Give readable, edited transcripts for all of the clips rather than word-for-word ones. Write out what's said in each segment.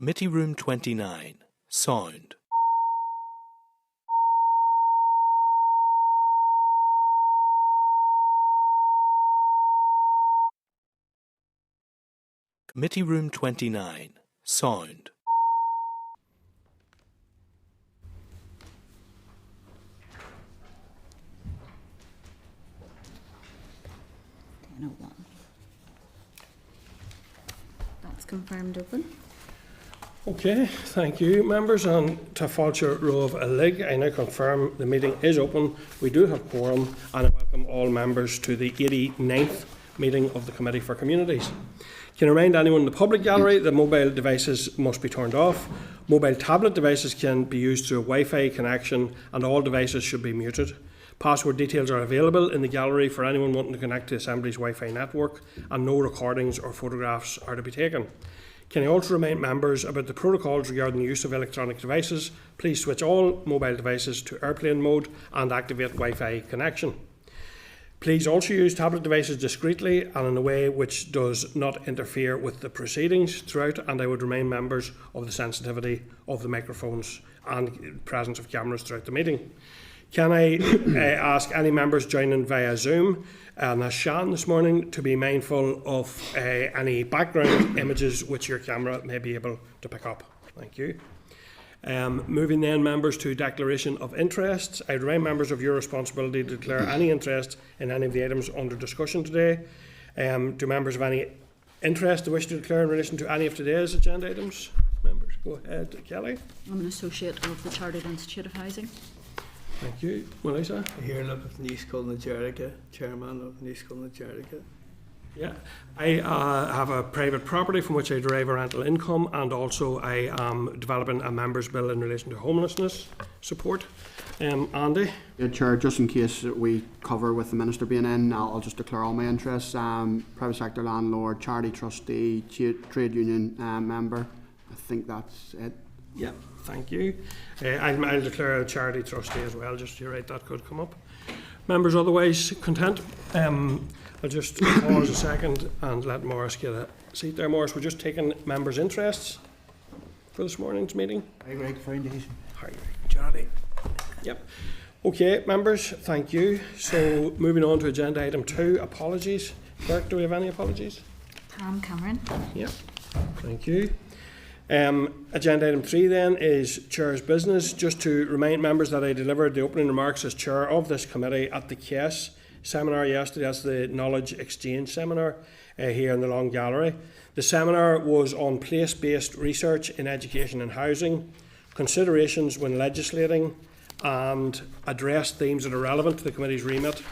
Committee Room 29, Sound. Committee Room 29, Sound. That's confirmed open. Okay, thank you, members. And to Fáilte Roh a Lig, I now confirm the meeting is open. We do have quorum, and I welcome all members to the 89th meeting of the Committee for Communities. Can I remind anyone in the public gallery that mobile devices must be turned off. Mobile tablet devices can be used through a Wi-Fi connection, and all devices should be muted. Password details are available in the gallery for anyone wanting to connect to Assembly's Wi-Fi network, and no recordings or photographs are to be taken. Can I also remind members about the protocols regarding the use of electronic devices? Please switch all mobile devices to airplane mode and activate Wi-Fi connection. Please also use tablet devices discreetly and in a way which does not interfere with the proceedings throughout, and I would remind members of the sensitivity of the microphones and presence of cameras throughout the meeting. Can I ask any members joining via Zoom and as Shan this morning to be mindful of any background images which your camera may be able to pick up? Thank you. Moving then, members, to declaration of interests. I remind members of your responsibility to declare any interest in any of the items under discussion today. Do members have any interest they wish to declare in relation to any of today's agenda items? Members, go ahead. Kelly. I'm an associate of the Chartered Institute of Housing. Thank you. Melissa? Here of New School na Jerica, chairman of New School na Jerica. Yeah, I have a private property from which I derive a rental income, and also I am developing a members bill in relation to homelessness support. Andy? Yeah, Chair, just in case we cover with the Minister being in, I'll just declare all my interests. Private sector landlord, charity trustee, trade union member. I think that's it. Yeah, thank you. I'll declare a charity trustee as well, just you're right, that could come up. Members otherwise content? I'll just pause a second and let Morris get a seat there. Morris, we're just taking members' interests for this morning's meeting. Hi, Greg Foundation. Hi, charity. Yep. Okay, members, thank you. So moving on to agenda item 2, apologies. Clerk, do we have any apologies? Pam Cameron. Yep, thank you. Agenda item 3 then is Chair's business. Just to remind members that I delivered the opening remarks as Chair of this committee at the KES seminar yesterday. That's the Knowledge Exchange Seminar here in the Long Gallery. The seminar was on place-based research in education and housing, considerations when legislating, and addressed themes that are relevant to the committee's remit.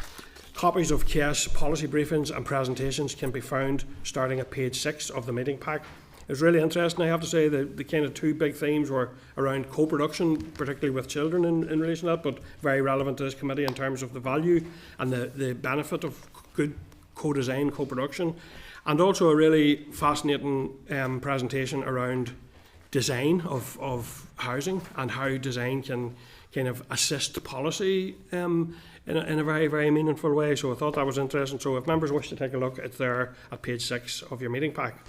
Copies of KES policy briefings and presentations can be found starting at page 6 of the meeting pack. It was really interesting, I have to say. The kind of 2 big themes were around co-production, particularly with children in relation to that, but very relevant to this committee in terms of the value and the benefit of good co-design, co-production, and also a really fascinating presentation around design of housing and how design can kind of assist policy in a very, very meaningful way. So I thought that was interesting. So if members wish to take a look, it's there at page 6 of your meeting pack.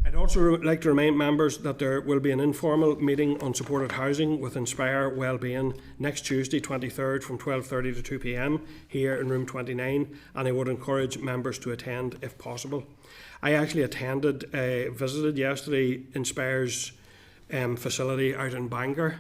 I'd also like to remind members that there will be an informal meeting on supported housing with Inspire Wellbeing next Tuesday, 23rd, from 12:30 to 2 p.m. here in room 29, and I would encourage members to attend if possible. I actually visited yesterday Inspire's facility out in Bangor.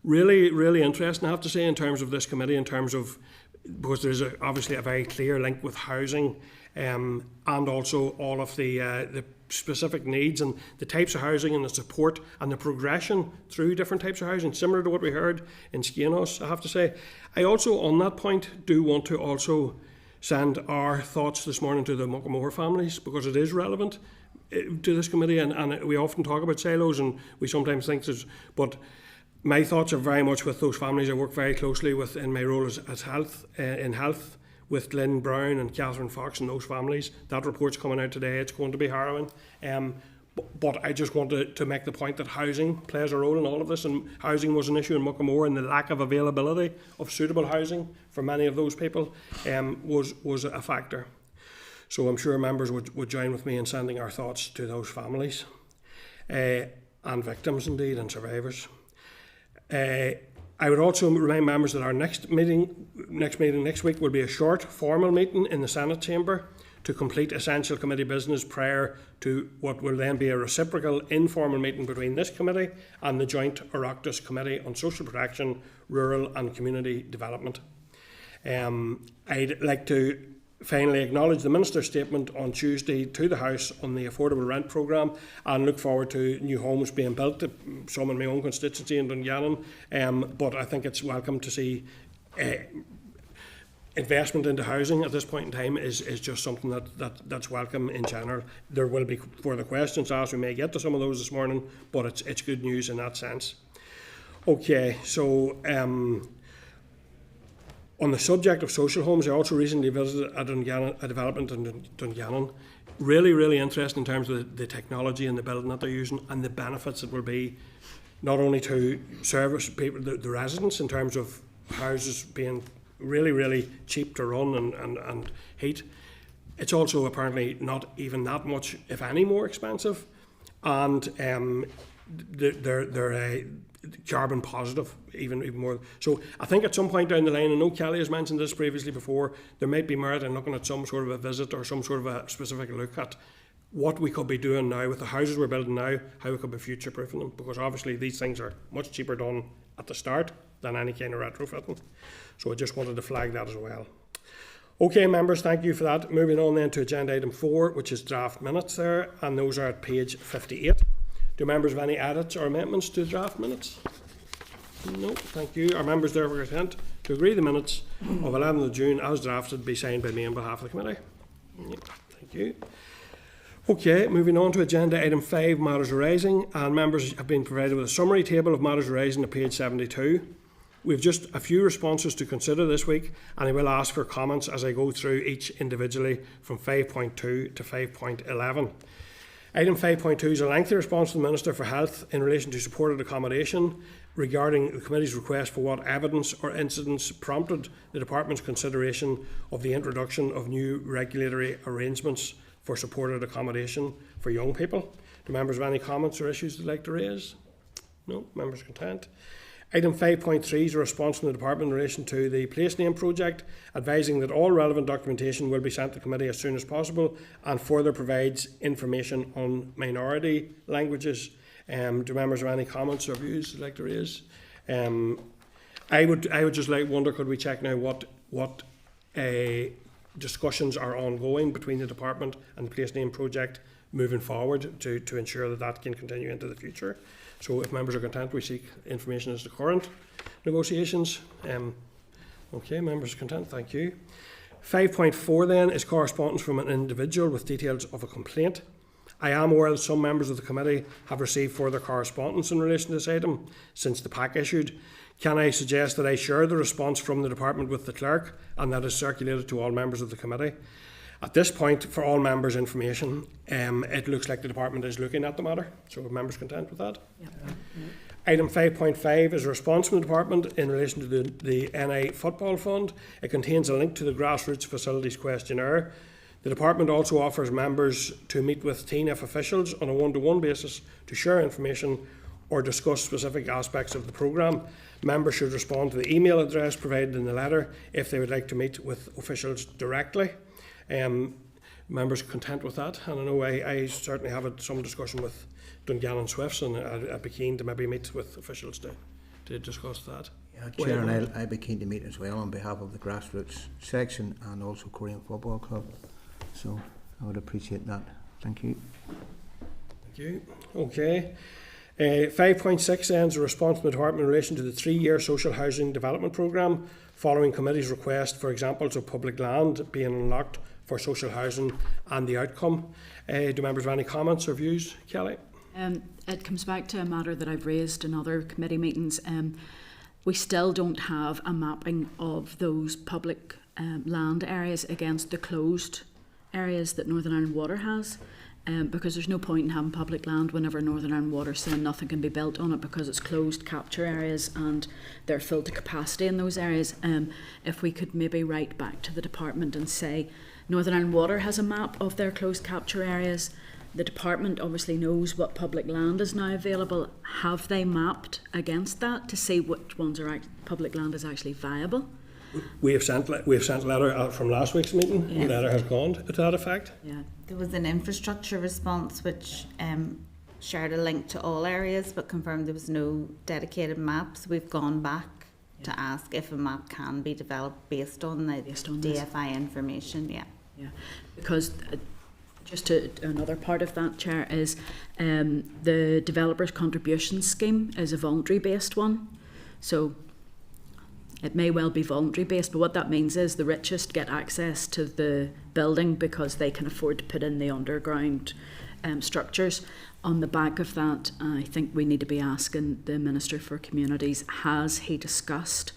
Really, really interesting, I have to say, in terms of this committee, in terms of, because there's obviously a very clear link with housing, and also all of the specific needs and the types of housing and the support and the progression through different types of housing, similar to what we heard in Skianos, I have to say. I also, on that point, do want to also send our thoughts this morning to the Muckamore families, because it is relevant to this committee, and we often talk about silos, and we sometimes think there's, but my thoughts are very much with those families. I work very closely with, in my role as in health, with Lynn Brown and Catherine Fox and those families. That report's coming out today. It's going to be harrowing. But I just wanted to make the point that housing plays a role in all of this, and housing was an issue in Muckamore, and the lack of availability of suitable housing for many of those people was a factor. So I'm sure members would join with me in sending our thoughts to those families. and victims indeed and survivors. I would also remind members that our next meeting next week will be a short formal meeting in the Senate chamber to complete essential committee business prior to what will then be a reciprocal informal meeting between this committee and the joint Oireachtas Committee on Social Protection, Rural and Community Development. I'd like to finally acknowledge the Minister's statement on Tuesday to the House on the affordable rent programme and look forward to new homes being built, some in my own constituency in Dungannon, but I think it's welcome to see investment into housing at this point in time is just something that's welcome in general. There will be further questions asked, we may get to some of those this morning, but it's good news in that sense. Okay, so on the subject of social homes, I also recently visited a development in Dungannon. Really, really interesting in terms of the technology and the building that they're using and the benefits it will be not only to service people, the residents, in terms of houses being really, really cheap to run and heat. It's also apparently not even that much, if any, more expensive, and they're carbon positive even more. So I think at some point down the line, I know Kelly has mentioned this previously before, there might be merit in looking at some sort of a visit or some sort of a specific look at what we could be doing now with the houses we're building now, how we could be future proofing them, because obviously these things are much cheaper done at the start than any kind of retrofitting. So I just wanted to flag that as well. Okay, members, thank you for that. Moving on then to agenda item 4, which is draft minutes there, and those are at page 58. Do members have any edits or amendments to the draft minutes? No, thank you. Are members therefore content to agree the minutes of 11th of June as drafted be signed by me on behalf of the committee? Yep, thank you. Okay, moving on to agenda item 5, matters arising, and members have been provided with a summary table of matters arising at page 72. We have just a few responses to consider this week, and I will ask for comments as I go through each individually from 5.2 to 5.11. Item 5.2 is a lengthy response to the Minister for Health in relation to supported accommodation regarding the Committee's request for what evidence or incidents prompted the Department's consideration of the introduction of new regulatory arrangements for supported accommodation for young people. Do members have any comments or issues they'd like to raise? No, members content. Item 5.3 is a response from the Department in relation to the place name project, advising that all relevant documentation will be sent to the committee as soon as possible, and further provides information on minority languages. Do members have any comments or views they'd like to raise? I would just wonder, could we check now what discussions are ongoing between the department and the place name project moving forward to ensure that can continue into the future. So if members are content, we seek information as to current negotiations. Okay, members are content, thank you. 5.4 then is correspondence from an individual with details of a complaint. I am aware that some members of the committee have received further correspondence in relation to this item since the pack issued. Can I suggest that I share the response from the department with the clerk and that is circulated to all members of the committee? At this point, for all members' information, it looks like the department is looking at the matter. So are members content with that? Yep. Item 5.5 is a response from the department in relation to the NI Football Fund. It contains a link to the Grassroots Facilities questionnaire. The department also offers members to meet with TNF officials on a one-to-one basis to share information or discuss specific aspects of the programme. Members should respond to the email address provided in the letter if they would like to meet with officials directly. Members content with that? And I know I certainly have had some discussion with Dungannon Swifts, and I'd be keen to maybe meet with officials to discuss that. Yeah, Chair, and I'd be keen to meet as well on behalf of the Grassroots section and also Korean Football Club. So I would appreciate that. Thank you. Thank you. Okay. 5.6 then is a response from the department in relation to the 3-year social housing development programme, following committee's request for examples of public land being unlocked for social housing and the outcome. Do members have any comments or views? Kelly? It comes back to a matter that I've raised in other committee meetings. We still don't have a mapping of those public land areas against the closed areas that Northern Ireland Water has. Because there's no point in having public land whenever Northern Ireland Water saying nothing can be built on it because it's closed capture areas and they're filled to capacity in those areas. If we could maybe write back to the department and say Northern Ireland Water has a map of their closed capture areas the department obviously knows what public land is now available. Have they mapped against that to see which ones are public land is actually viable? We have sent a letter out from last week's meeting. Yes. The letter has gone to that effect. Yeah. There was an infrastructure response which shared a link to all areas but confirmed there was no dedicated maps. We've gone back to ask if a map can be developed based on the DFI information. Yeah. Because another part of that, Chair, is the developers' contribution scheme is a voluntary based one. So it may well be voluntary based, but what that means is the richest get access to the building because they can afford to put in the underground structures. On the back of that, I think we need to be asking the Minister for Communities, has he discussed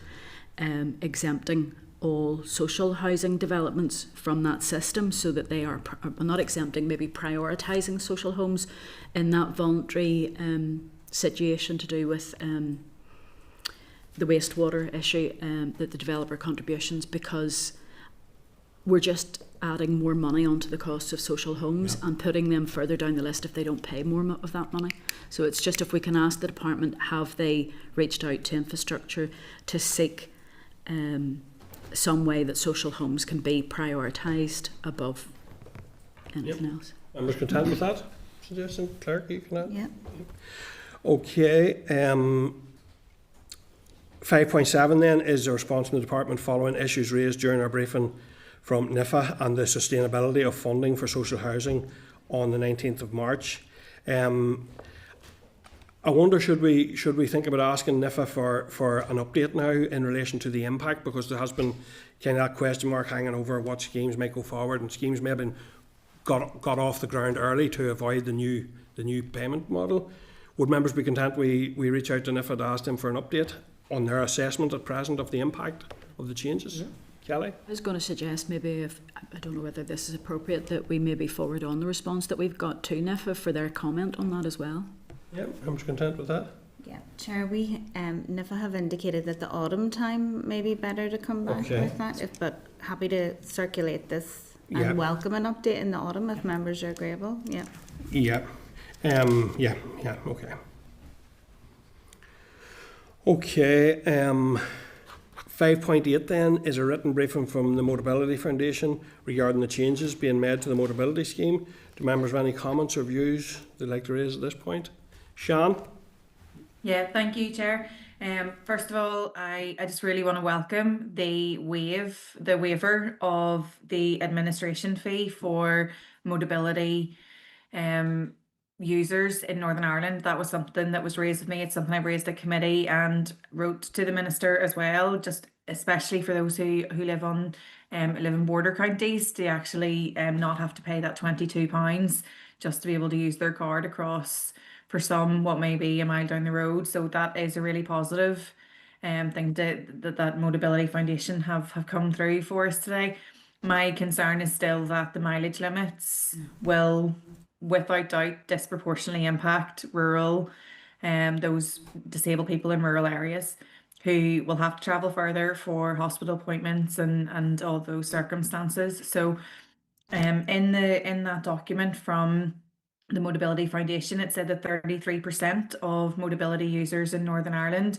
exempting all social housing developments from that system so that they are not exempting, maybe prioritising social homes in that voluntary situation to do with the wastewater issue, that the developer contributions, because we're just adding more money onto the costs of social homes and putting them further down the list if they don't pay more of that money. So it's just, if we can ask the department, have they reached out to infrastructure to seek some way that social homes can be prioritised above anything else? Members content with that suggestion? Clerk, you can add? Yeah. Okay. 5.7 then is the response from the department following issues raised during our briefing from NIFA and the sustainability of funding for social housing on the 19th of March. I wonder, should we think about asking NIFA for an update now in relation to the impact, because there has been kind of that question mark hanging over what schemes may go forward, and schemes may have been got off the ground early to avoid the new payment model. Would members be content we reach out to NIFA to ask them for an update on their assessment at present of the impact of the changes? Kelly? I was going to suggest maybe, if I don't know whether this is appropriate, that we maybe forward on the response that we've got to NIFA for their comment on that as well. Yeah, I'm content with that. Yeah, Chair, we NIFA have indicated that the autumn time may be better to come back with that, but happy to circulate this and welcome an update in the autumn if members are agreeable. Yeah. Yeah. Okay. Okay. 5.8 then is a written briefing from the Mobility Foundation regarding the changes being made to the mobility scheme. Do members have any comments or views they'd like to raise at this point? Sian? Yeah, thank you, Chair. First of all, I just really want to welcome the waiver of the administration fee for mobility users in Northern Ireland. That was something that was raised with me. It's something I've raised at committee and wrote to the Minister as well, just especially for those who live on live in border counties, to actually not have to pay that £22 just to be able to use their card across for some what may be a mile down the road. So that is a really positive thing that Mobility Foundation have come through for us today. My concern is still that the mileage limits will, without doubt, disproportionately impact rural, those disabled people in rural areas who will have to travel further for hospital appointments and all those circumstances. So in that document from the Mobility Foundation, it said that 33% of mobility users in Northern Ireland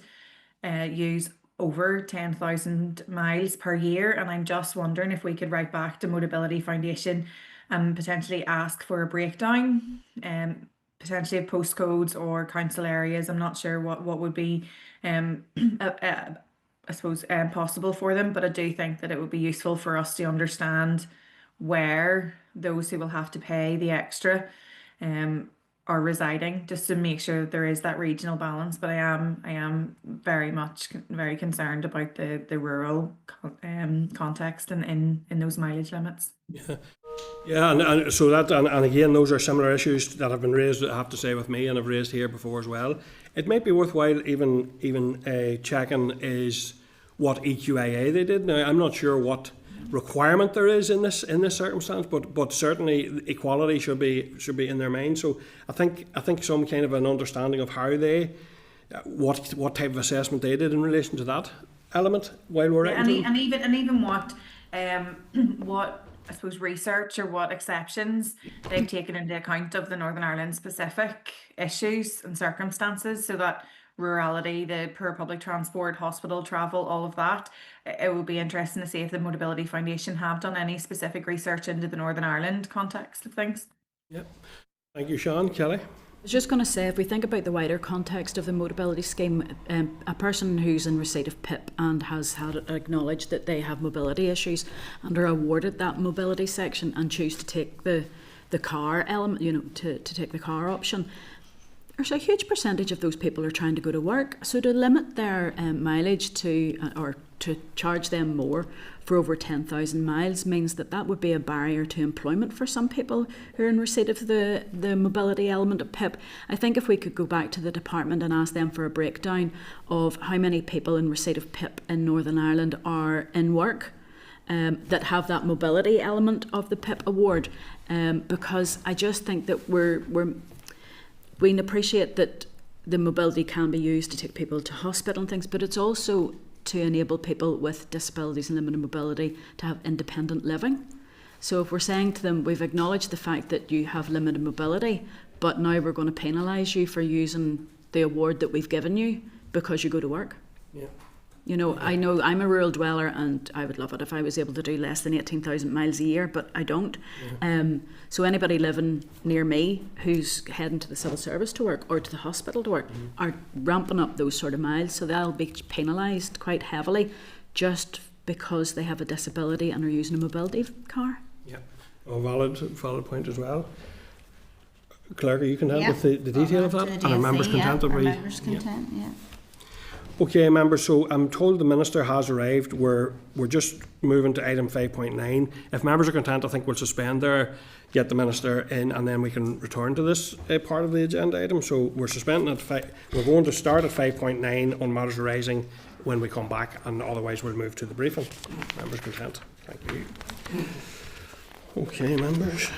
use over 10,000 miles per year. And I'm just wondering if we could write back to Mobility Foundation and potentially ask for a breakdown, potentially of postcodes or council areas. I'm not sure what would be, I suppose, possible for them, but I do think that it would be useful for us to understand where those who will have to pay the extra are residing, just to make sure that there is that regional balance. But I am very concerned about the rural context and in those mileage limits. Yeah, and so that and again, those are similar issues that have been raised, I have to say, with me, and I've raised here before as well. It might be worthwhile even checking is what EQIA they did. Now, I'm not sure what requirement there is in this circumstance, but certainly equality should be in their mind. So I think some kind of an understanding of how they what type of assessment they did in relation to that element while we're and even what I suppose, research or what exceptions they've taken into account of the Northern Ireland specific issues and circumstances, so that rurality, the poor public transport, hospital travel, all of that. It would be interesting to see if the Mobility Foundation have done any specific research into the Northern Ireland context of things. Yep. Thank you, Sean. Kelly? I was just going to say, if we think about the wider context of the mobility scheme, a person who's in receipt of PIP and has had it acknowledged that they have mobility issues and are awarded that mobility section and choose to take the car element, to take the car option, there's a huge percentage of those people are trying to go to work. So to limit their mileage or to charge them more for over 10,000 miles means that would be a barrier to employment for some people who are in receipt of the mobility element of PIP. I think if we could go back to the department and ask them for a breakdown of how many people in receipt of PIP in Northern Ireland are in work that have that mobility element of the PIP award, because I just think that we appreciate that the mobility can be used to take people to hospital and things, but it's also to enable people with disabilities and limited mobility to have independent living. So if we're saying to them, we've acknowledged the fact that you have limited mobility, but now we're going to penalise you for using the award that we've given you because you go to work. Yeah. I know I'm a rural dweller and I would love it if I was able to do less than 18,000 miles a year, but I don't. Yeah. So anybody living near me who's heading to the civil service to work or to the hospital to work are ramping up those sort of miles, so they'll be penalised quite heavily just because they have a disability and are using a mobility car. Yeah, valid point as well. Clerk, are you content with the detail of that? And are members content? Members content, yeah. Okay, members, so I'm told the Minister has arrived. We're just moving to item 5.9. If members are content, I think we'll suspend there, get the Minister in, and then we can return to this part of the agenda item. So we're suspending we're going to start at 5.9 on matters arising when we come back, and otherwise we'll move to the briefing. Members content? Thank you. Okay, members.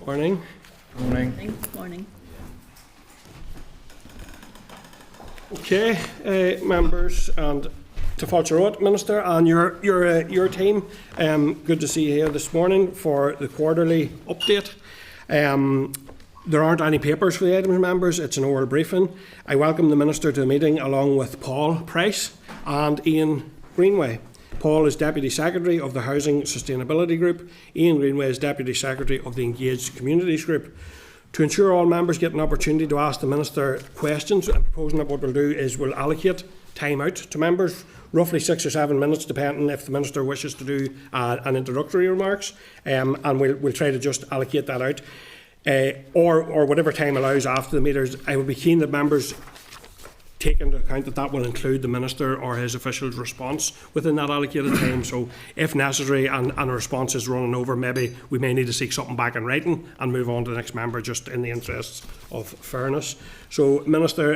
Morning. Morning. Okay, members, and to Fáilte Minister and your team, good to see you here this morning for the quarterly update. There aren't any papers for the items, members. It's an oral briefing. I welcome the Minister to the meeting along with Paul Price and Ian Greenway. Paul is Deputy Secretary of the Housing Sustainability Group. Ian Greenway is Deputy Secretary of the Engaged Communities Group. To ensure all members get an opportunity to ask the Minister questions, I'm proposing that what we'll do is we'll allocate time out to members, roughly 6 or 7 minutes, depending if the Minister wishes to do an introductory remarks, and we'll try to just allocate that out. Or whatever time allows after the meters. I would be keen that members take into account that will include the Minister or his official's response within that allocated time. So if necessary and a response is running over, maybe we may need to seek something back in writing and move on to the next member, just in the interests of fairness. So Minister,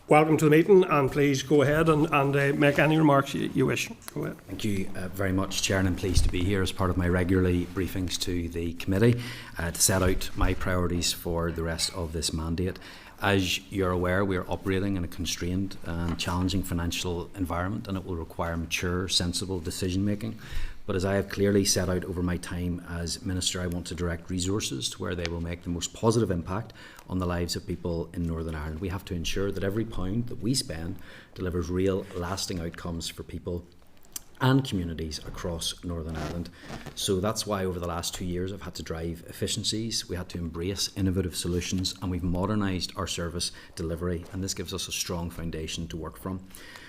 welcome to the meeting, and please go ahead and make any remarks you wish. Go ahead. Thank you very much, Chair, and I'm pleased to be here as part of my regularly briefings to the committee to set out my priorities for the rest of this mandate. As you're aware, we are operating in a constrained and challenging financial environment, and it will require mature, sensible decision making. But as I have clearly set out over my time as Minister, I want to direct resources to where they will make the most positive impact on the lives of people in Northern Ireland. We have to ensure that every pound that we spend delivers real, lasting outcomes for people and communities across Northern Ireland. So that's why over the last 2 years I've had to drive efficiencies, we had to embrace innovative solutions, and we've modernised our service delivery, and this gives us a strong foundation to work from.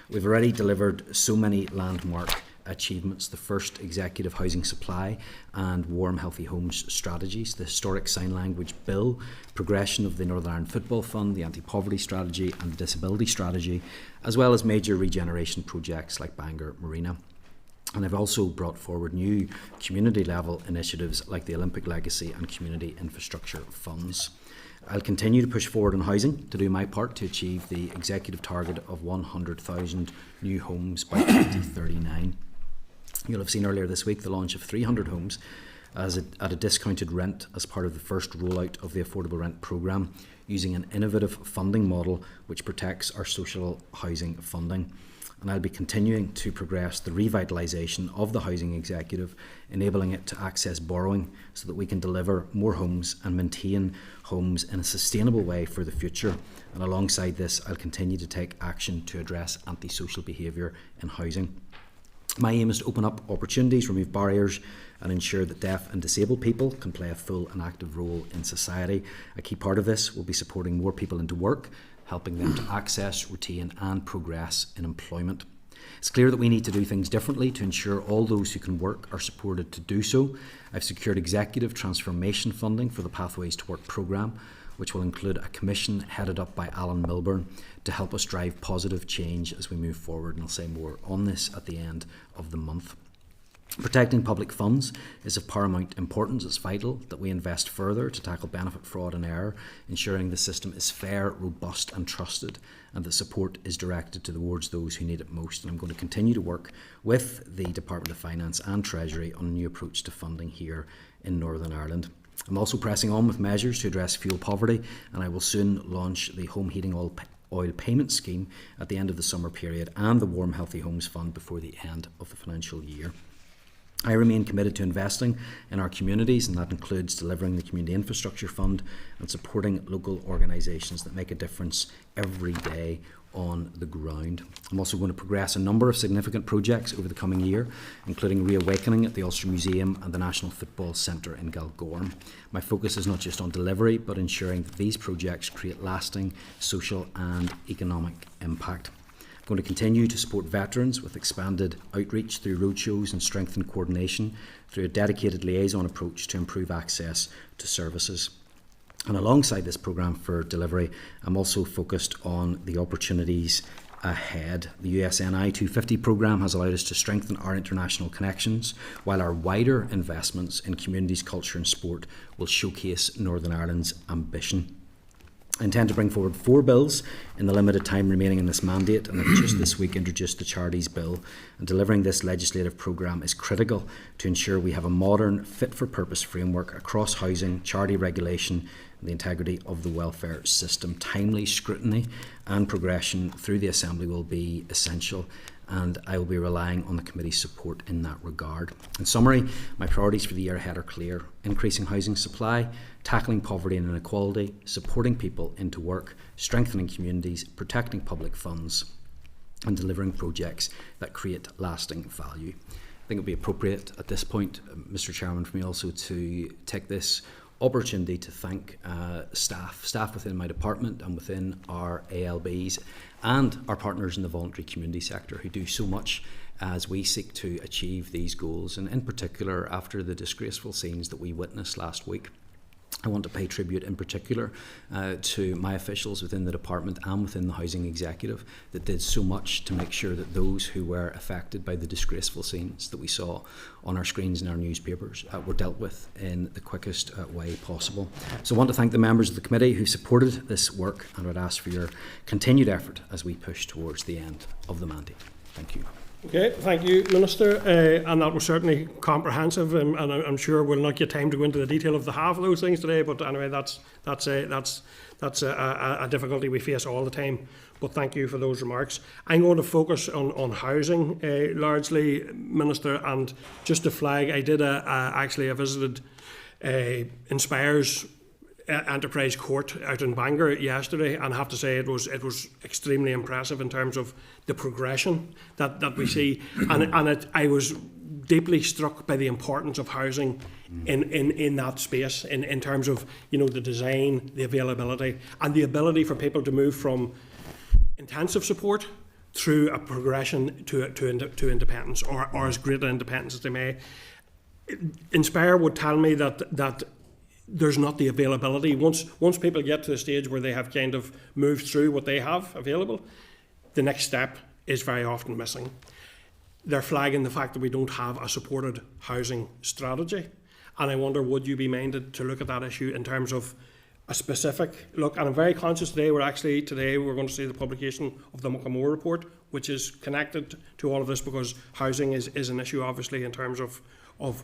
We've already delivered so many landmark achievements: the first executive housing supply and warm healthy homes strategies, the historic sign language bill, progression of the Northern Ireland Football Fund, the anti-poverty strategy and the disability strategy, as well as major regeneration projects like Bangor Marina. And I've also brought forward new community level initiatives like the Olympic Legacy and Community Infrastructure Funds. I'll continue to push forward on housing to do my part to achieve the executive target of 100,000 new homes by 2039. You'll have seen earlier this week the launch of 300 homes at a discounted rent as part of the first rollout of the affordable rent programme, using an innovative funding model which protects our social housing funding. And I'll be continuing to progress the revitalisation of the housing executive, enabling it to access borrowing so that we can deliver more homes and maintain homes in a sustainable way for the future. And alongside this, I'll continue to take action to address antisocial behaviour in housing. My aim is to open up opportunities, remove barriers, and ensure that deaf and disabled people can play a full and active role in society. A key part of this will be supporting more people into work, helping them to access, retain and progress in employment. It's clear that we need to do things differently to ensure all those who can work are supported to do so. I've secured executive transformation funding for the Pathways to Work programme, which will include a commission headed up by Alan Milburn to help us drive positive change as we move forward, and I'll say more on this at the end of the month. Protecting public funds is of paramount importance. It's vital that we invest further to tackle benefit fraud and error, ensuring the system is fair, robust and trusted, and that support is directed towards those who need it most. And I'm going to continue to work with the Department of Finance and Treasury on a new approach to funding here in Northern Ireland. I'm also pressing on with measures to address fuel poverty, and I will soon launch the Home Heating Oil Payment Scheme at the end of the summer period and the Warm Healthy Homes Fund before the end of the financial year. I remain committed to investing in our communities, and that includes delivering the Community Infrastructure Fund and supporting local organisations that make a difference every day on the ground. I'm also going to progress a number of significant projects over the coming year, including reawakening at the Ulster Museum and the National Football Centre in Galgorm. My focus is not just on delivery, but ensuring that these projects create lasting social and economic impact. I'm going to continue to support veterans with expanded outreach through roadshows and strengthened coordination through a dedicated liaison approach to improve access to services. And alongside this programme for delivery, I'm also focused on the opportunities ahead. The USNI 250 programme has allowed us to strengthen our international connections, while our wider investments in communities, culture and sport will showcase Northern Ireland's ambition. I intend to bring forward 4 bills in the limited time remaining in this mandate, and I've just this week introduced the Charities Bill. And delivering this legislative programme is critical to ensure we have a modern, fit-for-purpose framework across housing, charity regulation and the integrity of the welfare system. Timely scrutiny and progression through the Assembly will be essential, and I will be relying on the committee's support in that regard. In summary, my priorities for the year ahead are clear: increasing housing supply, tackling poverty and inequality, supporting people into work, strengthening communities, protecting public funds, and delivering projects that create lasting value. I think it would be appropriate at this point, Mr. Chairman, for me also to take this opportunity to thank staff within my department and within our ALBs and our partners in the voluntary community sector who do so much as we seek to achieve these goals, and in particular after the disgraceful scenes that we witnessed last week. I want to pay tribute in particular to my officials within the department and within the housing executive that did so much to make sure that those who were affected by the disgraceful scenes that we saw on our screens and our newspapers were dealt with in the quickest way possible. So I want to thank the members of the committee who supported this work, and would ask for your continued effort as we push towards the end of the mandate. Thank you. Okay, thank you, Minister, and that was certainly comprehensive, and I'm sure we'll not get time to go into the detail of the half of those things today. But anyway, that's a difficulty we face all the time. But thank you for those remarks. I'm going to focus on housing largely, Minister, and just to flag, I did I visited Inspire's Enterprise Court out in Bangor yesterday, and I have to say it was extremely impressive in terms of the progression that we see, and I was deeply struck by the importance of housing in that space, in terms of, you know, the design, the availability, and the ability for people to move from intensive support through a progression to independence, or as great an independence as they may. Inspire would tell me that there's not the availability. Once people get to the stage where they have kind of moved through what they have available, the next step is very often missing. They're flagging the fact that we don't have a supported housing strategy, and I wonder, would you be minded to look at that issue in terms of a specific look? And I'm very conscious today we're going to see the publication of the Muckamore report, which is connected to all of this, because housing is an issue obviously in terms of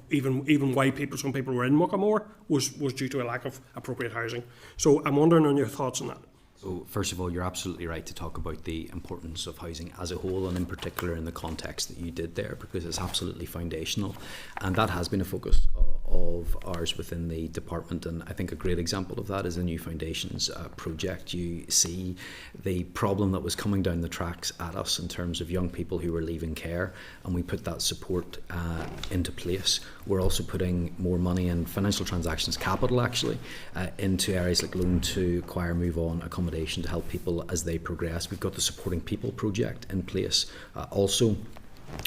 even why some people were in Muckamore was due to a lack of appropriate housing. So I'm wondering on your thoughts on that. So first of all, you're absolutely right to talk about the importance of housing as a whole, and in particular in the context that you did there, because it's absolutely foundational, and that has been a focus of ours within the department. And I think a great example of that is the New Foundations project. You see the problem that was coming down the tracks at us in terms of young people who were leaving care, and we put that support into place. We're also putting more money in financial transactions capital, actually, into areas like loan to acquire, move on, accommodation to help people as they progress. We've got the Supporting People project in place also,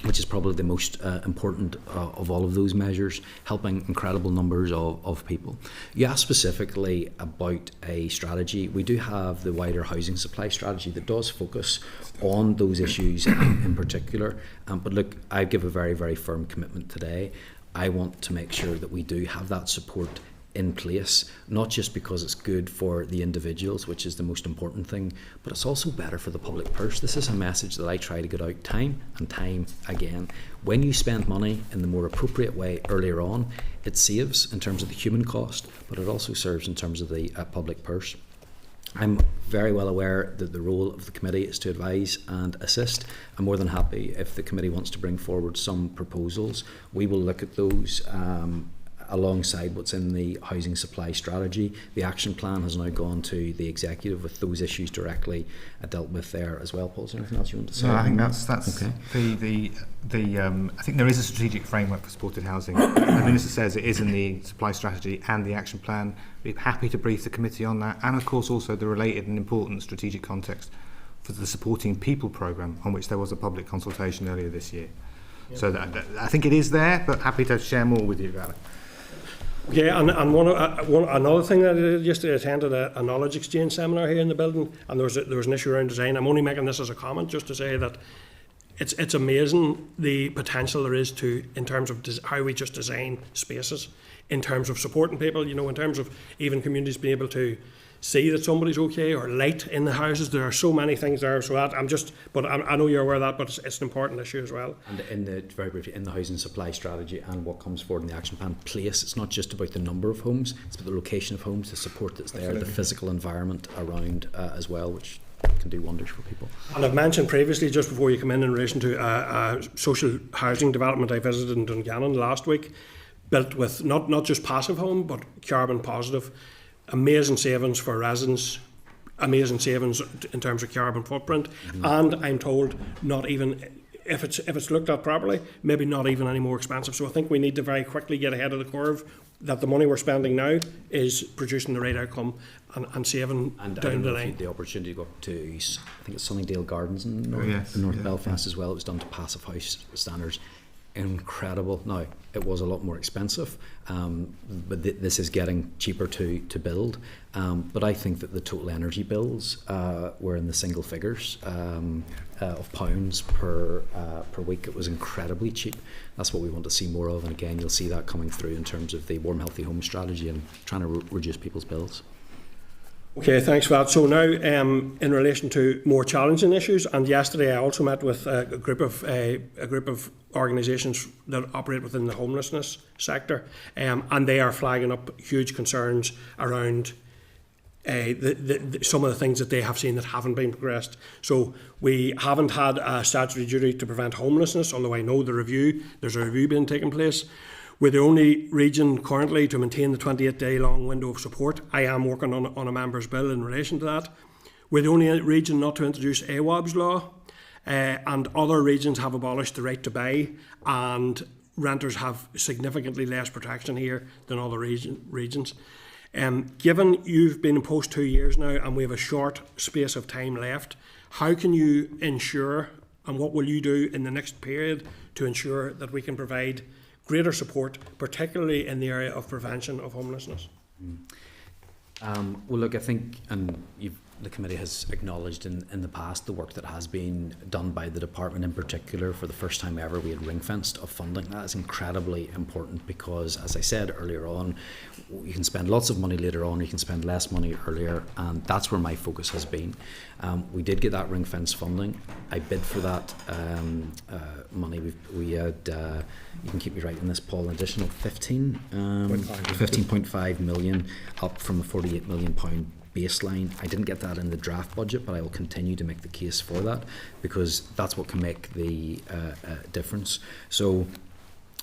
which is probably the most important of all of those measures, helping incredible numbers of people. You asked specifically about a strategy. We do have the wider housing supply strategy that does focus on those issues in particular. But look, I give a very, very firm commitment today. I want to make sure that we do have that support in place, not just because it's good for the individuals, which is the most important thing, but it's also better for the public purse. This is a message that I try to get out time and time again. When you spend money in the more appropriate way earlier on, it saves in terms of the human cost, but it also serves in terms of the public purse. I'm very well aware that the role of the committee is to advise and assist. I'm more than happy if the committee wants to bring forward some proposals. We will look at those alongside what's in the housing supply strategy. The action plan has now gone to the executive with those issues directly dealt with there as well. Paul, is there anything else you want to say? No, I think that's okay. I think there is a strategic framework for supported housing. The Minister says it is in the supply strategy and the action plan. We're happy to brief the committee on that, and of course also the related and important strategic context for the Supporting People programme, on which there was a public consultation earlier this year. Yep. So that, I think it is there, but happy to share more with you about it. Yeah, and another thing that I did yesterday, I attended a knowledge exchange seminar here in the building, and there was an issue around design. I'm only making this as a comment just to say that it's amazing the potential there is in terms of how we just design spaces, in terms of supporting people, in terms of even communities being able to see that somebody's okay, or light in the houses. There are so many things there. So that I know you're aware of that, but it's an important issue as well. And very briefly, in the housing supply strategy and what comes forward in the action plan, place, it's not just about the number of homes, it's about the location of homes, the support that's there, Absolutely. The physical environment around as well, which can do wonders for people. And I've mentioned previously, just before you come in relation to a social housing development I visited in Dungannon last week, built with not just passive home, but carbon positive. Amazing savings for residents, amazing savings in terms of carbon footprint, and I'm told not even, if it's looked at properly, maybe not even any more expensive. So I think we need to very quickly get ahead of the curve, that the money we're spending now is producing the right outcome and saving down the line. The opportunity to go up to, I think it's Sunnydale Gardens in North Belfast as well. It was done to passive house standards. Incredible. Now, it was a lot more expensive, but this is getting cheaper to build. But I think that the total energy bills were in the single figures of pounds per week. It was incredibly cheap. That's what we want to see more of, and again, you'll see that coming through in terms of the warm, healthy home strategy and trying to reduce people's bills. Okay, thanks for that. So now, in relation to more challenging issues, and yesterday I also met with a group of organisations that operate within the homelessness sector, and they are flagging up huge concerns around some of the things that they have seen that haven't been progressed. So we haven't had a statutory duty to prevent homelessness, although I know there's a review being taken place. We're the only region currently to maintain the 28-day long window of support. I am working on a member's bill in relation to that. We're the only region not to introduce AWAB's law, and other regions have abolished the right to buy, and renters have significantly less protection here than other regions. Given you've been in post 2 years now and we have a short space of time left, how can you ensure, and what will you do in the next period to ensure that we can provide greater support, particularly in the area of prevention of homelessness? Well, look, I think, and you've the committee has acknowledged in the past the work that has been done by the department in particular. For the first time ever, we had ring-fenced of funding. That is incredibly important because, as I said earlier on, you can spend lots of money later on, you can spend less money earlier, and that's where my focus has been. We did get that ring-fence funding. I bid for that money. We had, you can keep me right in this, Paul, an additional 15.5 million, up from the £48 million baseline. I didn't get that in the draft budget, but I will continue to make the case for that because that's what can make the difference. So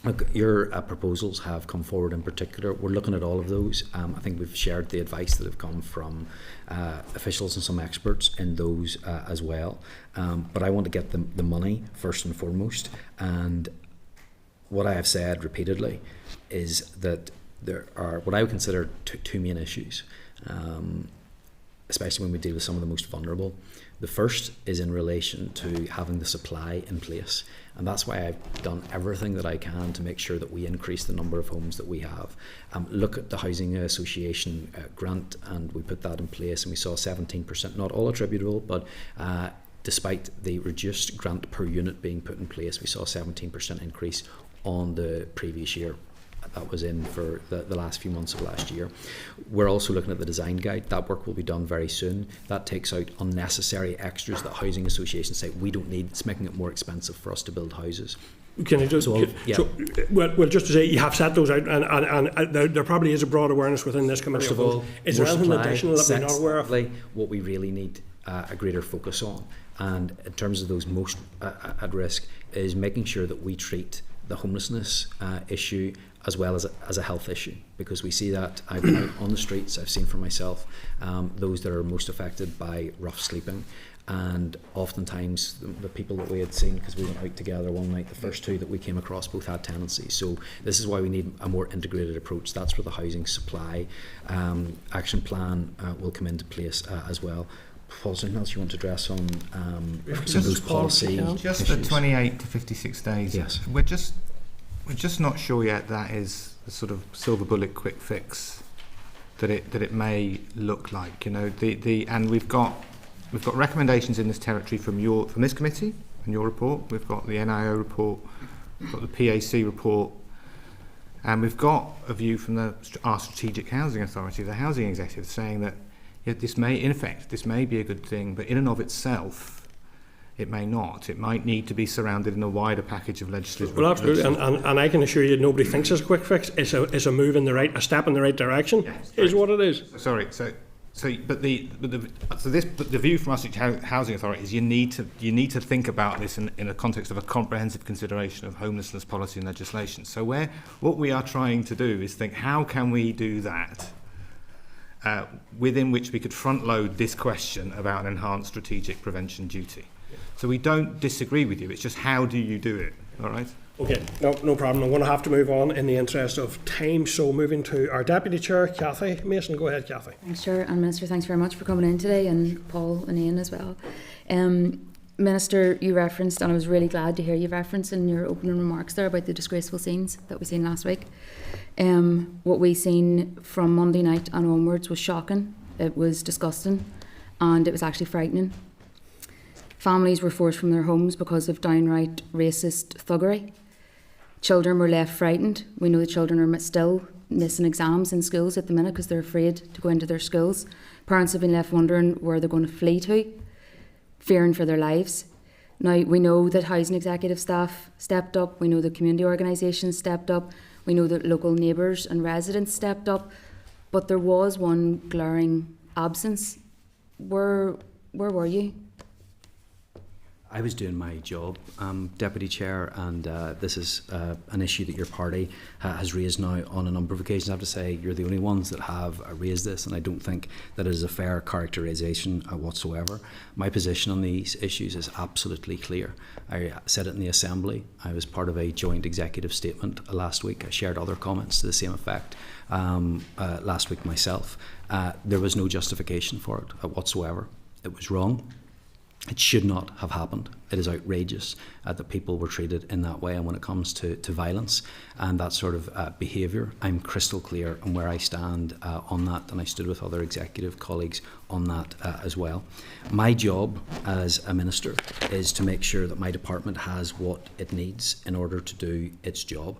look, your proposals have come forward in particular. We're looking at all of those. I think we've shared the advice that have come from officials and some experts in those as well. But I want to get the money first and foremost. And what I have said repeatedly is that there are what I would consider two main issues. Especially when we deal with some of the most vulnerable. The first is in relation to having the supply in place, and that's why I've done everything that I can to make sure that we increase the number of homes that we have. Look at the Housing Association grant, and we put that in place, and we saw 17%, not all attributable, but despite the reduced grant per unit being put in place, we saw a 17% increase on the previous year. That was in for the last few months of last year. We're also looking at the design guide. That work will be done very soon. That takes out unnecessary extras that housing associations say we don't need. It's making it more expensive for us to build houses. Can I just, well, just to say, you have set those out, and there probably is a broad awareness within this committee. First of all, is there anything additional that we're not aware of? What we really need a greater focus on, and in terms of those most at risk, is making sure that we treat the homelessness issue as well as a health issue, because we see that I've been out on the streets. I've seen for myself those that are most affected by rough sleeping, and oftentimes the people that we had seen, because we went out together one night, the first two that we came across both had tenancies. So this is why we need a more integrated approach. That's where the housing supply action plan will come into place as well. Paul, something else you want to address on some of those policy just issues? The 28 to 56 days. Yes. We're just not sure yet that is the sort of silver bullet quick fix that it may look like. You know, and we've got recommendations in this territory from this committee and your report. We've got the NIO report, we've got the PAC report, and we've got a view from our Strategic Housing Authority, the housing executive, saying that this may be a good thing, but in and of itself, it may not. It might need to be surrounded in a wider package of legislative. Well, absolutely, and I can assure you, nobody thinks it's a quick fix. It's a move in a step in the right direction. Yes, is what it is. Sorry. But the view from us housing authority is you need to think about this in a context of a comprehensive consideration of homelessness policy and legislation. So what we are trying to do is think, how can we do that within which we could front load this question about an enhanced strategic prevention duty. So we don't disagree with you, it's just how do you do it, all right? Okay, no problem. I'm going to have to move on in the interest of time, so moving to our Deputy Chair, Cathy Mason. Go ahead, Cathy. Thanks, Chair, and Minister, thanks very much for coming in today, and Paul and Ian as well. Minister, you referenced, and I was really glad to hear you reference in your opening remarks there about the disgraceful scenes that we seen last week. What we seen from Monday night and onwards was shocking. It was disgusting, and it was actually frightening. Families were forced from their homes because of downright racist thuggery. Children were left frightened. We know the children are still missing exams in schools at the minute because they're afraid to go into their schools. Parents have been left wondering where they're going to flee to, fearing for their lives. Now, we know that housing executive staff stepped up. We know the community organisations stepped up. We know that local neighbours and residents stepped up. But there was one glaring absence. Where were you? I was doing my job, Deputy Chair, and this is an issue that your party has raised now on a number of occasions. I have to say you're the only ones that have raised this, and I don't think that it is a fair characterisation whatsoever. My position on these issues is absolutely clear. I said it in the Assembly. I was part of a joint executive statement last week. I shared other comments to the same effect last week myself. There was no justification for it whatsoever. It was wrong. It should not have happened. It is outrageous that people were treated in that way. And when it comes to violence and that sort of behaviour, I'm crystal clear on where I stand on that, and I stood with other executive colleagues on that as well. My job as a minister is to make sure that my department has what it needs in order to do its job.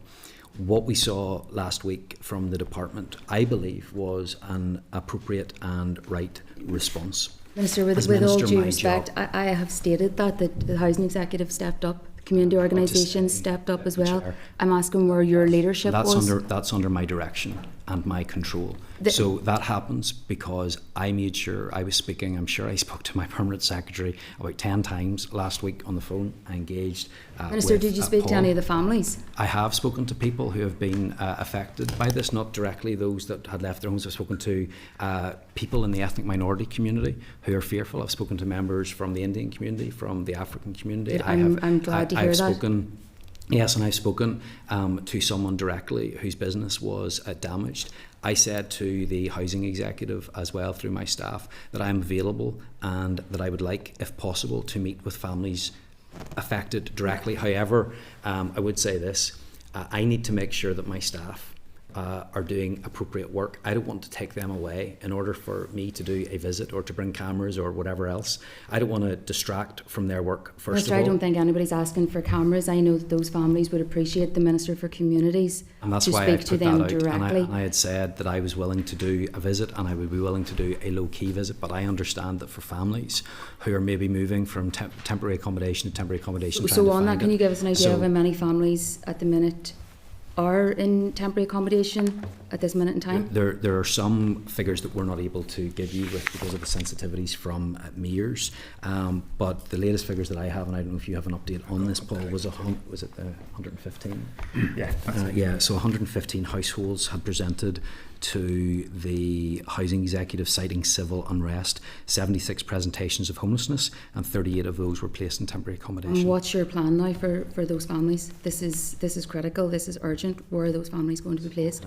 What we saw last week from the department, I believe, was an appropriate and right response. Minister, with all due respect, I have stated that the housing executive stepped up, the community organisations stepped up as well. Chair, I'm asking where your leadership was. That's under my direction and my control. So that happens because I made sure I was speaking. I'm sure I spoke to my permanent secretary about 10 times last week on the phone. I engaged Minister, with, did you speak Paul. to any of the families? I have spoken to people who have been affected by this, not directly those that had left their homes. I've spoken to people in the ethnic minority community who are fearful. I've spoken to members from the Indian community, from the African community. I'm glad to hear that. Yes, and I've spoken to someone directly whose business was damaged. I said to the housing executive as well through my staff that I'm available and that I would like, if possible, to meet with families affected directly. However, I would say this, I need to make sure that my staff are doing appropriate work. I don't want to take them away in order for me to do a visit or to bring cameras or whatever else. I don't want to distract from their work, first of all. I don't think anybody's asking for cameras. I know that those families would appreciate the Minister for Communities and that's to why speak I to put them that out. directly. And I had said that I was willing to do a visit and I would be willing to do a low-key visit, but I understand that for families who are maybe moving from temporary accommodation to temporary accommodation. So on that, can you give us an idea of how many families at the minute are in temporary accommodation at this minute in time? There are some figures that we're not able to give you with because of the sensitivities from MERS, but the latest figures that I have, and I don't know if you have an update on this, Paul, was it the 115? Yeah, so 115 households had presented to the housing executive citing civil unrest, 76 presentations of homelessness, and 38 of those were placed in temporary accommodation. And what's your plan now for those families? This is critical, this is urgent. Where are those families going to be placed?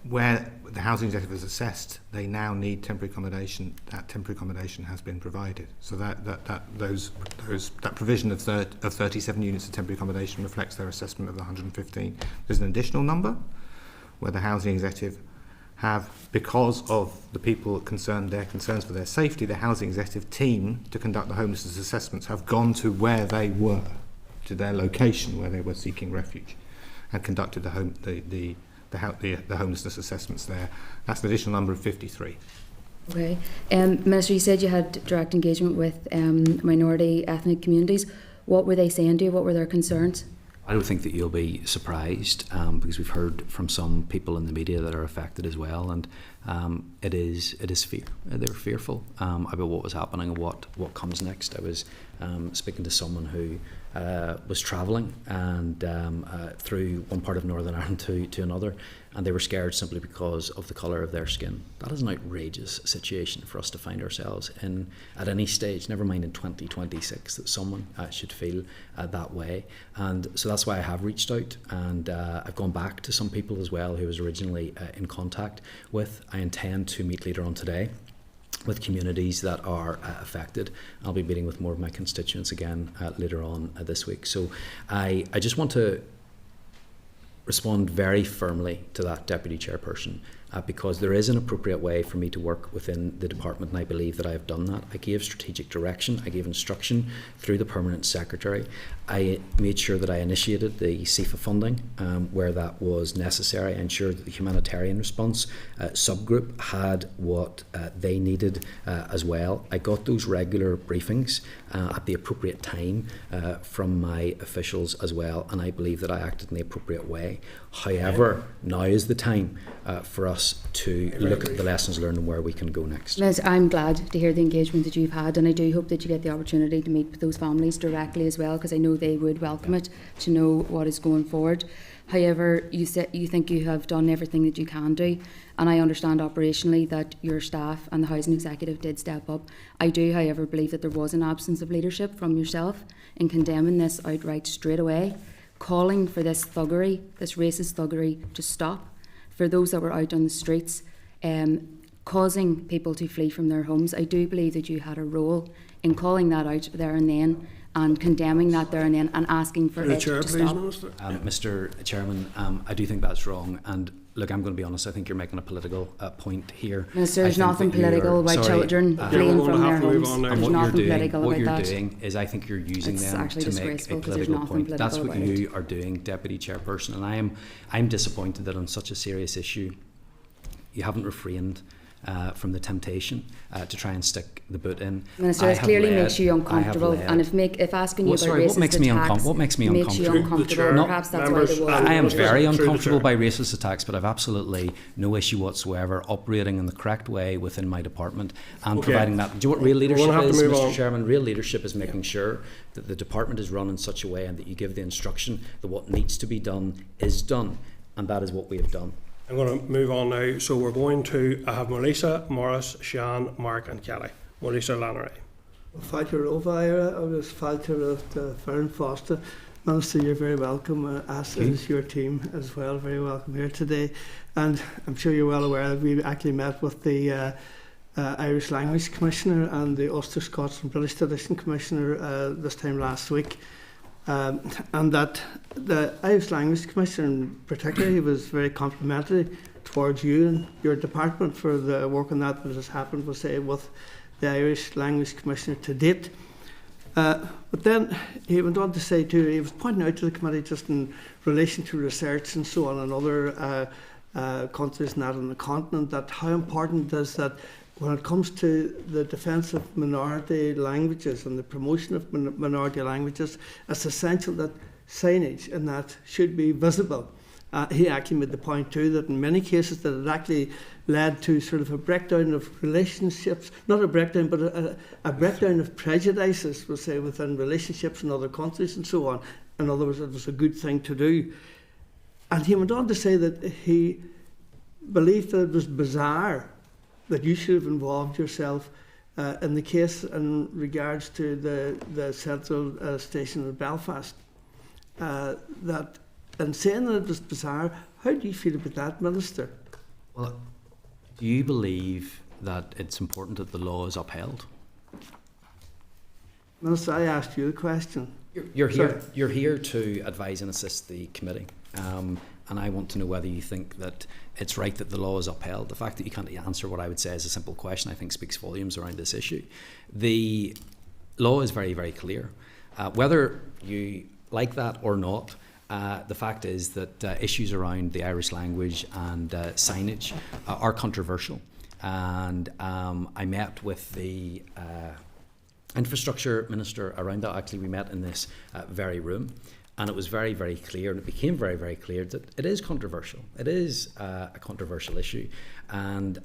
Where the housing executive has assessed they now need temporary accommodation, that temporary accommodation has been provided. So that provision of 37 units of temporary accommodation reflects their assessment of the 115. There's an additional number where the housing executive have, because of the people concerned, their concerns for their safety, the housing executive team to conduct the homelessness assessments have gone to where they were, to their location where they were seeking refuge, and conducted the homelessness assessments there. That's an additional number of 53. Okay. Minister, you said you had direct engagement with minority ethnic communities. What were they saying to you? What were their concerns? I don't think that you'll be surprised because we've heard from some people in the media that are affected as well, and it is fear. They're fearful about what was happening and what comes next. I was speaking to someone who was travelling and through one part of Northern Ireland to another, and they were scared simply because of the colour of their skin. That is an outrageous situation for us to find ourselves in at any stage, never mind in 2026, that someone should feel that way. And so that's why I have reached out, and I've gone back to some people as well who I was originally in contact with. I intend to meet later on today with communities that are affected. I'll be meeting with more of my constituents again later on this week. So I just want to respond very firmly to that Deputy Chairperson because there is an appropriate way for me to work within the department, and I believe that I have done that. I gave strategic direction, I gave instruction through the Permanent Secretary. I made sure that I initiated the CIFA funding where that was necessary. I ensured that the humanitarian response subgroup had what they needed as well. I got those regular briefings at the appropriate time from my officials as well, and I believe that I acted in the appropriate way. However, now is the time for us to look at the lessons learned and where we can go next. Liz, I'm glad to hear the engagement that you've had, and I do hope that you get the opportunity to meet with those families directly as well, because I know they would welcome it to know what is going forward. However, you think you have done everything that you can do, and I understand operationally that your staff and the housing executive did step up. I do, however, believe that there was an absence of leadership from yourself in condemning this outright straight away, calling for this thuggery, this racist thuggery, to stop. For those that were out on the streets, causing people to flee from their homes, I do believe that you had a role in calling that out there and then, and condemning that there and then, and asking for The it Chair, to please, stop. Minister. Mr. Chairman, I do think that's wrong. And look, I'm going to be honest, I think you're making a political point here. Minister, I there's think nothing that you're- political about sorry, children we're fleeing going to from have their to move homes. on now. There's And what nothing you're doing, political what about you're that. doing is, I think you're using It's them actually to make a disgraceful, 'cause there's political nothing point. That's political what about you are doing, Deputy Chairperson, and I'm disappointed that on such a serious issue, you haven't refrained from the temptation to try and stick the boot in. Minister, I it have clearly led- makes you I have uncomfortable, led- and if asking you What- about sorry, what racist makes me attacks what makes me makes you uncomfortable? uncomfortable, No, perhaps that's members, why the I am word. very Through the uncomfortable chair. by racist attacks, but I've absolutely no issue whatsoever operating in the correct way within my department and Okay. providing that. Do you know what real We're gonna leadership have to is, move Mr. on. Chairman? Real leadership is making sure that the department is run in such a way and that you give the instruction that what needs to be done is done, and that is what we have done. I'm going to move on now. So we're going to have Melissa, Morris, Sean, Mark and Kelly. Melissa Lannery. Fáilte Óbhaire agus fáilte Fern Foster. Minister, you're very welcome, as is your team as well. Very welcome here today. And I'm sure you're well aware that we actually met with the Irish Language Commissioner and the Ulster Scots and British Tradition Commissioner this time last week. And that the Irish Language Commissioner in particular, he was very complimentary towards you and your department for the work on that has happened, we'll say, with the Irish Language Commissioner to date. But then he went on to say too, he was pointing out to the committee just in relation to research and so on in other countries and that on the continent, that how important it is that when it comes to the defence of minority languages and the promotion of minority languages, it's essential that signage and that should be visible. He actually made the point too that in many cases that it actually led to sort of a breakdown of relationships, not a breakdown, but a breakdown of prejudices, we'll say, within relationships in other countries and so on. In other words, it was a good thing to do. And he went on to say that he believed that it was bizarre that you should have involved yourself in the case in regards to the central station in Belfast. That, and saying that it was bizarre, how do you feel about that, Minister? Well, do you believe that it's important that the law is upheld? Minister, I asked you the question. You're here. Sorry. You're here to advise and assist the committee, and I want to know whether you think that it's right that the law is upheld. The fact that you can't answer what I would say is a simple question, I think, speaks volumes around this issue. The law is very, very clear. Whether you like that or not, the fact is that issues around the Irish language and signage are controversial. And I met with the Infrastructure Minister around that. Actually, we met in this very room. And it was very, very clear, and it became very, very clear that it is controversial. It is a controversial issue. And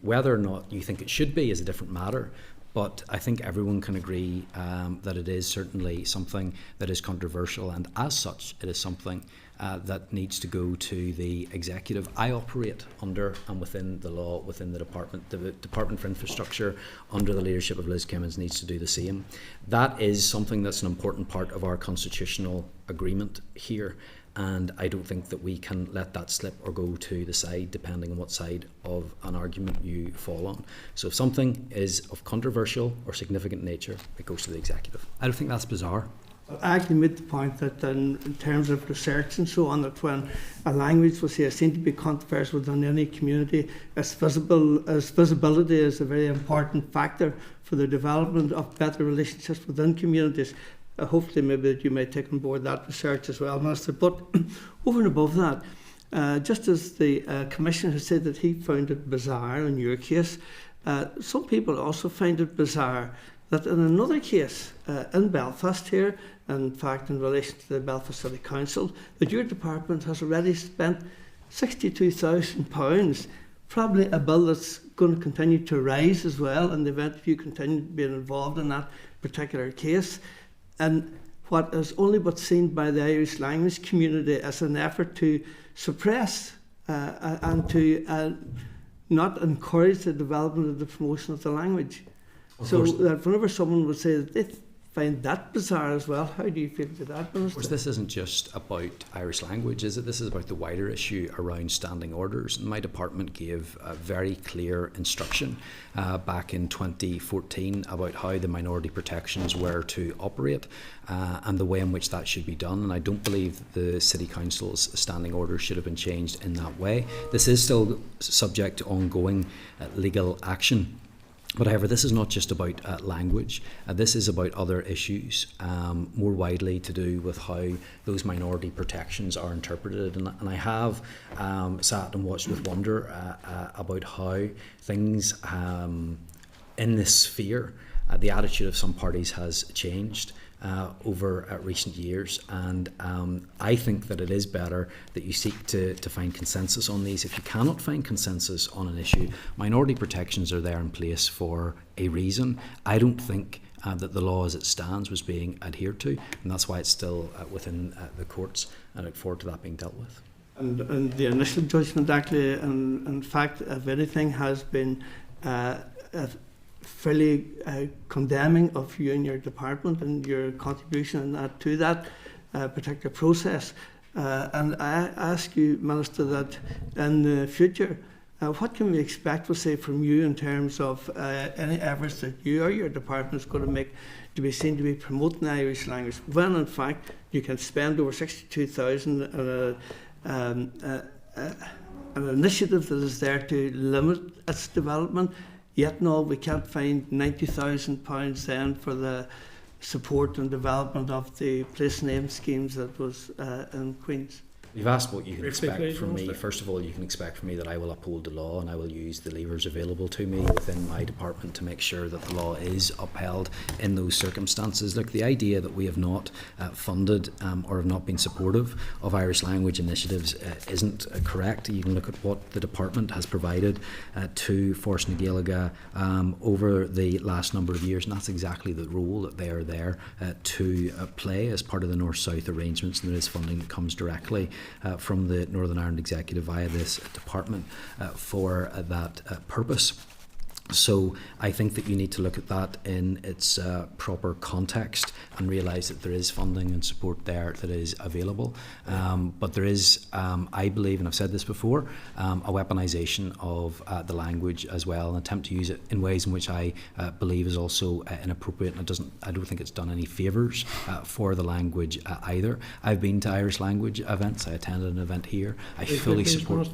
whether or not you think it should be is a different matter. But I think everyone can agree that it is certainly something that is controversial, and as such, it is something that needs to go to the executive. I operate under and within the law, within the department. The Department for Infrastructure, under the leadership of Liz Kimmins, needs to do the same. That is something that's an important part of our constitutional agreement here. And I don't think that we can let that slip or go to the side, depending on what side of an argument you fall on. So if something is of controversial or significant nature, it goes to the executive. I don't think that's bizarre. I actually made the point that in terms of research and so on, that when a language will say seen to be controversial within any community, visibility is a very important factor for the development of better relationships within communities. Hopefully maybe that you may take on board that research as well, Minister. But over and above that, just as the Commissioner has said that he found it bizarre in your case, some people also find it bizarre that in another case in Belfast here, in fact in relation to the Belfast City Council, that your department has already spent £62,000, probably a bill that's going to continue to rise as well in the event that you continue being involved in that particular case. And what is only but seen by the Irish language community as an effort to suppress and to not encourage the development of the promotion of the language. So that whenever someone would say that they find that bizarre as well. How do you feel to that, Of Minister? course, this isn't just about Irish language, is it? This is about the wider issue around standing orders. And my department gave a very clear instruction back in 2014 about how the minority protections were to operate and the way in which that should be done. And I don't believe the City Council's standing orders should have been changed in that way. This is still subject to ongoing legal action. But however, this is not just about language. This is about other issues more widely to do with how those minority protections are interpreted. And I have sat and watched with wonder about how things in this sphere, the attitude of some parties has changed over recent years, and I think that it is better that you seek to find consensus on these. If you cannot find consensus on an issue, minority protections are there in place for a reason. I don't think that the law as it stands was being adhered to, and that's why it's still within the courts. I look forward to that being dealt with. And the initial judgment actually, in fact, if anything, has been fairly condemning of you and your department and your contribution to that particular process. And I ask you, Minister, that in the future, what can we expect, we'll say, from you in terms of any efforts that you or your department is going to make to be seen to be promoting the Irish language, when in fact you can spend over 62,000 on an initiative that is there to limit its development? Yet no, we can't find £90,000 then for the support and development of the place name schemes that was in Queen's. You've asked what you can Briefly, expect please, from me. Minister. First of all, you can expect from me that I will uphold the law and I will use the levers available to me within my department to make sure that the law is upheld in those circumstances. Look, the idea that we have not funded or have not been supportive of Irish language initiatives isn't correct. You can look at what the department has provided to Force na Gaeilge over the last number of years, and that's exactly the role that they are there to play as part of the North-South arrangements, and there is funding that comes directly from the Northern Ireland Executive via this department for that purpose. So I think that you need to look at that in its proper context and realise that there is funding and support there that is available. But there is, I believe, and I've said this before, a weaponisation of the language as well, an attempt to use it in ways in which I believe is also inappropriate, and I don't think it's done any favours for the language either. I've been to Irish language events. I attended an event here. I fully support.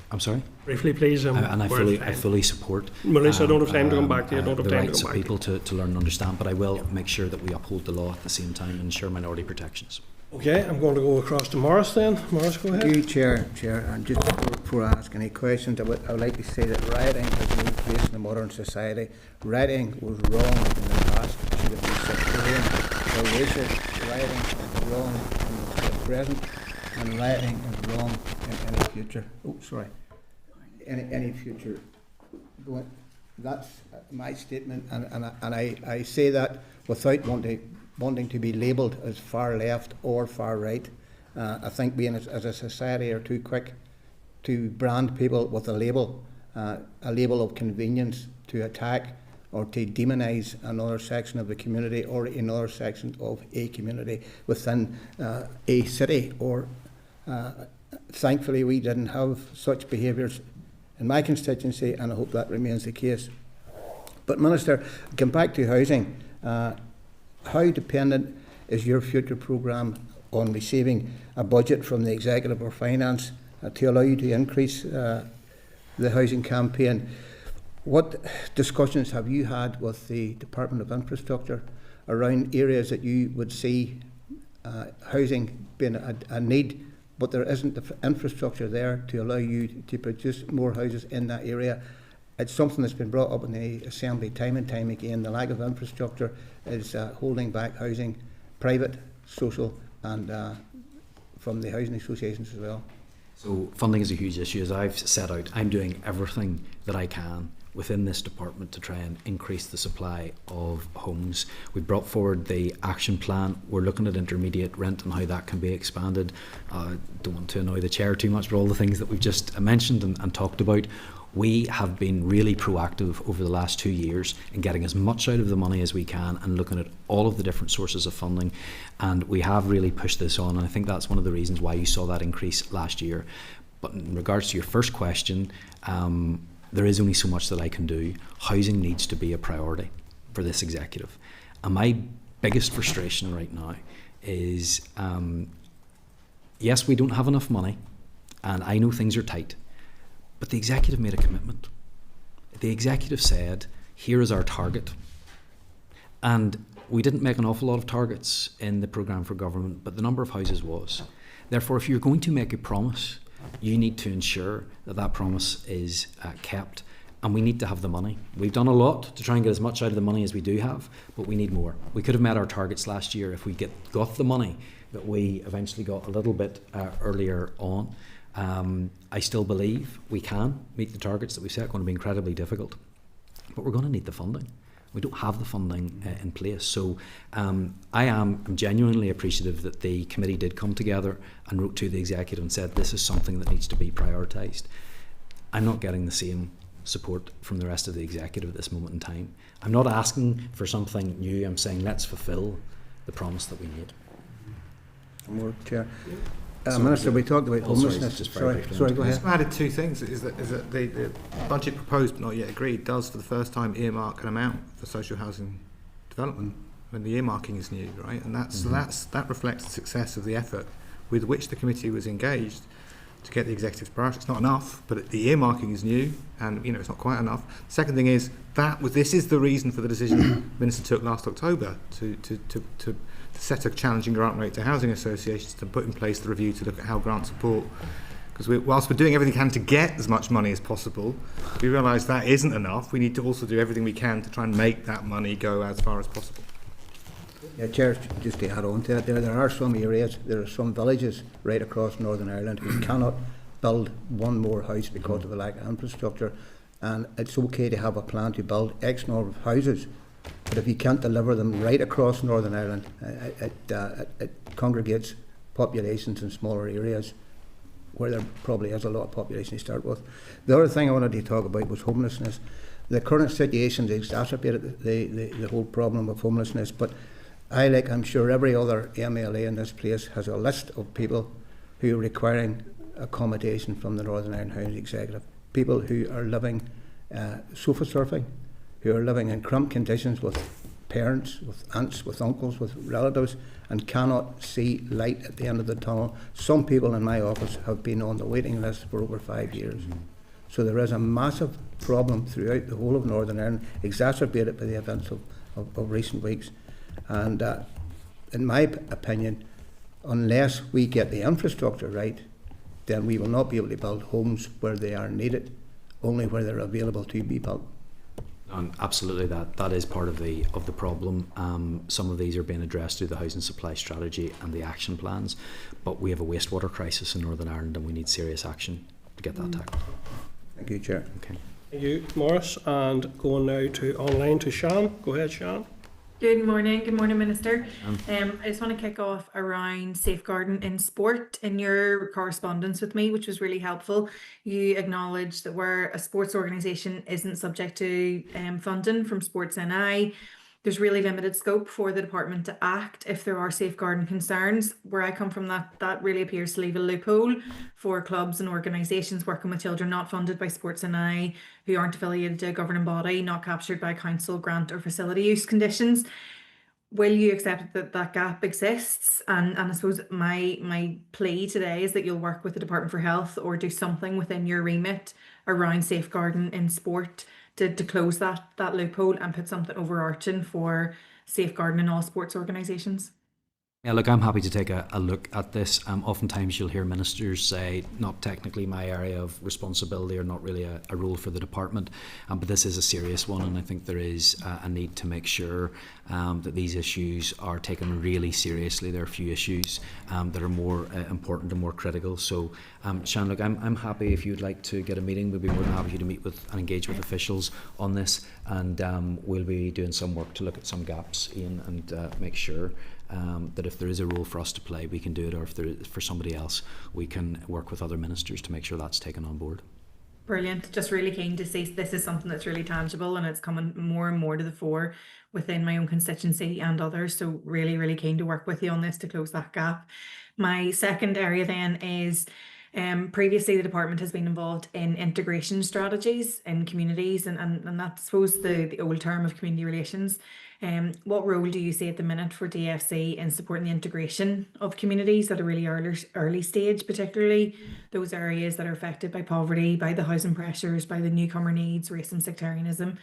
I'm sorry? Briefly, please. And I fully support Maurice, I don't have time to come back to you. I don't have the time to rights come of back. people to learn and understand, but I will make sure that we uphold the law at the same time and ensure minority protections. Okay, I'm going to go across to Morris then. Morris, go ahead. Thank you, Chair. And just before I ask any questions, I would like to say that rioting has no place in a modern society. Rioting was wrong in the past. It should have been sectarian or racist. Rioting is wrong in the present, and rioting is wrong in any future. Any future. That's my statement, and I say that without wanting to be labelled as far left or far right. I think we as a society are too quick to brand people with a label of convenience, to attack or to demonise another section of the community or another section of a community within a city. Or thankfully we didn't have such behaviours in my constituency, and I hope that remains the case. But Minister, come back to housing. How dependent is your future programme on receiving a budget from the Executive or Finance to allow you to increase the housing campaign? What discussions have you had with the Department of Infrastructure around areas that you would see housing being a need, but there isn't the infrastructure there to allow you to produce more houses in that area? It's something that's been brought up in the Assembly time and time again. The lack of infrastructure is holding back housing, private, social, and from the housing associations as well. So funding is a huge issue. As I've set out, I'm doing everything that I can within this department to try and increase the supply of homes. We brought forward the action plan. We're looking at intermediate rent and how that can be expanded. Don't want to annoy the chair too much, but all the things that we've just mentioned and talked about. We have been really proactive over the last 2 years in getting as much out of the money as we can and looking at all of the different sources of funding, and we have really pushed this on, and I think that's one of the reasons why you saw that increase last year. But in regards to your first question, there is only so much that I can do. Housing needs to be a priority for this executive, and my biggest frustration right now is yes, we don't have enough money, and I know things are tight, but the executive made a commitment. The executive said, here is our target. And we didn't make an awful lot of targets in the programme for government, but the number of houses was. Therefore, if you're going to make a promise, you need to ensure that that promise is kept, and we need to have the money. We've done a lot to try and get as much out of the money as we do have, but we need more. We could have met our targets last year if we got the money that we eventually got a little bit earlier on. I still believe we can meet the targets that we've set. It's going to be incredibly difficult, but we're going to need the funding. We don't have the funding in place. So I'm genuinely appreciative that the committee did come together and wrote to the executive and said this is something that needs to be prioritised. I'm not getting the same support from the rest of the executive at this moment in time. I'm not asking for something new. I'm saying let's fulfil the promise that we made. More, Chair. Minister, we talked about homelessness. Sorry, go ahead. I added two things. Is that the budget proposed but not yet agreed does for the first time earmark an amount for social housing development when the earmarking is new, right? And that reflects the success of the effort with which the committee was engaged to get the executive's priority. It's not enough, but the earmarking is new, and it's not quite enough. The second thing is this is the reason for the decision the Minister took last October to set a challenging grant rate to housing associations, to put in place the review to look at how grant support, because whilst we're doing everything we can to get as much money as possible, we realise that isn't enough. We need to also do everything we can to try and make that money go as far as possible. Yeah, Chair, just to add on to that, there are some areas, there are some villages right across Northern Ireland who cannot build one more house because of the lack of infrastructure, and it's okay to have a plan to build X number of houses, but if you can't deliver them right across Northern Ireland, it congregates populations in smaller areas where there probably is a lot of population to start with. The other thing I wanted to talk about was homelessness. The current situation has exacerbated the whole problem of homelessness, but I'm sure every other MLA in this place has a list of people who are requiring accommodation from the Northern Ireland Housing Executive. People who are living sofa surfing, who are living in cramped conditions with parents, with aunts, with uncles, with relatives, and cannot see light at the end of the tunnel. Some people in my office have been on the waiting list for over 5 years. So there is a massive problem throughout the whole of Northern Ireland, exacerbated by the events of recent weeks. And in my opinion, unless we get the infrastructure right, then we will not be able to build homes where they are needed, only where they're available to be built. And absolutely, that is part of the problem. Some of these are being addressed through the housing supply strategy and the action plans, but we have a wastewater crisis in Northern Ireland, and we need serious action to get that tackled. Thank you, Chair. Okay. Thank you, Morris. And going now to online to Sean. Go ahead, Sean. Good morning, Minister. I just want to kick off around safeguarding in sport. In your correspondence with me, which was really helpful, you acknowledged that where a sports organisation isn't subject to funding from Sports NI, there's really limited scope for the department to act if there are safeguarding concerns. Where I come from, that really appears to leave a loophole for clubs and organisations working with children not funded by Sports NI, who aren't affiliated to a governing body, not captured by council grant or facility use conditions. Will you accept that gap exists? And I suppose my plea today is that you'll work with the Department for Health or do something within your remit around safeguarding in sport to close that loophole and put something overarching for safeguarding in all sports organisations. Yeah, look, I'm happy to take a look at this. Oftentimes you'll hear ministers say, not technically my area of responsibility or not really a role for the department, but this is a serious one, and I think there is a need to make sure that these issues are taken really seriously. There are a few issues that are more important and more critical. So, Sian, look, I'm happy if you'd like to get a meeting. We'll be more than happy to meet with and engage with officials on this, and we'll be doing some work to look at some gaps, Ian, and make sure that if there is a role for us to play, we can do it, or if there is for somebody else, we can work with other ministers to make sure that's taken on board. Brilliant. Just really keen to see this is something that's really tangible and it's coming more and more to the fore within my own constituency and others. So really, really keen to work with you on this to close that gap. My second area then is previously the department has been involved in integration strategies in communities and that's, I suppose, the old term of community relations. What role do you see at the minute for DFC in supporting the integration of communities at a really early stage, particularly those areas that are affected by poverty, by the housing pressures, by the newcomer needs, race and sectarianism?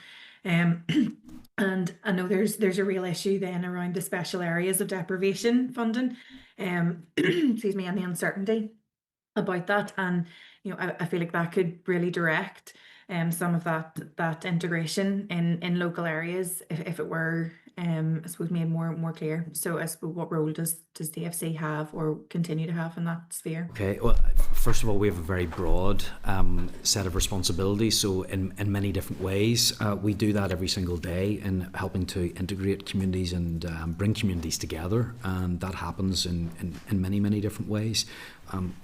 And I know there's a real issue then around the special areas of deprivation funding, excuse me, and the uncertainty about that. And I feel like that could really direct some of that integration in local areas if it were I suppose made more clear. So I suppose, what role does DFC have or continue to have in that sphere? Okay, well, first of all, we have a very broad set of responsibilities, so in many different ways. We do that every single day in helping to integrate communities and bring communities together, and that happens in many different ways.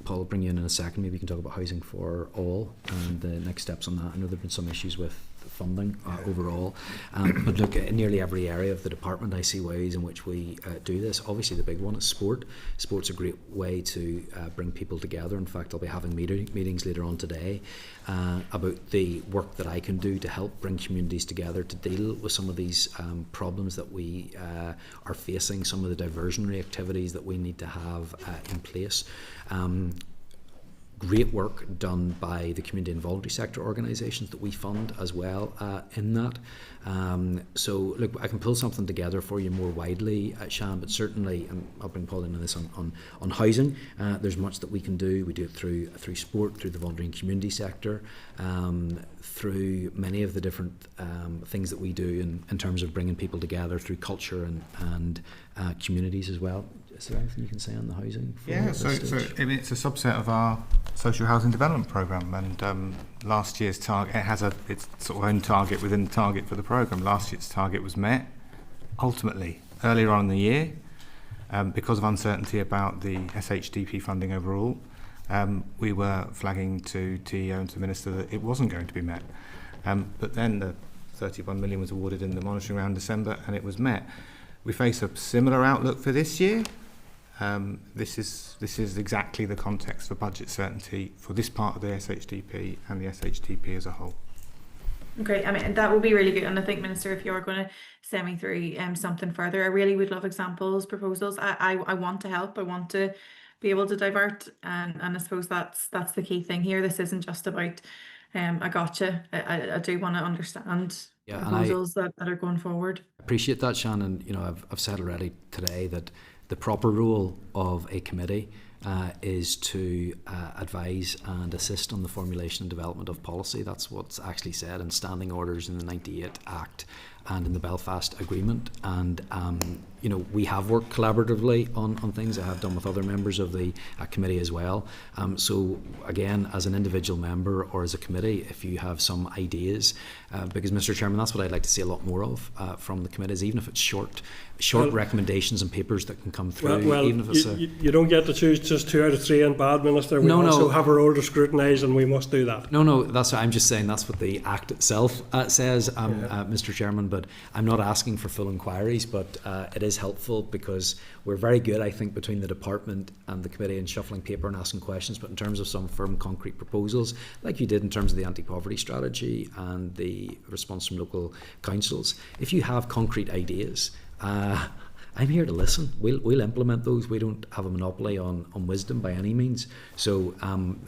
Paul, I'll bring you in a second. Maybe you can talk about housing for all and the next steps on that. I know there have been some issues with funding overall, but look, in nearly every area of the department I see ways in which we do this. Obviously the big one is sport. Sport's a great way to bring people together. In fact, I'll be having meetings later on today about the work that I can do to help bring communities together to deal with some of these problems that we are facing, some of the diversionary activities that we need to have in place. Great work done by the community and voluntary sector organisations that we fund as well in that. So look, I can pull something together for you more widely, Shan, but certainly, I'll bring Paul into this on housing. There's much that we can do. We do it through sport, through the voluntary and community sector, through many of the different things that we do in terms of bringing people together through culture and communities as well. Is there anything you can say on the housing? Yeah, so I mean, it's a subset of our social housing development programme, and last year's target, it has its sort of own target within the target for the programme. Last year's target was met, ultimately, earlier on in the year, because of uncertainty about the SHDP funding overall. We were flagging to TEO and to the Minister that it wasn't going to be met. But then the 31 million was awarded in the monitoring round in December, and it was met. We face a similar outlook for this year. This is exactly the context for budget certainty for this part of the SHDP and the SHDP as a whole. Okay, I mean, that would be really good. And I think, Minister, if you're going to send me through something further, I really would love examples, proposals. I want to help. I want to be able to divert. And I suppose that's the key thing here. This isn't just about I gotcha. I do want to understand proposals that are going forward. Appreciate that, Shannon. I've said already today that the proper role of a committee is to advise and assist on the formulation and development of policy. That's what's actually said in standing orders in the 98 Act and in the Belfast Agreement. And we have worked collaboratively on things. I have done with other members of the committee as well. So again, as an individual member or as a committee, if you have some ideas, because Mr. Chairman, that's what I'd like to see a lot more of from the committees, even if it's short recommendations and papers that can come through. Well, even if it's you don't get to choose just 2 out of 3 in bad, Minister. We also have a role to scrutinise, and we must do that. No, that's what I'm just saying. That's what the Act itself says, Mr. Chairman. But I'm not asking for full inquiries, but it is helpful because we're very good, I think, between the department and the committee in shuffling paper and asking questions. But in terms of some firm, concrete proposals, like you did in terms of the anti-poverty strategy and the response from local councils, if you have concrete ideas, I'm here to listen. We'll implement those. We don't have a monopoly on wisdom by any means. So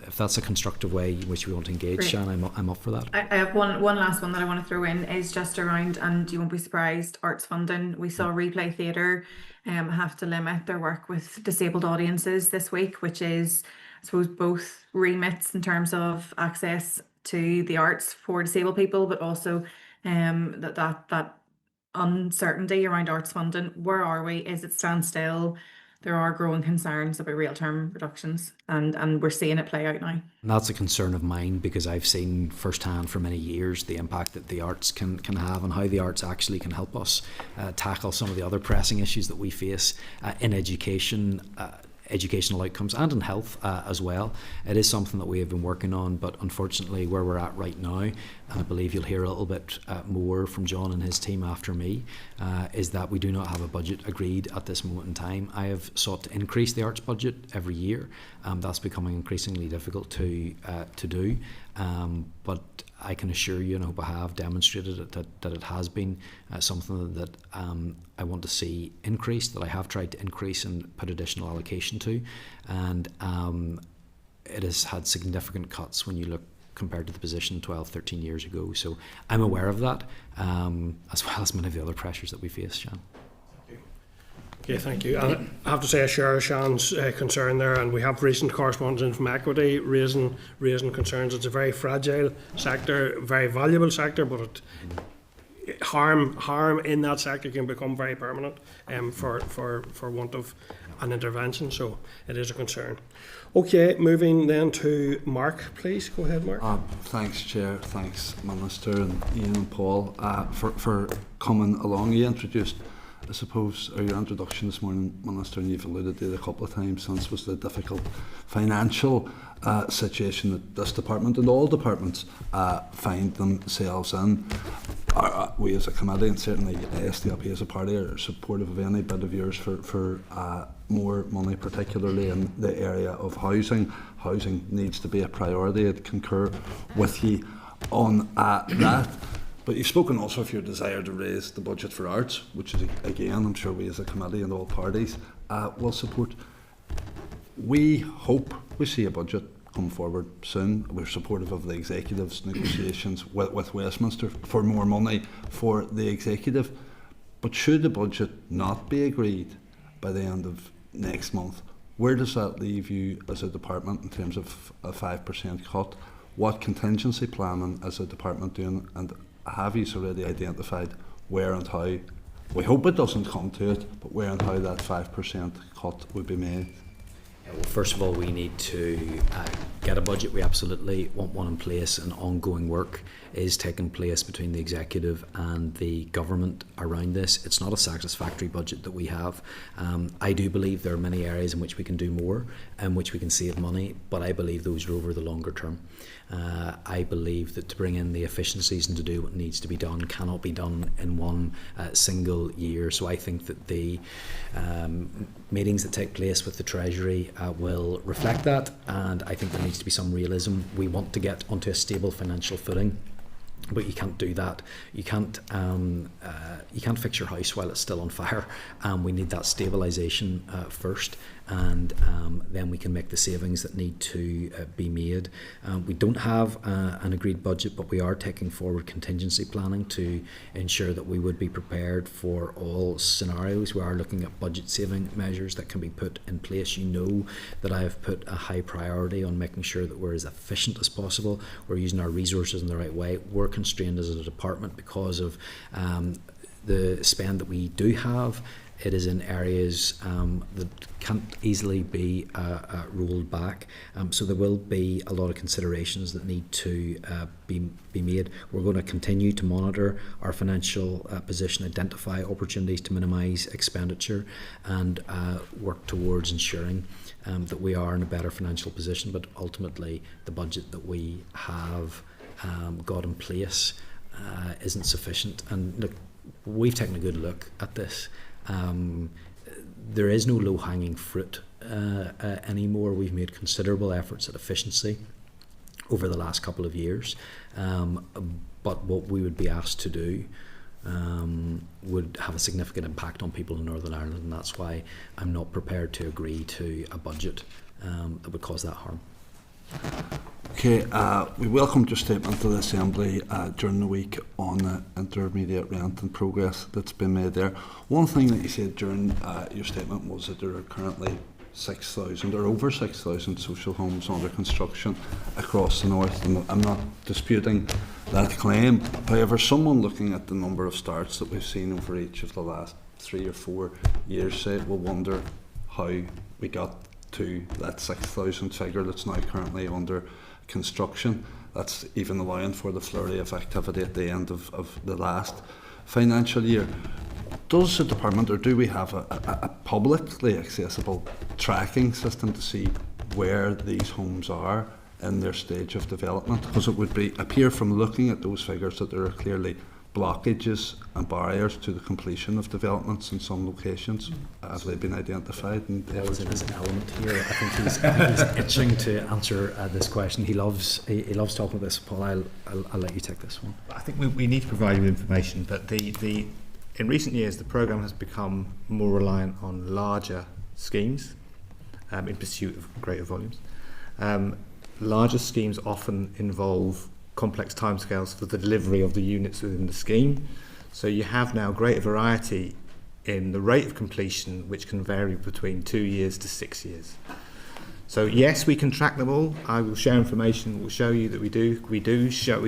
if that's a constructive way in which we want to engage, great. Shan, I'm up for that. I have one last one that I want to throw in is just around, and you won't be surprised, arts funding. We saw Replay Theatre have to limit their work with disabled audiences this week, which is, I suppose, both remits in terms of access to the arts for disabled people, but also that uncertainty around arts funding. Where are we? Is it standstill? There are growing concerns about real term reductions, and we're seeing it play out now. And that's a concern of mine because I've seen firsthand for many years the impact that the arts can have and how the arts actually can help us tackle some of the other pressing issues that we face in education. educational outcomes and in health as well. It is something that we have been working on, but unfortunately where we're at right now, and I believe you'll hear a little bit more from John and his team after me, is that we do not have a budget agreed at this moment in time. I have sought to increase the arts budget every year. That's becoming increasingly difficult to do, but I can assure you, and I hope I have demonstrated it, that it has been something that I want to see increased, that I have tried to increase and put additional allocation to, and it has had significant cuts when you look compared to the position 12, 13 years ago. So I'm aware of that, as well as many of the other pressures that we face, Sean. Okay, thank you. And I have to say I share Sean's concern there, and we have recent correspondence from Equity raising concerns. It's a very fragile sector, very valuable sector, but harm in that sector can become very permanent for want of an intervention. So it is a concern. Okay, moving then to Mark, please. Go ahead, Mark. Thanks, Chair. Thanks, Minister and Ian and Paul, for coming along. You introduced, I suppose, your introduction this morning, Minister, and you've alluded to it a couple of times since, was the difficult financial situation that this department and all departments find themselves in. We as a committee, and certainly SDLP as a party, are supportive of any bit of yours for more money, particularly in the area of housing. Housing needs to be a priority. I'd concur with you on that. But you've spoken also of your desire to raise the budget for arts, which is, again, I'm sure we as a committee and all parties will support. We hope we see a budget come forward soon. We're supportive of the Executive's negotiations with Westminster for more money for the Executive. But should the budget not be agreed by the end of next month, where does that leave you as a department in terms of a 5% cut? What contingency planning is the department doing, and have you already identified where and how, we hope it doesn't come to it, but where and how that 5% cut would be made? Well, first of all, we need to get a budget. We absolutely want one in place, and ongoing work is taking place between the Executive and the Government around this. It's not a satisfactory budget that we have. I do believe there are many areas in which we can do more, in which we can save money, but I believe those are over the longer term. I believe that to bring in the efficiencies and to do what needs to be done cannot be done in one single year. So I think that the meetings that take place with the Treasury will reflect that, and I think there needs to be some realism. We want to get onto a stable financial footing, but you can't do that. You can't fix your house while it's still on fire. We need that stabilisation first, and then we can make the savings that need to be made. We don't have an agreed budget, but we are taking forward contingency planning to ensure that we would be prepared for all scenarios. We are looking at budget saving measures that can be put in place. You know that I have put a high priority on making sure that we're as efficient as possible. We're using our resources in the right way. We're constrained as a department because of the spend that we do have. It is in areas that can't easily be rolled back. So there will be a lot of considerations that need to be made. We're going to continue to monitor our financial position, identify opportunities to minimise expenditure, and work towards ensuring that we are in a better financial position. But ultimately, the budget that we have got in place isn't sufficient. And look, we've taken a good look at this. There is no low-hanging fruit anymore. We've made considerable efforts at efficiency over the last couple of years, but what we would be asked to do would have a significant impact on people in Northern Ireland, and that's why I'm not prepared to agree to a budget that would cause that harm. Okay, we welcomed your statement to the Assembly during the week on the intermediate rent and progress that's been made there. One thing that you said during your statement was that there are currently 6,000 or over 6,000 social homes under construction across the north, and I'm not disputing that claim. However, someone looking at the number of starts that we've seen over each of the last 3 or 4 years, say, will wonder how we got to that 6,000 figure that's now currently under construction. That's even allowing for the flurry of activity at the end of the last financial year. does the department, or do we have a publicly accessible tracking system to see where these homes are in their stage of development? Because it would appear from looking at those figures that there are clearly blockages and barriers to the completion of developments in some locations. Have they been identified? And there was an element here. I think he's itching to answer this question. He loves talking about this. Paul, I'll let you take this one. I think we need to provide you with information, but in recent years the programme has become more reliant on larger schemes in pursuit of greater volumes. Larger schemes often involve complex timescales for the delivery of the units within the scheme. So you have now greater variety in the rate of completion, which can vary between 2 years to 6 years. So yes, we can track them all. I will share information. We'll show you that we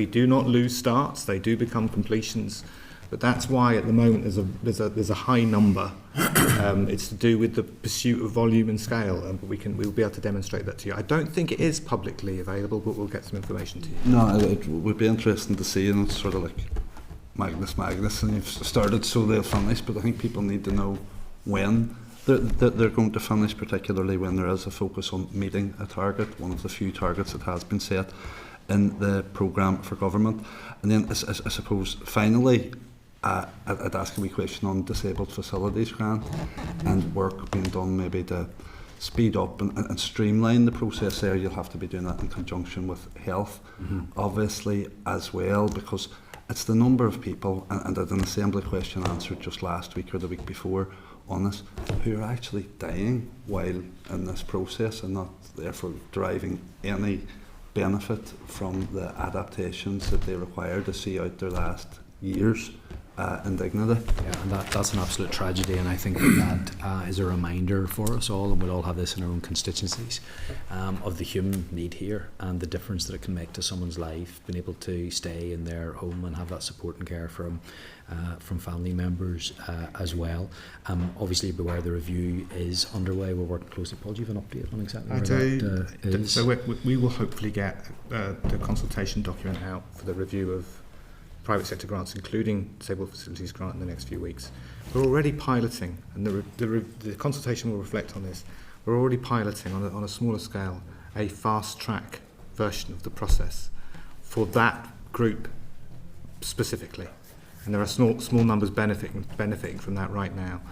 do not lose starts. They do become completions. But that's why at the moment there's a high number. It's to do with the pursuit of volume and scale, but we'll be able to demonstrate that to you. I don't think it is publicly available, but we'll get some information to you. No, it would be interesting to see, and it's sort of like Magnus, and you've started so they'll finish, but I think people need to know when they're going to finish, particularly when there is a focus on meeting a target, one of the few targets that has been set in the programme for government. And then I suppose finally, I'd ask a wee question on disabled facilities grant and work being done maybe to speed up and streamline the process there. You'll have to be doing that in conjunction with health, obviously, as well, because it's the number of people, and an Assembly question answered just last week or the week before on this, who are actually dying while in this process and not therefore deriving any benefit from the adaptations that they require to see out their last years in dignity. Yeah, and that's an absolute tragedy, and I think that is a reminder for us all, and we'll all have this in our own constituencies, of the human need here and the difference that it can make to someone's life, being able to stay in their home and have that support and care from family members as well. Obviously, beware, the review is underway. We're working closely. Paul, do you have an update on exactly where that is? So we will hopefully get the consultation document out for the review of private sector grants, including disabled facilities grant, in the next few weeks. We're already piloting, and the consultation will reflect on this. We're already piloting on a smaller scale a fast track version of the process for that group specifically, and there are small numbers benefiting from that right now.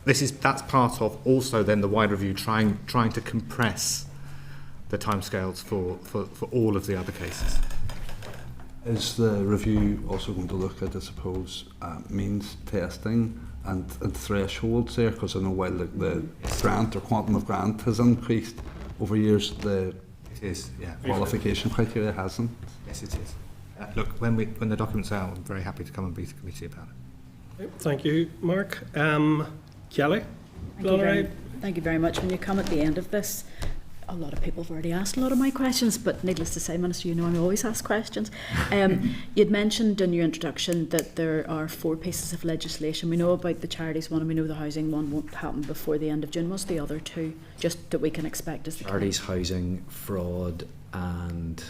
That's part of also then the wider review trying to compress the timescales for all of the other cases. Is the review also going to look at, I suppose, means testing and thresholds there? Because I know while the grant or quantum of grant has increased over years, the qualification criteria hasn't. Yes, it is. Look, when the document's out, I'm very happy to come and brief the committee about it. Thank you, Mark. Kelly? Thank you very much. When you come at the end of this, a lot of people have already asked a lot of my questions, but needless to say, Minister, you know I always ask questions. You'd mentioned in your introduction that there are 4 pieces of legislation. We know about the charities one, and we know the housing one won't happen before the end of June. What's the other 2, just that we can expect as the charities, housing, fraud, and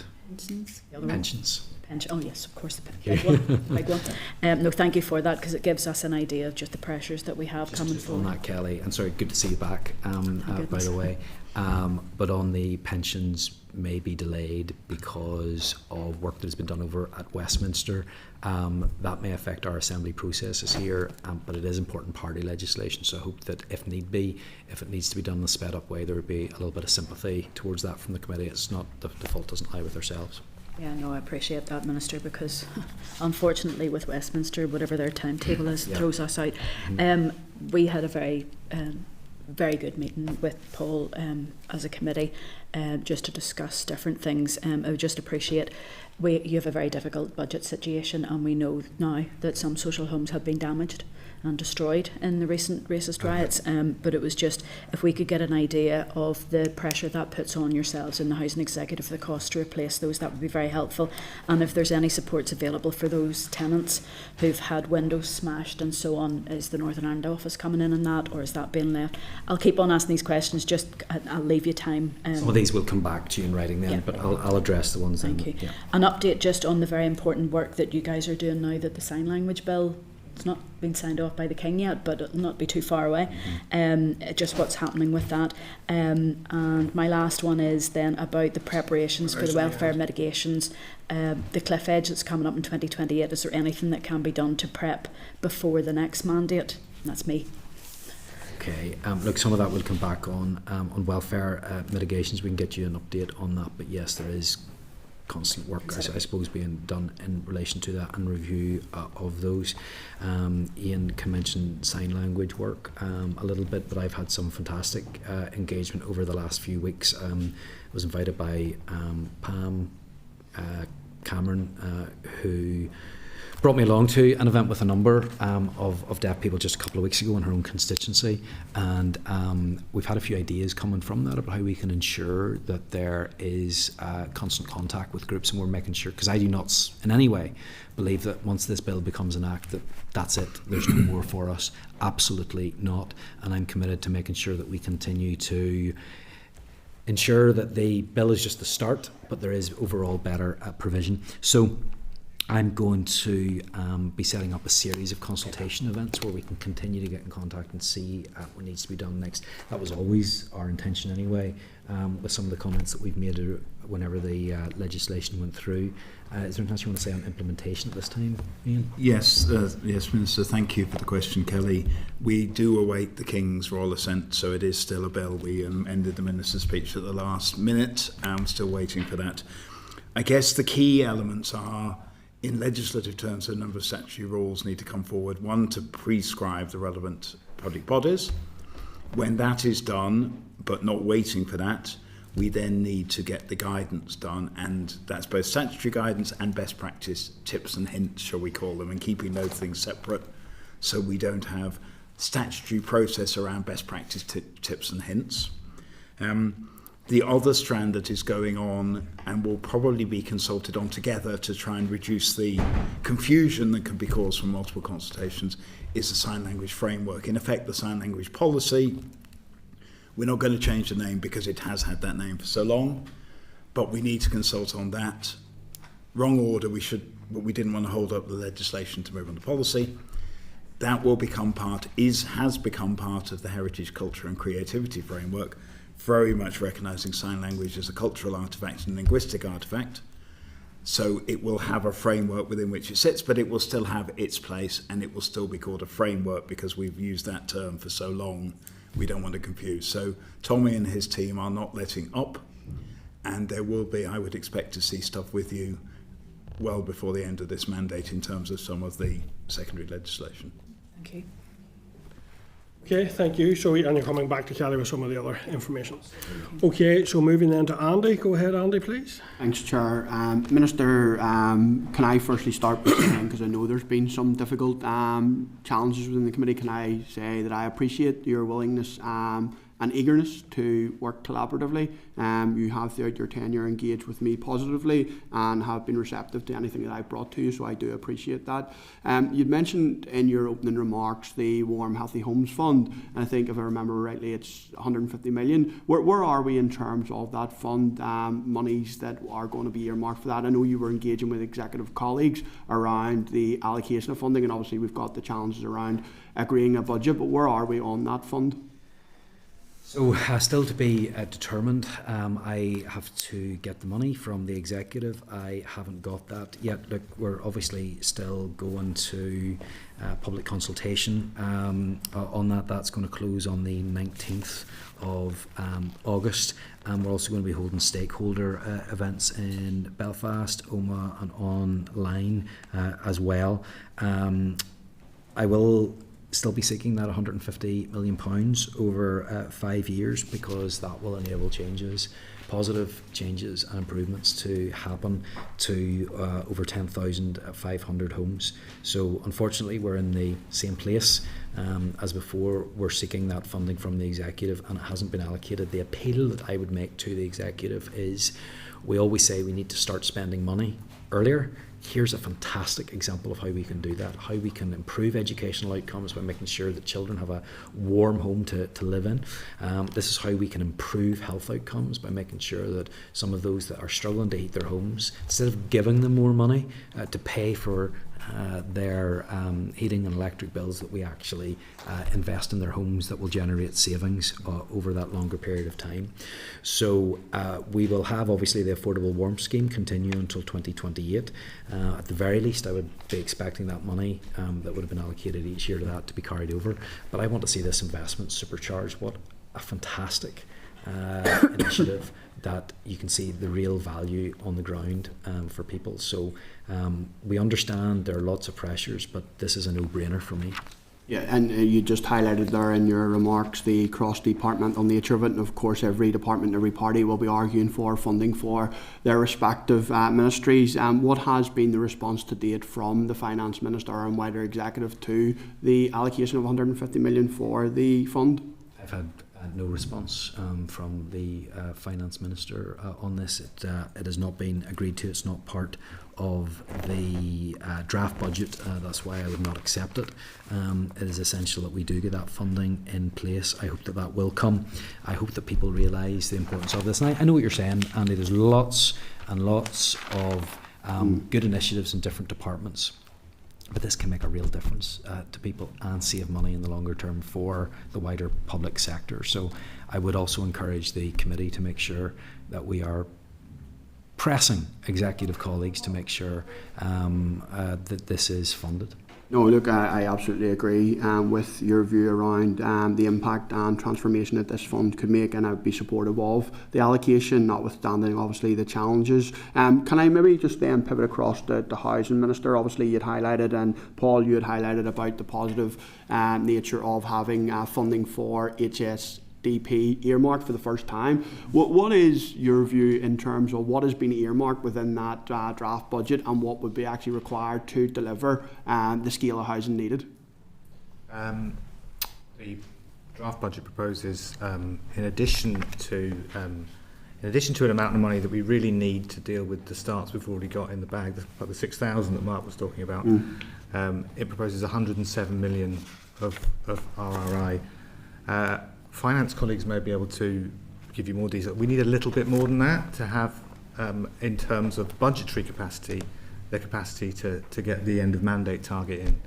pensions. Oh yes, of course, the big one. No, thank you for that, because it gives us an idea of just the pressures that we have coming forward. On that, Kelly, and sorry, good to see you back, by the way. But on the pensions may be delayed because of work that has been done over at Westminster. That may affect our assembly processes here, but it is important party legislation, so I hope that if need be, if it needs to be done in a sped up way, there would be a little bit of sympathy towards that from the committee. It's not, the fault doesn't lie with ourselves. Yeah, no, I appreciate that, Minister, because unfortunately with Westminster, whatever their timetable is, throws us out. We had a very good meeting with Paul as a committee, just to discuss different things. I would just appreciate, you have a very difficult budget situation, and we know now that some social homes have been damaged and destroyed in the recent racist riots, but it was just, if we could get an idea of the pressure that puts on yourselves in the Housing Executive, the cost to replace those, that would be very helpful. And if there's any supports available for those tenants who've had windows smashed and so on, is the Northern Ireland office coming in on that, or is that being left? I'll keep on asking these questions, just I'll leave you time. Some of these will come back to you in writing then, but I'll address the ones. Thank you. An update just on the very important work that you guys are doing now that the sign language bill it's not been signed off by the King yet, but it'll not be too far away. Just what's happening with that. And my last one is then about the preparations for the welfare mitigations. The cliff edge that's coming up in 2028, is there anything that can be done to prep before the next mandate? And that's me. Okay, look, some of that will come back on welfare mitigations. We can get you an update on that, but yes, there is constant work, I suppose, being done in relation to that and review of those. Ian can mention sign language work a little bit, but I've had some fantastic engagement over the last few weeks. I was invited by Pam Cameron, who brought me along to an event with a number of deaf people just a couple of weeks ago in her own constituency, and we've had a few ideas coming from that about how we can ensure that there is constant contact with groups, and we're making sure, because I do not in any way believe that once this bill becomes an act that that's it, there's no more for us. Absolutely not. And I'm committed to making sure that we continue to ensure that the bill is just the start, but there is overall better provision. So I'm going to be setting up a series of consultation events where we can continue to get in contact and see what needs to be done next. That was always our intention anyway, with some of the comments that we've made whenever the legislation went through. Is there anything else you want to say on implementation at this time, Ian? Yes, Minister, thank you for the question, Kelly. We do await the King's royal assent, so it is still a bill. We ended the Minister's speech at the last minute. I'm still waiting for that. I guess the key elements are, in legislative terms, a number of statutory rules need to come forward. One, to prescribe the relevant public bodies. When that is done, but not waiting for that, we then need to get the guidance done, and that's both statutory guidance and best practice tips and hints, shall we call them, and keeping those things separate so we don't have statutory process around best practice tips and hints. The other strand that is going on, and will probably be consulted on together to try and reduce the confusion that can be caused from multiple consultations, is the sign language framework. In effect, the sign language policy. We're not going to change the name because it has had that name for so long, but we need to consult on that. Wrong order, but we didn't want to hold up the legislation to move on the policy. That will become has become part of the Heritage, Culture and Creativity Framework, very much recognising sign language as a cultural artefact and linguistic artefact. So it will have a framework within which it sits, but it will still have its place, and it will still be called a framework because we've used that term for so long. We don't want to confuse. So Tommy and his team are not letting up, and there will be, I would expect to see stuff with you well before the end of this mandate in terms of some of the secondary legislation. Thank you. Okay, thank you. So, and you're coming back to Kelly with some of the other information. Okay, so moving then to Andy. Go ahead, Andy, please. Thanks, Chair. Minister, can I firstly start by saying, because I know there's been some difficult challenges within the committee, can I say that I appreciate your willingness and eagerness to work collaboratively. You have throughout your tenure engaged with me positively and have been receptive to anything that I've brought to you, so I do appreciate that. You'd mentioned in your opening remarks the Warm Healthy Homes Fund, and I think if I remember rightly it's 150 million. Where are we in terms of that fund, monies that are going to be earmarked for that? I know you were engaging with executive colleagues around the allocation of funding, and obviously we've got the challenges around agreeing a budget, but where are we on that fund? So still to be determined. I have to get the money from the executive. I haven't got that yet. Look, we're obviously still going to public consultation on that. That's going to close on the 19th of August, and we're also going to be holding stakeholder events in Belfast, Omagh and online as well. I will still be seeking that £150 million over 5 years, because that will enable changes, positive changes and improvements to happen to over 10,500 homes. So unfortunately we're in the same place as before. We're seeking that funding from the executive and it hasn't been allocated. The appeal that I would make to the executive is, we always say we need to start spending money earlier. Here's a fantastic example of how we can do that, how we can improve educational outcomes by making sure that children have a warm home to live in. This is how we can improve health outcomes by making sure that some of those that are struggling to heat their homes, instead of giving them more money to pay for their heating and electric bills, that we actually invest in their homes that will generate savings over that longer period of time. So we will have obviously the affordable warmth scheme continue until 2028. At the very least, I would be expecting that money that would have been allocated each year to that to be carried over. But I want to see this investment supercharged. What a fantastic initiative that you can see the real value on the ground for people. So we understand there are lots of pressures, but this is a no-brainer for me. Yeah, and you just highlighted there in your remarks the cross-departmental nature of it, and of course every department, every party will be arguing for funding for their respective ministries. What has been the response to date from the Finance Minister and wider executive to the allocation of 150 million for the fund? I've had no response from the Finance Minister on this. It has not been agreed to. It's not part of the draft budget. That's why I would not accept it. It is essential that we do get that funding in place. I hope that that will come. I hope that people realise the importance of this. And I know what you're saying, Andy. There's lots and lots of good initiatives in different departments. But this can make a real difference to people and save money in the longer term for the wider public sector. So I would also encourage the committee to make sure that we are pressing executive colleagues to make sure that this is funded. No, look, I absolutely agree with your view around the impact and transformation that this fund could make, and I'd be supportive of the allocation, notwithstanding obviously the challenges. Can I maybe just then pivot across to the Housing Minister? Obviously you had highlighted, and Paul, you had highlighted about the positive nature of having funding for HSDP earmarked for the first time. What is your view in terms of what has been earmarked within that draft budget, and what would be actually required to deliver the scale of housing needed? The draft budget proposes, in addition to an amount of money that we really need to deal with the starts we've already got in the bag, the 6,000 that Mark was talking about, it proposes 107 million of RRI. Finance colleagues may be able to give you more detail. We need a little bit more than that to have, in terms of budgetary capacity, the capacity to get the end of mandate target in.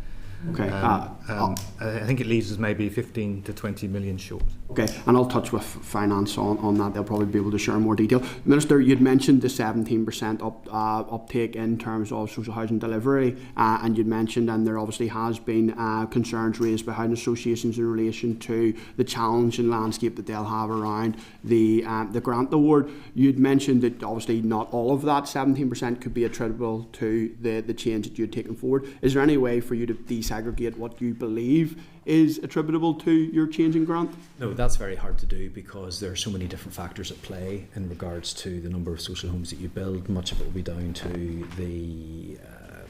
Okay. I think it leaves us maybe 15 to 20 million short. Okay, and I'll touch with finance on that. They'll probably be able to share more detail. Minister, you'd mentioned the 17% uptake in terms of social housing delivery, and you'd mentioned, and there obviously has been concerns raised by housing associations in relation to the challenging landscape that they'll have around the grant award. You'd mentioned that obviously not all of that 17% could be attributable to the change that you'd taken forward. Is there any way for you to desegregate what you believe is attributable to your change in grant? No, that's very hard to do because there are so many different factors at play in regards to the number of social homes that you build. Much of it will be down to the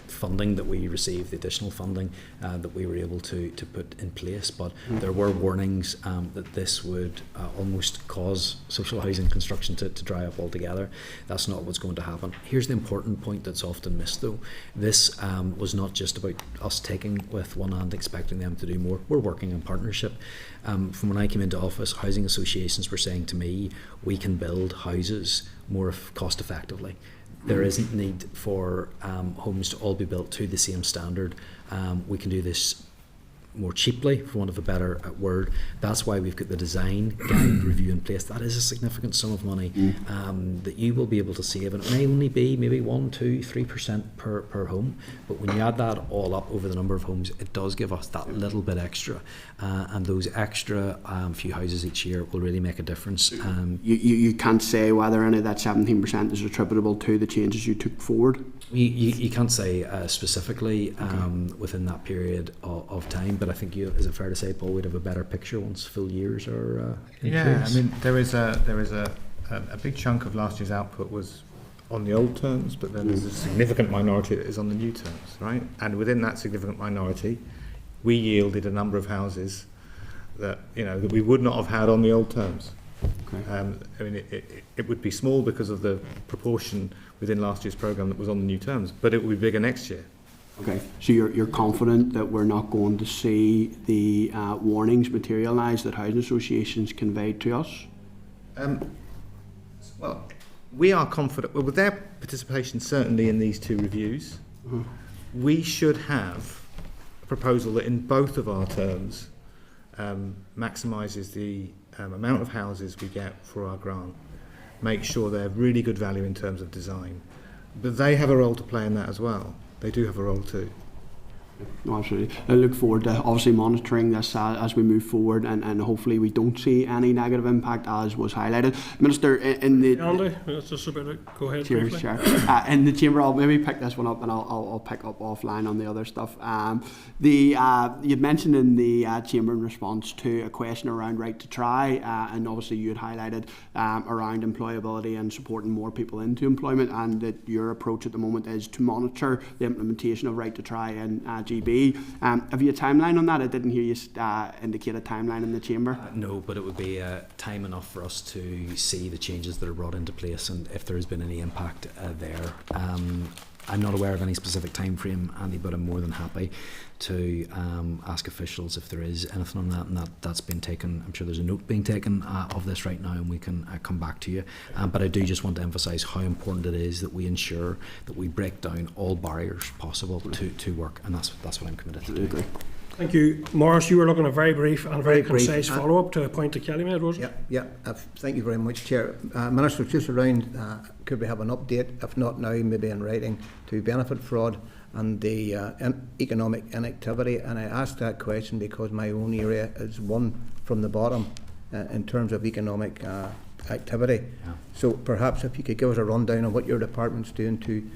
funding that we received, the additional funding that we were able to put in place. But there were warnings that this would almost cause social housing construction to dry up altogether. That's not what's going to happen. Here's the important point that's often missed though. This was not just about us taking with one hand expecting them to do more. We're working in partnership. From when I came into office, housing associations were saying to me, we can build houses more cost effectively. There isn't need for homes to all be built to the same standard. We can do this more cheaply, for want of a better word. That's why we've got the design guide review in place. That is a significant sum of money that you will be able to save, and it may only be maybe 1%, 2%, 3% per home, but when you add that all up over the number of homes, it does give us that little bit extra, and those extra few houses each year will really make a difference. You can't say whether any of that 17% is attributable to the changes you took forward? You can't say specifically within that period of time, but I think is it fair to say, Paul, we'd have a better picture once full years are in place? I mean there is a big chunk of last year's output was on the old terms, but then there's a significant minority that is on the new terms, right? And within that significant minority, we yielded a number of houses that that we would not have had on the old terms. Okay. I mean, it would be small because of the proportion within last year's programme that was on the new terms, but it will be bigger next year. Okay, so you're confident that we're not going to see the warnings materialise that housing associations conveyed to us? Well, we are confident. Well, with their participation certainly in these two reviews, we should have a proposal that in both of our terms maximises the amount of houses we get for our grant, make sure they're really good value in terms of design. But they have a role to play in that as well. They do have a role too. No, absolutely. I look forward to obviously monitoring this as we move forward, and hopefully we don't see any negative impact as was highlighted. Minister, in the... Andy, that's just about it. Go ahead. Cheers, Chair. In the Chamber, I'll maybe pick this one up and I'll pick up offline on the other stuff. You'd mentioned in the Chamber in response to a question around right to try, and obviously you had highlighted around employability and supporting more people into employment, and that your approach at the moment is to monitor the implementation of right to try in GB. Have you a timeline on that? I didn't hear you indicate a timeline in the Chamber. No, but it would be time enough for us to see the changes that are brought into place and if there has been any impact there. I'm not aware of any specific time frame, Andy, but I'm more than happy to ask officials if there is anything on that, and that's been taken. I'm sure there's a note being taken of this right now, and we can come back to you. But I do just want to emphasise how important it is that we ensure that we break down all barriers possible to work, and that's what I'm committed to do. Thank you. Maurice, you were looking at a very brief and very concise follow-up to a point that Kelly made, wasn't it? Yeah. Thank you very much, Chair. Minister, just around, could we have an update, if not now, maybe in writing, to benefit fraud and the economic inactivity? And I asked that question because my own area is one from the bottom in terms of economic activity. Yeah. So perhaps if you could give us a rundown on what your department's doing to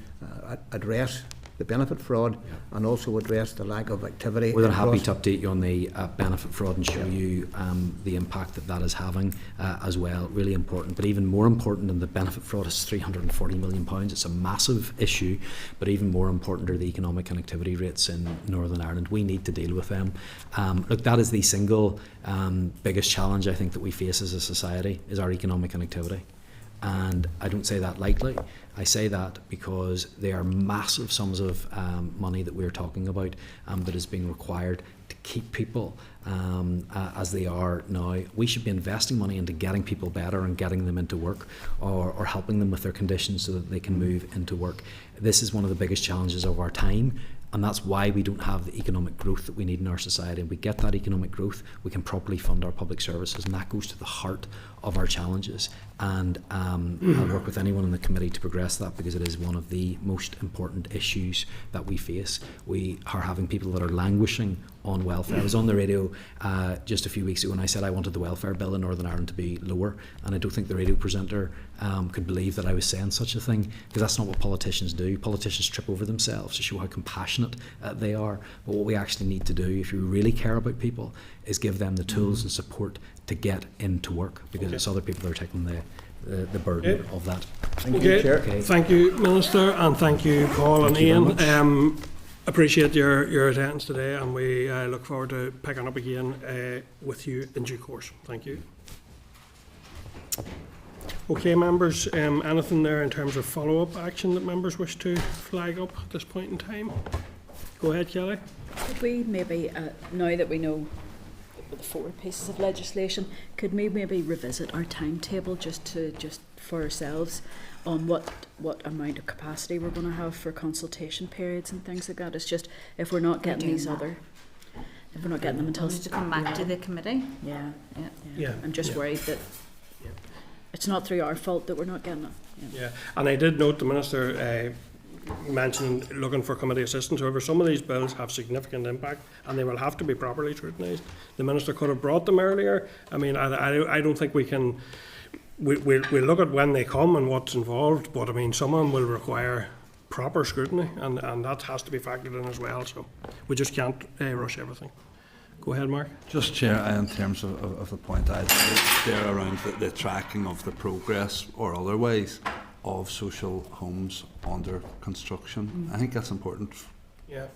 address the benefit fraud and also address the lack of activity. We're happy to update you on the benefit fraud and show you the impact that is having as well. Really important, but even more important than the benefit fraud is £340 million. It's a massive issue, but even more important are the economic and activity rates in Northern Ireland. We need to deal with them. Look, that is the single biggest challenge I think that we face as a society, is our economic and activity. And I don't say that lightly. I say that because they are massive sums of money that we're talking about that is being required to keep people as they are now. We should be investing money into getting people better and getting them into work, or helping them with their conditions so that they can move into work. This is one of the biggest challenges of our time. And that's why we don't have the economic growth that we need in our society. And we get that economic growth, we can properly fund our public services, and that goes to the heart of our challenges. And I'll work with anyone in the committee to progress that, because it is one of the most important issues that we face. We are having people that are languishing on welfare. I was on the radio just a few weeks ago and I said I wanted the welfare bill in Northern Ireland to be lower, and I don't think the radio presenter could believe that I was saying such a thing, because that's not what politicians do. Politicians trip over themselves to show how compassionate they are. But what we actually need to do, if you really care about people, is give them the tools and support to get into work, because it's other people that are taking the burden of that. Thank you, Chair. Thank you, Minister, and thank you, Paul and Ian. Appreciate your attendance today, and we look forward to picking up again with you in due course. Thank you. Okay, members, anything there in terms of follow-up action that members wish to flag up at this point in time? Go ahead, Kelly. Could we maybe, now that we know the 4 pieces of legislation, could we maybe revisit our timetable just for ourselves on what amount of capacity we're going to have for consultation periods and things like that? It's just, if we're not getting these other, if we're not getting them until to come back to the committee. Yeah. I'm just worried that it's not through our fault that we're not getting it. Yeah, and I did note the Minister mentioned looking for committee assistance. However, some of these bills have significant impact and they will have to be properly scrutinised. The Minister could have brought them earlier. I mean, I don't think we can. We'll look at when they come and what's involved, but I mean, some of them will require proper scrutiny, and that has to be factored in as well. So we just can't rush everything. Go ahead, Mark. Just, Chair, in terms of the point I'd there around the tracking of the progress or otherwise of social homes under construction. I think that's important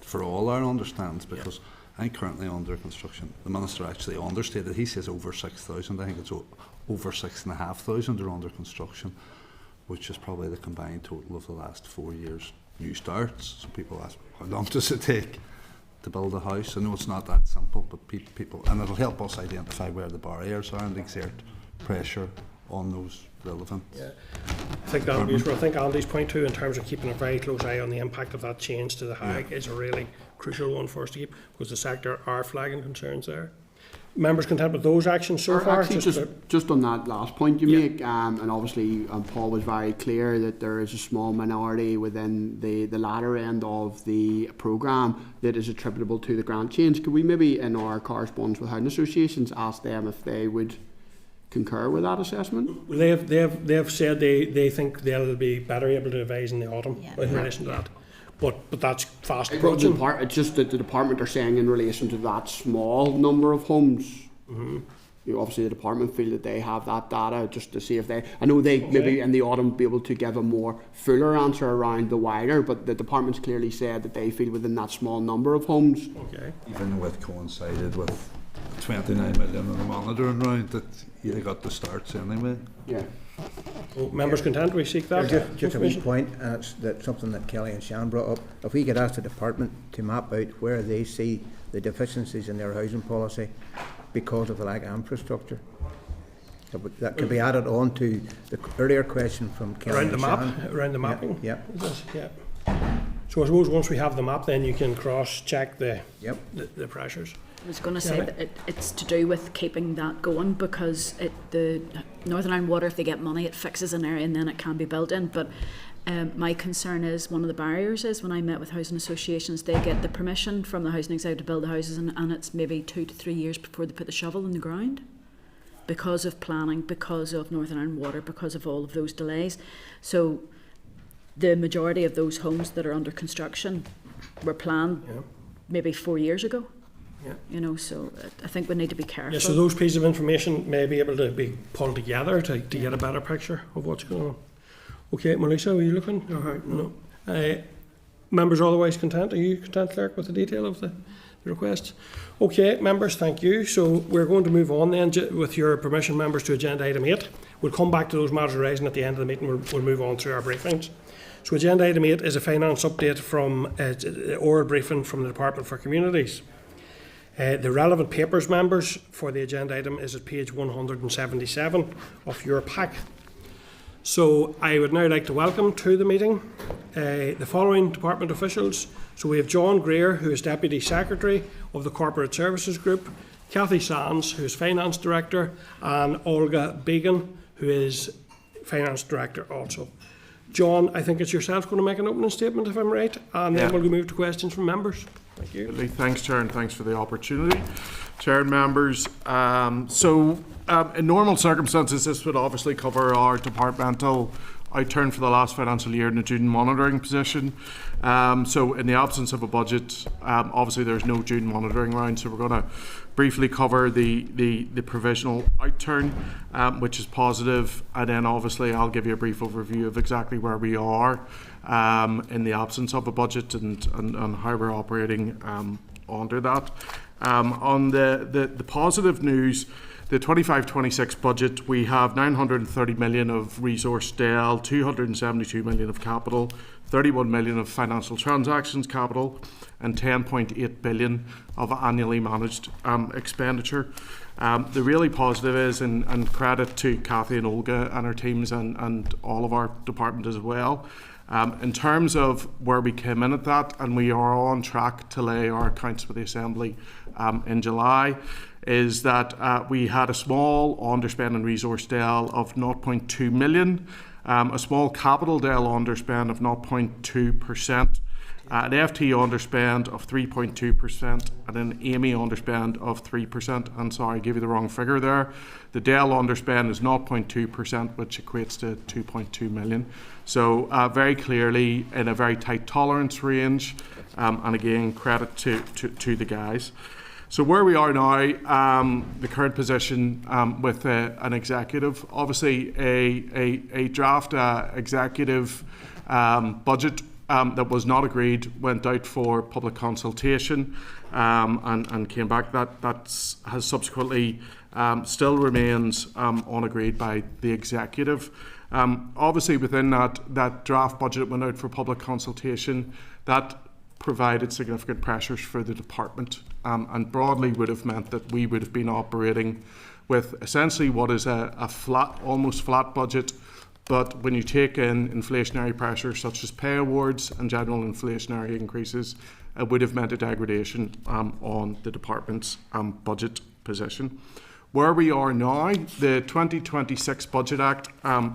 for all our understands, because I think currently under construction, the Minister actually understated, he says over 6,000, I think it's over 6,500 are under construction, which is probably the combined total of the last 4 years new starts. So people ask, how long does it take to build a house? I know it's not that simple, but people, and it'll help us identify where the barriers are and exert pressure on those relevant. I think that'll be useful. I think Andy's point too, in terms of keeping a very close eye on the impact of that change to the Hague, is a really crucial one for us to keep, because the sector are flagging concerns there. Members content with those actions so far? Actually, just on that last point you make, and obviously Paul was very clear that there is a small minority within the latter end of the programme that is attributable to the grant change. Could we maybe, in our correspondence with housing associations, ask them if they would concur with that assessment? They have said they think they'll be better able to advise in the autumn in relation to that. But that's fast approaching. It's just that the department are saying in relation to that small number of homes. Obviously the department feel that they have that data just to see if they. I know they maybe in the autumn be able to give a more fuller answer around the wider, but the department's clearly said that they feel within that small number of homes. Even with coincided with 29 million in the monitoring round, that you got the starts anyway. Well, members content we seek that? Just a wee point, and it's something that Kelly and Shan brought up. If we could ask the department to map out where they see the deficiencies in their housing policy because of the lack of infrastructure, that could be added on to the earlier question from Kelly and Shan. Around the mapping? Yeah. So I suppose once we have the map, then you can cross-check the pressures. I was going to say that it's to do with keeping that going, because the Northern Ireland Water, if they get money, it fixes an area and then it can be built in. But my concern is, one of the barriers is, when I met with housing associations, they get the permission from the housing executive to build the houses, and it's maybe 2 to 3 years before they put the shovel in the ground, because of planning, because of Northern Ireland Water, because of all of those delays. So the majority of those homes that are under construction were planned maybe 4 years ago. So I think we need to be careful. So those pieces of information may be able to be pulled together to get a better picture of what's going on. Okay, Melissa, are you looking? No. Members otherwise content? Are you content, Clerk, with the detail of the requests? Okay, members, thank you. So we're going to move on then, with your permission, members, to agenda item 8. We'll come back to those matters arising at the end of the meeting. We'll move on through our briefings. So agenda item 8 is a finance update from oral briefing from the Department for Communities. The relevant papers, members, for the agenda item is at page 177 of your pack. So I would now like to welcome to the meeting the following department officials. So we have John Greer, who is Deputy Secretary of the Corporate Services Group, Cathy Sands, who is Finance Director, and Olga Began, who is Finance Director also. John, I think it's yourself going to make an opening statement, if I'm right, and then we'll move to questions from members. Thank you. Thanks, Chair, and thanks for the opportunity. Chair and members, in normal circumstances, this would obviously cover our departmental outturn for the last financial year in the June monitoring position. So in the absence of a budget, obviously there's no June monitoring round, so we're going to briefly cover the provisional outturn, which is positive, and then obviously I'll give you a brief overview of exactly where we are in the absence of a budget and how we're operating under that. On the positive news, the 25-26 budget, we have 930 million of resource DEL, 272 million of capital, 31 million of financial transactions capital, and 10.8 billion of annually managed expenditure. The really positive is, and credit to Cathy and Olga and our teams and all of our department as well, in terms of where we came in at that, and we are on track to lay our accounts with the Assembly in July, is that we had a small underspend in resource DEL of 0.2 million, a small capital DEL underspend of 0.2%, an FT underspend of 3.2%, and an AME underspend of 3%. And sorry, I gave you the wrong figure there. The DEL underspend is 0.2%, which equates to 2.2 million. So very clearly in a very tight tolerance range, and again, credit to the guys. So where we are now, the current position with an executive, obviously a draft executive budget that was not agreed went out for public consultation and came back. That has subsequently still remains unagreed by the executive. Obviously within that draft budget that went out for public consultation, that provided significant pressures for the department and broadly would have meant that we would have been operating with essentially what is a flat, almost flat budget, But when you take in inflationary pressures such as pay awards and general inflationary increases, it would have meant a degradation on the department's budget position. Where we are now, the 2026 Budget Act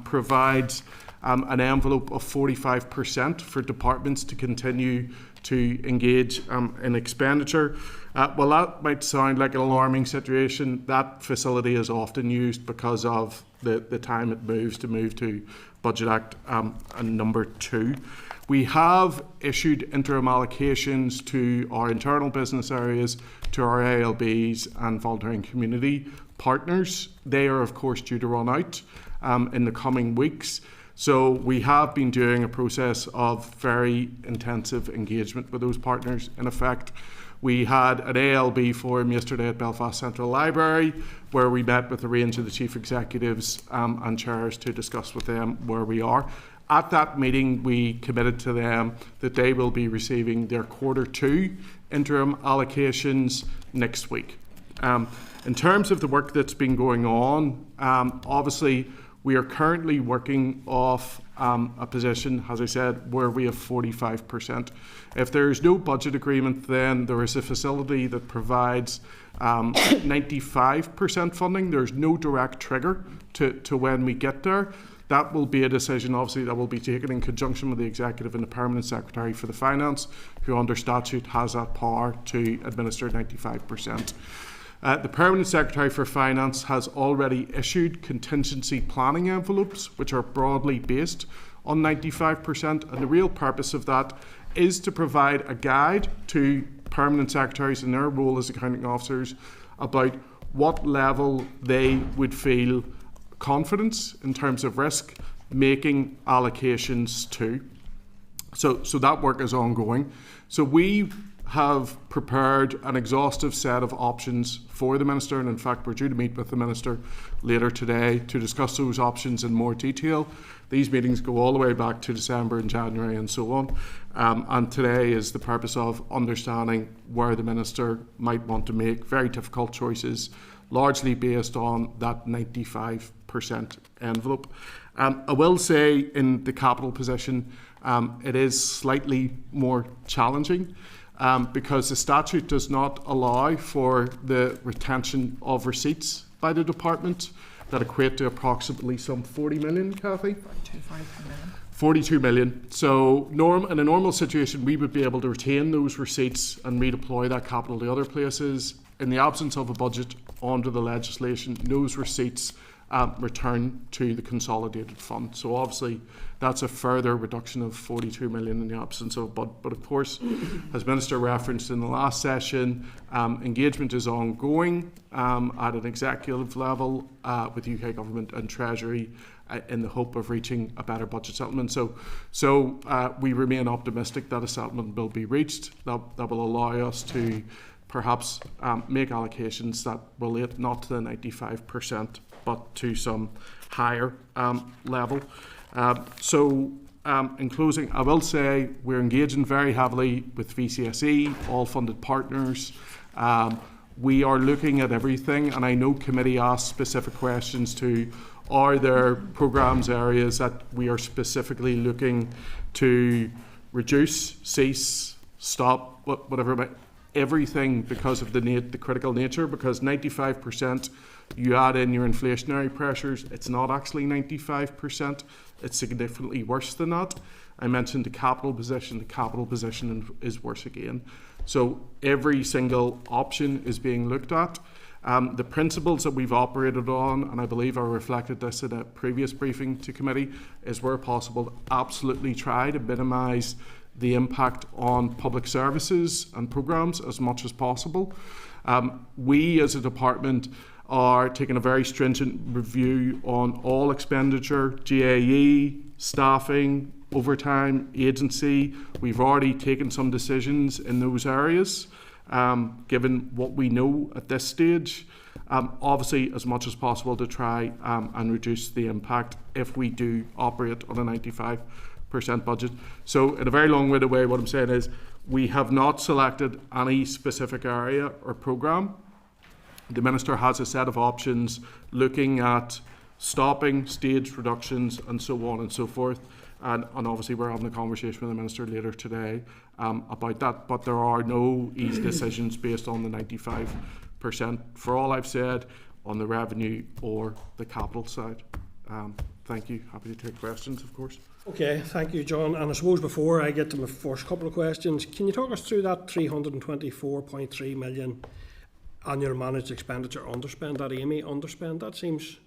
provides an envelope of 45% for departments to continue to engage in expenditure. Well, that might sound like an alarming situation. That facility is often used because of the time it moves to Budget Act number 2. We have issued interim allocations to our internal business areas, to our ALBs and voluntary and community partners. They are, of course, due to run out in the coming weeks. So we have been doing a process of very intensive engagement with those partners. In effect, we had an ALB forum yesterday at Belfast Central Library where we met with a range of the chief executives and chairs to discuss with them where we are. At that meeting, we committed to them that they will be receiving their Q2 interim allocations next week. In terms of the work that's been going on, obviously we are currently working off a position, as I said, where we have 45%. If there is no budget agreement, then there is a facility that provides 95% funding. There's no direct trigger to when we get there. That will be a decision, obviously, that will be taken in conjunction with the Executive and the Permanent Secretary for the Finance, who under statute has that power to administer 95%. The Permanent Secretary for Finance has already issued contingency planning envelopes, which are broadly based on 95%, and the real purpose of that is to provide a guide to Permanent Secretaries in their role as accounting officers about what level they would feel confidence in terms of risk making allocations to. So that work is ongoing. So we have prepared an exhaustive set of options for the Minister, and in fact we're due to meet with the Minister later today to discuss those options in more detail. These meetings go all the way back to December and January and so on, and today is the purpose of understanding where the Minister might want to make very difficult choices, largely based on that 95% envelope. I will say in the capital position it is slightly more challenging because the statute does not allow for the retention of receipts by the department that equate to approximately some 40 million, Kathy? 42 million. So in a normal situation, we would be able to retain those receipts and redeploy that capital to other places. In the absence of a budget under the legislation, those receipts return to the consolidated fund. So obviously that's a further reduction of 42 million in the absence of but of course, as Minister referenced in the last session, engagement is ongoing at an executive level with UK Government and Treasury in the hope of reaching a better budget settlement. So we remain optimistic that a settlement will be reached that will allow us to perhaps make allocations that relate not to the 95% but to some higher level. In closing, I will say we're engaging very heavily with VCSE, all funded partners. We are looking at everything, and I know committee asked specific questions to, are there programmes, areas that we are specifically looking to reduce, cease, stop, whatever, everything because of the critical nature, because 95%, you add in your inflationary pressures, it's not actually 95%, it's significantly worse than that. I mentioned the capital position is worse again. So every single option is being looked at. The principles that we've operated on, and I believe I reflected this in a previous briefing to committee, is where possible, absolutely try to minimise the impact on public services and programmes as much as possible. We as a department are taking a very stringent review on all expenditure, GAE, staffing, overtime, agency. We've already taken some decisions in those areas, given what we know at this stage. Obviously, as much as possible to try and reduce the impact if we do operate on a 95% budget. So in a very long-winded way, what I'm saying is we have not selected any specific area or programme. The Minister has a set of options looking at stopping, staged reductions, and so on and so forth. And obviously we're having a conversation with the Minister later today about that, but there are no easy decisions based on the 95% for all I've said on the revenue or the capital side. Thank you. Happy to take questions, of course. Okay, thank you, John. And I suppose before I get to my first couple of questions, can you talk us through that 324.3 million annual managed expenditure underspend, that AMI underspend? That seems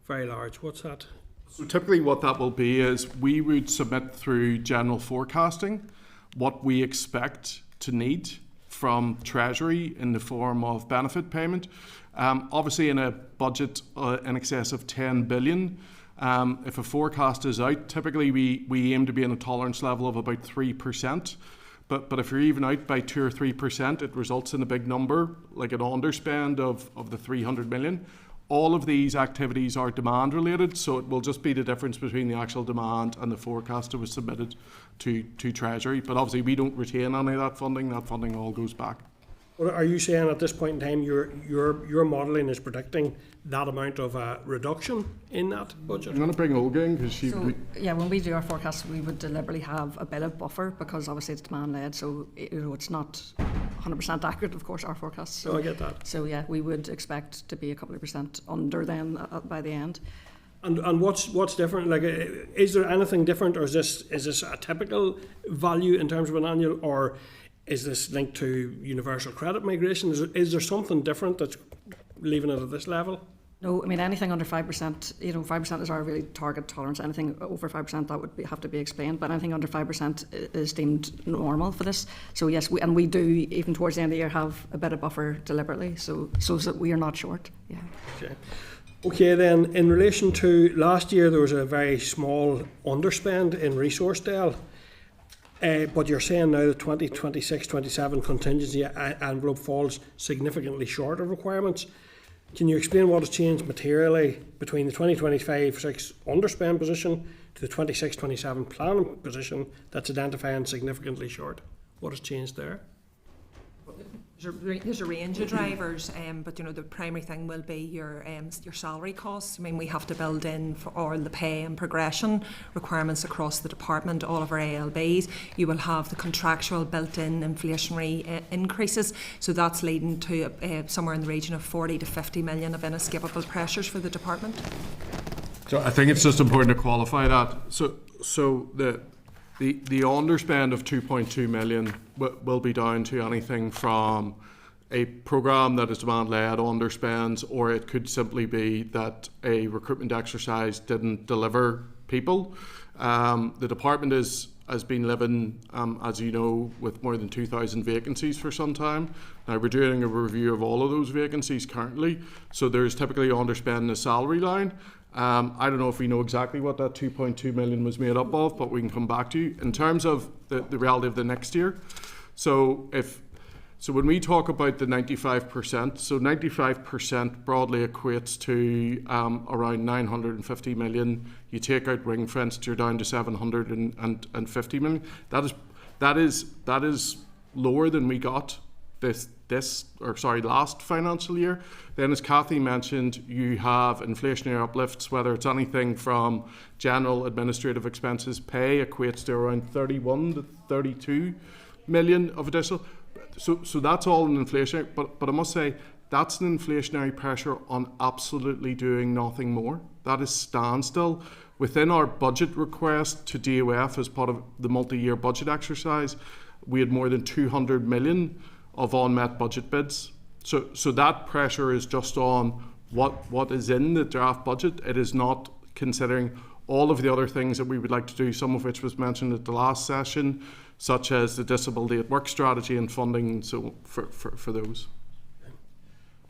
very large. What's that? So typically what that will be is we would submit through general forecasting what we expect to need from Treasury in the form of benefit payment. Obviously in a budget in excess of 10 billion, if a forecast is out, typically we aim to be in a tolerance level of about 3%. But if you're even out by 2 or 3%, it results in a big number, like an underspend of the 300 million. All of these activities are demand related, so it will just be the difference between the actual demand and the forecast that was submitted to Treasury. But obviously we don't retain any of that funding. That funding all goes back. Well, are you saying at this point in time your modelling is predicting that amount of a reduction in that budget? I'm going to bring Olga in because she... Yeah, when we do our forecasts, we would deliberately have a bit of buffer because obviously it's demand-led, so it's not 100% accurate, of course, our forecasts. So, I get that. So yeah, we would expect to be a couple of percent under then by the end. And what's different? Like, is there anything different, or is this a typical value in terms of an annual, or is this linked to universal credit migration? Is there something different that's leaving it at this level? No, I mean anything under 5%, 5% is our really target tolerance. Anything over 5%, that would have to be explained. But anything under 5% is deemed normal for this. So yes, we do even towards the end of the year have a bit of buffer deliberately, so that we are not short. Yeah. Okay. Okay, then in relation to last year, there was a very small underspend in resource del. But you're saying now the 2026-27 contingency envelope falls significantly short of requirements. Can you explain what has changed materially between the 2025-6 underspend position to the 26-27 planning position that's identifying significantly short? What has changed there? There's a range of drivers, but the primary thing will be your salary costs. I mean, we have to build in for all the pay and progression requirements across the department, all of our ALBs. You will have the contractual built-in inflationary increases, so that's leading to somewhere in the region of 40 to 50 million of inescapable pressures for the department. So I think it's just important to qualify that. So the underspend of 2.2 million will be down to anything from a programme that is demand-led underspends, or it could simply be that a recruitment exercise didn't deliver people. The department has been living, as you know, with more than 2,000 vacancies for some time. Now we're doing a review of all of those vacancies currently, so there's typically underspend in the salary line. I don't know if we know exactly what that 2.2 million was made up of, but we can come back to you. In terms of the reality of the next year, so when we talk about the 95%, so 95% broadly equates to around 950 million. You take out ring fence, you're down to 750 million. That is lower than we got last financial year. Then, as Cathy mentioned, you have inflationary uplifts, whether it's anything from general administrative expenses. Pay equates to around 31 to 32 million of additional. So that's all an inflationary, but I must say that's an inflationary pressure on absolutely doing nothing more. That is standstill. Within our budget request to DOF as part of the multi-year budget exercise, we had more than 200 million of unmet budget bids. So that pressure is just on what is in the draft budget. It is not considering all of the other things that we would like to do, some of which was mentioned at the last session, such as the disability at work strategy and funding, so for those.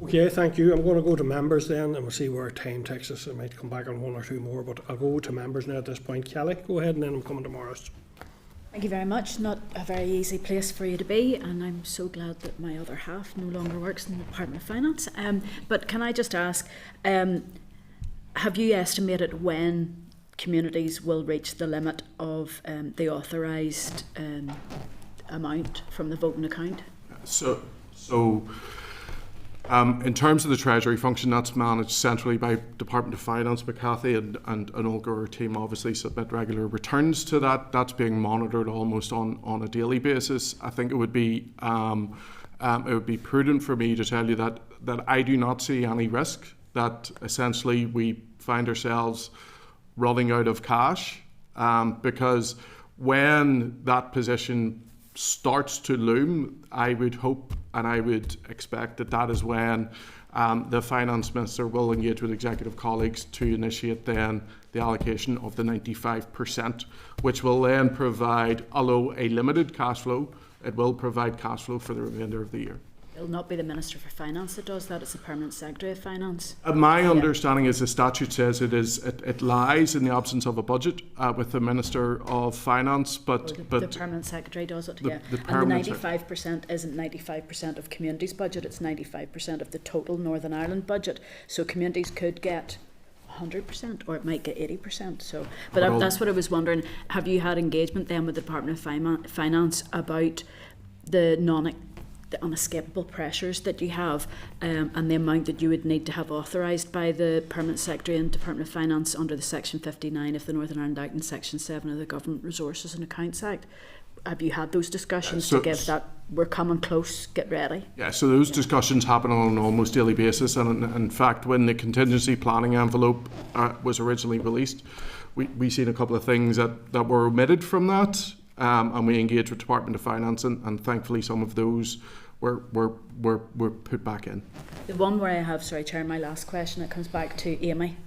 Okay, thank you. I'm going to go to members then, and we'll see where time takes us. I might come back on one or two more, but I'll go to members now at this point. Kelly, go ahead, and then I'm coming to Morris. Thank you very much. Not a very easy place for you to be, and I'm so glad that my other half no longer works in the Department of Finance. But can I just ask, have you estimated when communities will reach the limit of the authorised amount from the voting account? So In terms of the Treasury function, that's managed centrally by Department of Finance, but Cathy and Olga, our team, obviously submit regular returns to that. That's being monitored almost on a daily basis. I think it would be prudent for me to tell you that I do not see any risk that essentially we find ourselves running out of cash, because when that position starts to loom, I would hope and I would expect that is when the Finance Minister will engage with executive colleagues to initiate then the allocation of the 95%, which will then provide, although a limited cash flow, it will provide cash flow for the remainder of the year. It'll not be the Minister for Finance that does that, it's the Permanent Secretary of Finance. My understanding is the statute says it lies in the absence of a budget with the Minister of Finance, but the Permanent Secretary does it, And the 95% isn't 95% of communities' budget, it's 95% of the total Northern Ireland budget. So communities could get 100% or it might get 80%. So, but that's what I was wondering. Have you had engagement then with the Department of Finance about the unescapable pressures that you have and the amount that you would need to have authorised by the Permanent Secretary and Department of Finance under the Section 59 of the Northern Ireland Act and Section 7 of the Government Resources and Accounts Act? Have you had those discussions to give that we're coming close, get ready? Yeah, so those discussions happen on an almost daily basis, and in fact when the contingency planning envelope was originally released, we seen a couple of things that were omitted from that, and we engaged with Department of Finance, and thankfully some of those were put back in. The one where I have, sorry Chair, my last question, it comes back to Amy.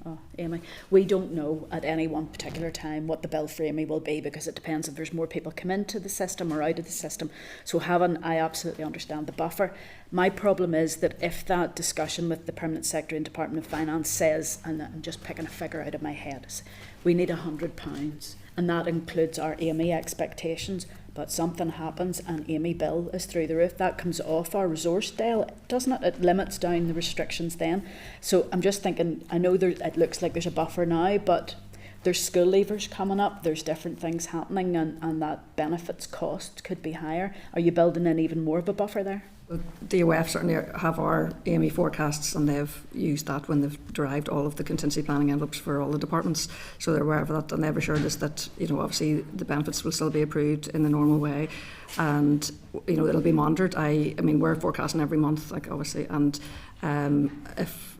We don't know at any one particular time what the bill for Amy will be, because it depends if there's more people come into the system or out of the system. So I absolutely understand the buffer. My problem is that if that discussion with the Permanent Secretary and Department of Finance says, and I'm just picking a figure out of my head, we need £100, and that includes our Amy expectations, but something happens and Amy bill is through the roof, that comes off our resource deal, doesn't it? It limits down the restrictions then. So I'm just thinking, I know it looks like there's a buffer now, but there's school leavers coming up, there's different things happening, and that benefits cost could be higher. Are you building in even more of a buffer there? The OF certainly have our AME forecasts, and they've used that when they've derived all of the contingency planning envelopes for all the departments, so they're aware of that, and they've assured us that obviously the benefits will still be approved in the normal way, and it'll be monitored. I mean we're forecasting every month, obviously, and if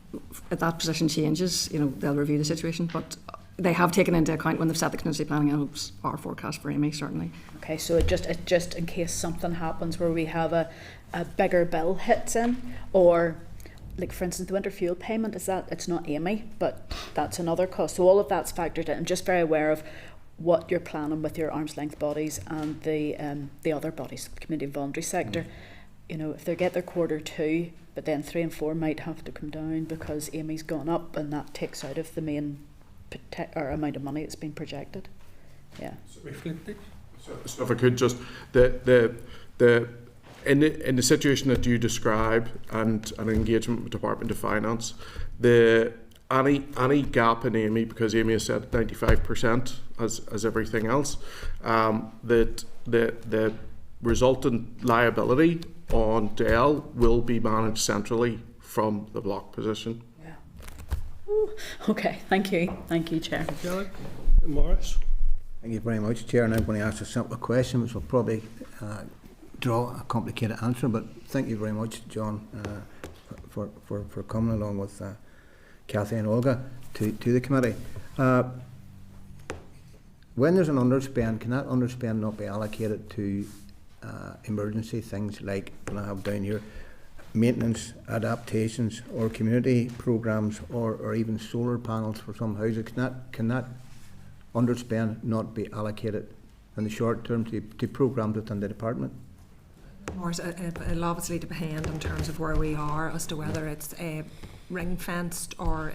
that position changes, they'll review the situation, but they have taken into account when they've set the contingency planning envelopes our forecast for AME, certainly. Okay, so it just in case something happens where we have a bigger bill hits in, or like for instance the winter fuel payment, it's not AME, but that's another cost. So all of that's factored in. I'm just very aware of what you're planning with your arm's length bodies and the other bodies, the community and voluntary sector. If they get their Q2, but then 3 and 4 might have to come down because AME's gone up, and that takes out of the main amount of money that's been projected. Yeah. So if I could just in the situation that you describe and an engagement with Department of Finance, any gap in AME, because AME has said 95% as everything else, that the resultant liability on DEL will be managed centrally from the block position. Okay, thank you, Chair. Morris. Thank you very much, Chair. And I'm going to ask a simple question, which will probably draw a complicated answer. But thank you very much, John, for coming along with Cathy and Olga to the committee. When there's an underspend, can that underspend not be allocated to emergency things like, what I have down here, maintenance, adaptations, or community programmes, or even solar panels for some houses? Can that underspend not be allocated in the short term to programmes within the department? Morris, it'll obviously depend in terms of where we are as to whether it's ring-fenced or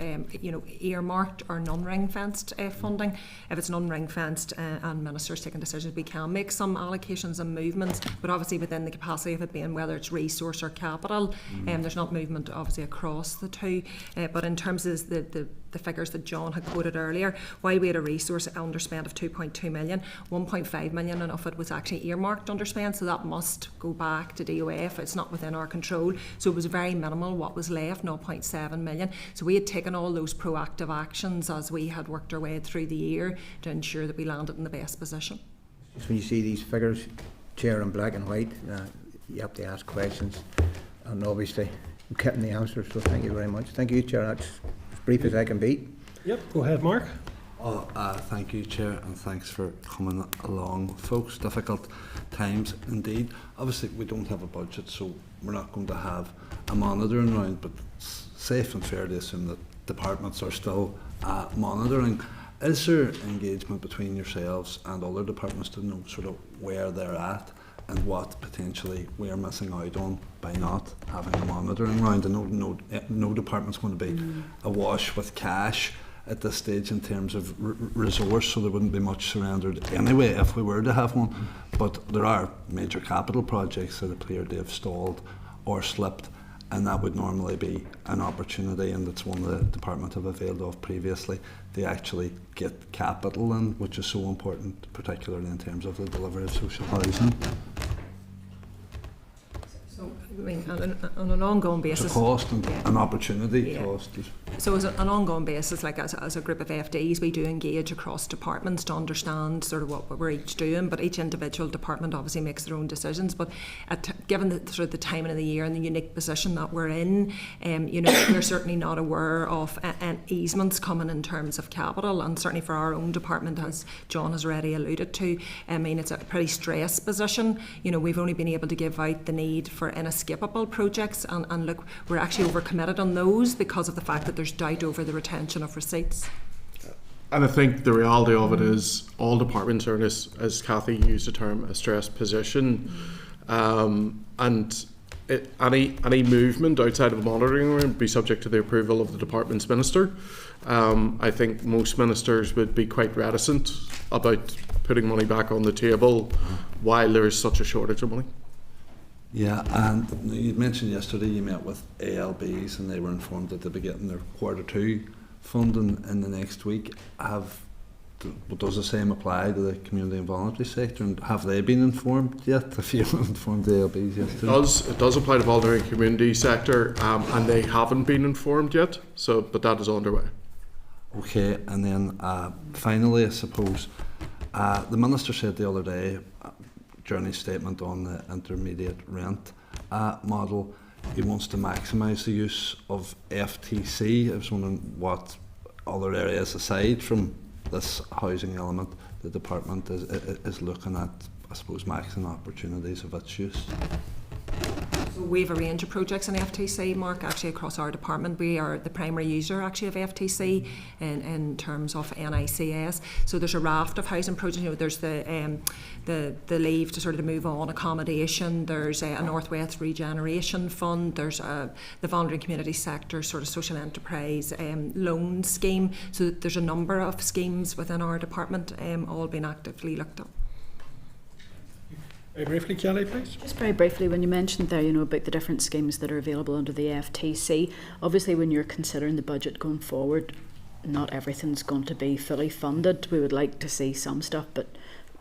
earmarked or non-ring-fenced funding. If it's non-ring-fenced and ministers taking decisions, we can make some allocations and movements, but obviously within the capacity of it being whether it's resource or capital, there's not movement obviously across the two. But in terms of the the figures that John had quoted earlier. While we had a resource underspend of 2.2 million, 1.5 million of it was actually earmarked underspend, so that must go back to DOF. It's not within our control. So it was very minimal what was left, 0.7 million. So we had taken all those proactive actions as we had worked our way through the year to ensure that we landed in the best position. When you see these figures, Chair, in black and white, you have to ask questions, and obviously I'm getting the answers, so thank you very much. Thank you, Chair. That's as brief as I can be. Yep, go ahead, Mark. Thank you, Chair, and thanks for coming along, folks. Difficult times indeed. Obviously, we don't have a budget, so we're not going to have a monitoring round, but it's safe and fair to assume that departments are still monitoring. Is there engagement between yourselves and other departments to know sort of where they're at and what potentially we are missing out on by not having a monitoring round? And no department's going to be awash with cash at this stage in terms of resource, so there wouldn't be much surrendered anyway if we were to have one. But there are major capital projects that appear to have stalled or slipped, and that would normally be an opportunity, and it's one the department have availed of previously, to actually get capital in, which is so important, particularly in terms of the delivery of social housing. So, I mean, on an ongoing basis, it's a cost and an opportunity cost. So as an ongoing basis, like as a group of FDs, we do engage across departments to understand sort of what we're each doing, but each individual department obviously makes their own decisions. But given the sort of the timing of the year and the unique position that we're in, we're certainly not aware of easements coming in terms of capital, and certainly for our own department, as John has already alluded to, I mean, it's a pretty stressed position. We've only been able to give out the need for inescapable projects, and look, we're actually overcommitted on those because of the fact that there's doubt over the retention of receipts. And I think the reality of it is all departments are in, as Cathy used the term, a stressed position. And any movement outside of a monitoring room would be subject to the approval of the department's minister. I think most ministers would be quite reticent about putting money back on the table while there is such a shortage of money. Yeah, and you mentioned yesterday you met with ALBs and they were informed that they'll be getting their Q2 funding in the next week. Does the same apply to the community and voluntary sector, and have they been informed yet? If you informed the ALBs yesterday? It does apply to voluntary and community sector, and they haven't been informed yet, but that is underway. Okay, and then finally, I suppose, the Minister said the other day, during his statement on the intermediate rent model, he wants to maximise the use of FTC. I was wondering what other areas aside from this housing element the department is looking at, I suppose, maximum opportunities of its use. So we have a range of projects in FTC, Mark, actually across our department. We are the primary user actually of FTC in terms of NICS. So there's a raft of housing projects. There's the leave to sort of move on accommodation. There's a Northwest Regeneration Fund. There's the voluntary community sector sort of social enterprise loan scheme. So there's a number of schemes within our department all being actively looked at. Very briefly, Kelly, please. Just very briefly, when you mentioned there, about the different schemes that are available under the FTC, obviously when you're considering the budget going forward, not everything's going to be fully funded. We would like to see some stuff, but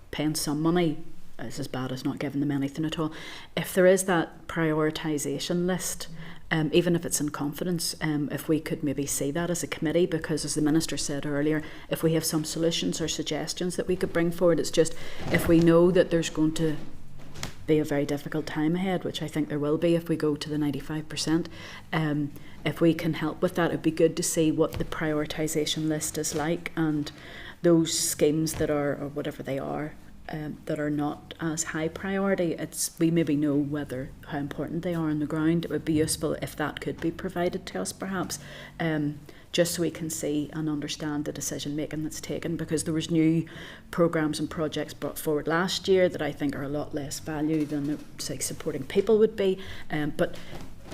paying some money is as bad as not giving them anything at all. If there is that prioritisation list, even if it's in confidence, if we could maybe see that as a committee, because as the Minister said earlier, if we have some solutions or suggestions that we could bring forward, it's just if we know that there's going to be a very difficult time ahead, which I think there will be if we go to the 95%. If we can help with that, it'd be good to see what the prioritisation list is like, and those schemes that are, or whatever they are, that are not as high priority, we maybe know how important they are on the ground. It would be useful if that could be provided to us, perhaps, just so we can see and understand the decision making that's taken, because there was new programmes and projects brought forward last year that I think are a lot less value than say supporting people would be, but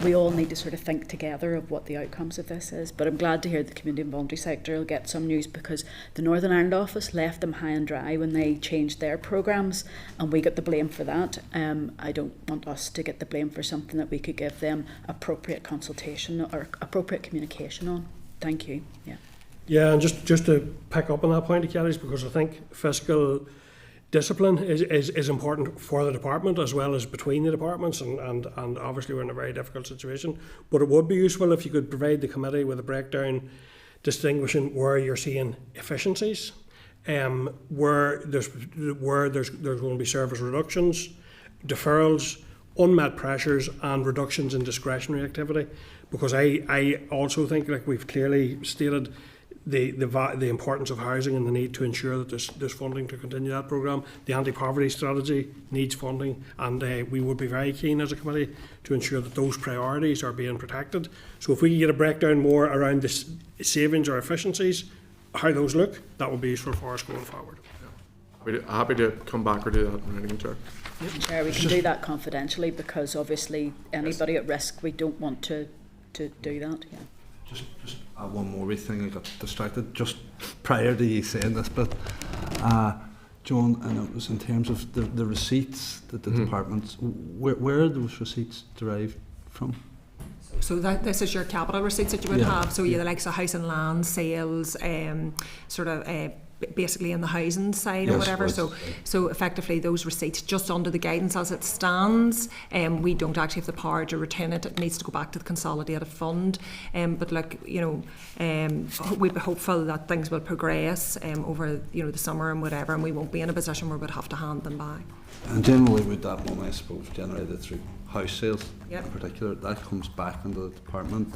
we all need to sort of think together of what the outcomes of this is. But I'm glad to hear the community and voluntary sector will get some news, because the Northern Ireland office left them high and dry when they changed their programmes, and we got the blame for that. I don't want us to get the blame for something that we could give them appropriate consultation or appropriate communication on. Thank you. Yeah. Yeah, and just to pick up on that point, Kelly's, because I think fiscal discipline is important for the department as well as between the departments, and obviously we're in a very difficult situation. But it would be useful if you could provide the committee with a breakdown distinguishing where you're seeing efficiencies, where there's going to be service reductions, deferrals, unmet pressures, and reductions in discretionary activity. Because I also think, like we've clearly stated, the importance of housing and the need to ensure that there's funding to continue that programme. The anti-poverty strategy needs funding, and we would be very keen as a committee to ensure that those priorities are being protected. So if we can get a breakdown more around the savings or efficiencies, how those look, that would be useful for us going forward. Happy to come back or do that in writing, Chair. Chair, we can do that confidentially, because obviously anybody at risk, we don't want to do that. Yeah. Just one more wee thing, I got distracted just prior to you saying this, but John, and it was in terms of the receipts that the departments, where are those receipts derived from? So this is your capital receipts that you would have. So the likes of house and land sales, basically in the housing side or whatever. So effectively those receipts, just under the guidance as it stands, we don't actually have the power to retain it. It needs to go back to the consolidated fund. But we'd be hopeful that things will progress over the summer and whatever, and we won't be in a position where we'd have to hand them back. And generally with that money, I suppose, generated through house sales in particular, that comes back into the department.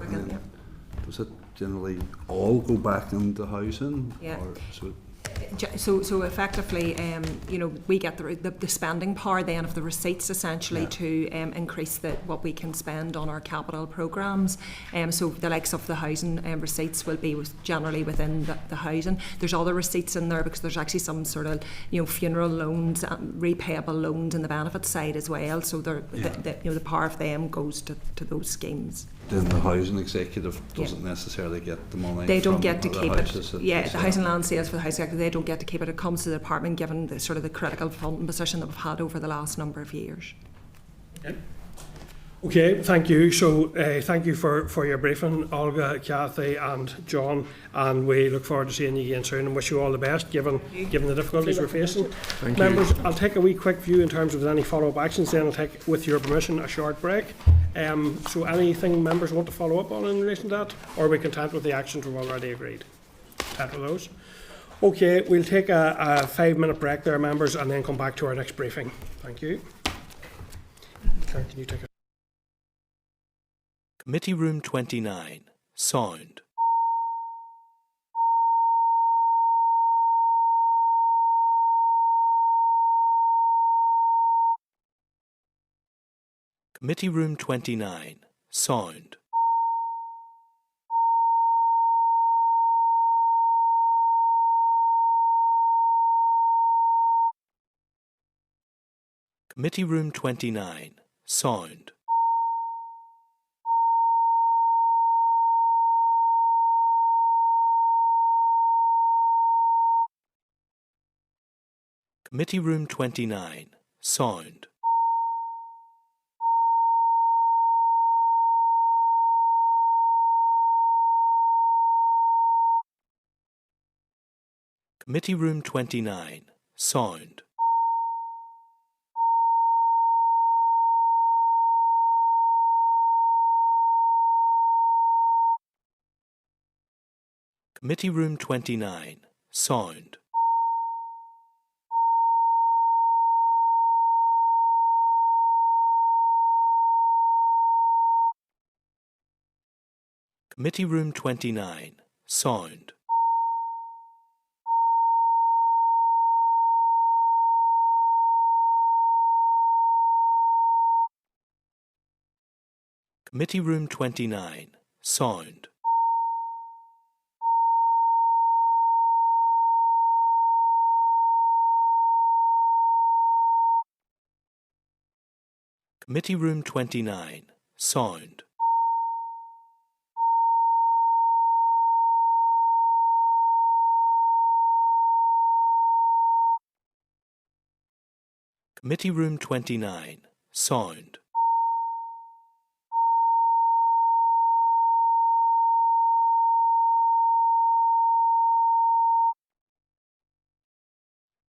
Does it generally all go back into housing? Yeah. Or, so effectively, we get the spending power then of the receipts essentially to increase what we can spend on our capital programmes. So the likes of the housing receipts will be generally within the housing. There's other receipts in there because there's actually some sort of funeral loans, repayable loans in the benefit side as well. So the power of them goes to those schemes. Then the housing executive doesn't necessarily get the money. They don't get to the keep houses it. The housing land sales for the housing executive, they don't get to keep it. It comes to the department, given the sort of the critical funding position that we've had over the last number of years. Okay, thank you. So thank you for your briefing, Olga, Kathy and John, and we look forward to seeing you again soon and wish you all the best given the difficulties we're facing. Members, I'll take a wee quick view in terms of any follow-up actions, then I'll take, with your permission, a short break. So anything members want to follow up on in relation to that, or are we content with the actions we've already agreed? Content with those? Okay, we'll take a 5-minute break there, members, and then come back to our next briefing. Thank you. Can you take a Committee Room 29, Sound. Committee Room 29, Sound. Committee Room 29, Sound. Committee Room 29, Sound. Committee Room 29, Sound. Committee Room 29, Sound. Committee Room 29, Sound. Committee Room 29, Sound. Committee Room 29, Sound. Committee Room 29, Sound.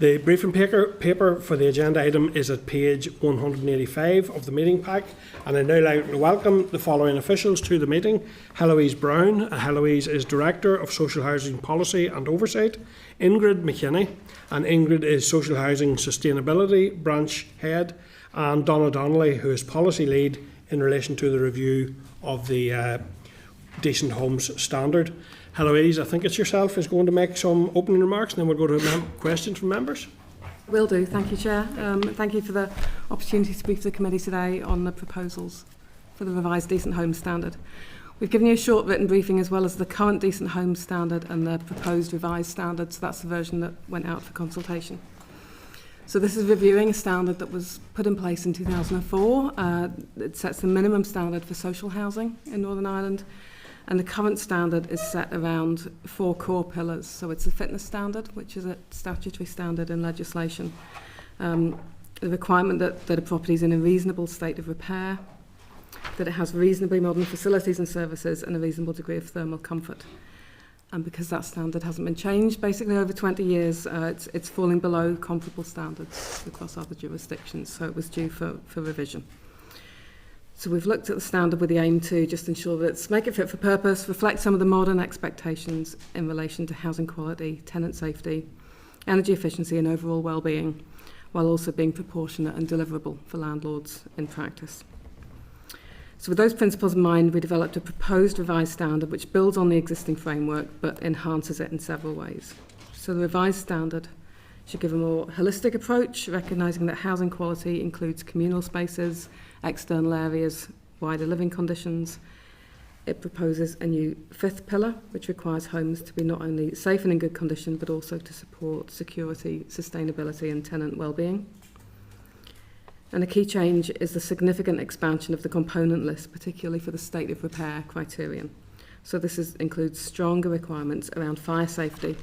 The briefing paper for the agenda item is at page 185 of the meeting pack, and I now like to welcome the following officials to the meeting. Heloise Brown. Heloise is Director of Social Housing Policy and Oversight. Ingrid McKinney, and Ingrid is Social Housing Sustainability Branch Head, and Donna Donnelly, who is Policy Lead in relation to the review of the Decent Homes Standard. Heloise, I think it's yourself, is going to make some opening remarks, and then we'll go to questions from members. Will do. Thank you, Chair. Thank you for the opportunity to brief the committee today on the proposals for the revised Decent Homes Standard. We've given you a short written briefing as well as the current Decent Homes Standard and the proposed revised standard, so that's the version that went out for consultation. So this is reviewing a standard that was put in place in 2004. It sets the minimum standard for social housing in Northern Ireland. And the current standard is set around 4 core pillars. So it's the fitness standard, which is a statutory standard in legislation. The requirement that a property is in a reasonable state of repair, that it has reasonably modern facilities and services, and a reasonable degree of thermal comfort. And because that standard hasn't been changed basically over 20 years, it's falling below comparable standards across other jurisdictions. So it was due for revision. So we've looked at the standard with the aim to just ensure that it's make it fit for purpose, reflect some of the modern expectations in relation to housing quality, tenant safety, energy efficiency and overall well-being, while also being proportionate and deliverable for landlords in practice. So with those principles in mind, we developed a proposed revised standard which builds on the existing framework but enhances it in several ways. So the revised standard should give a more holistic approach, recognising that housing quality includes communal spaces, external areas, wider living conditions. It proposes a new 5th pillar, which requires homes to be not only safe and in good condition, but also to support security, sustainability and tenant well-being. And a key change is the significant expansion of the component list, particularly for the state of repair criterion. So this includes stronger requirements around fire safety,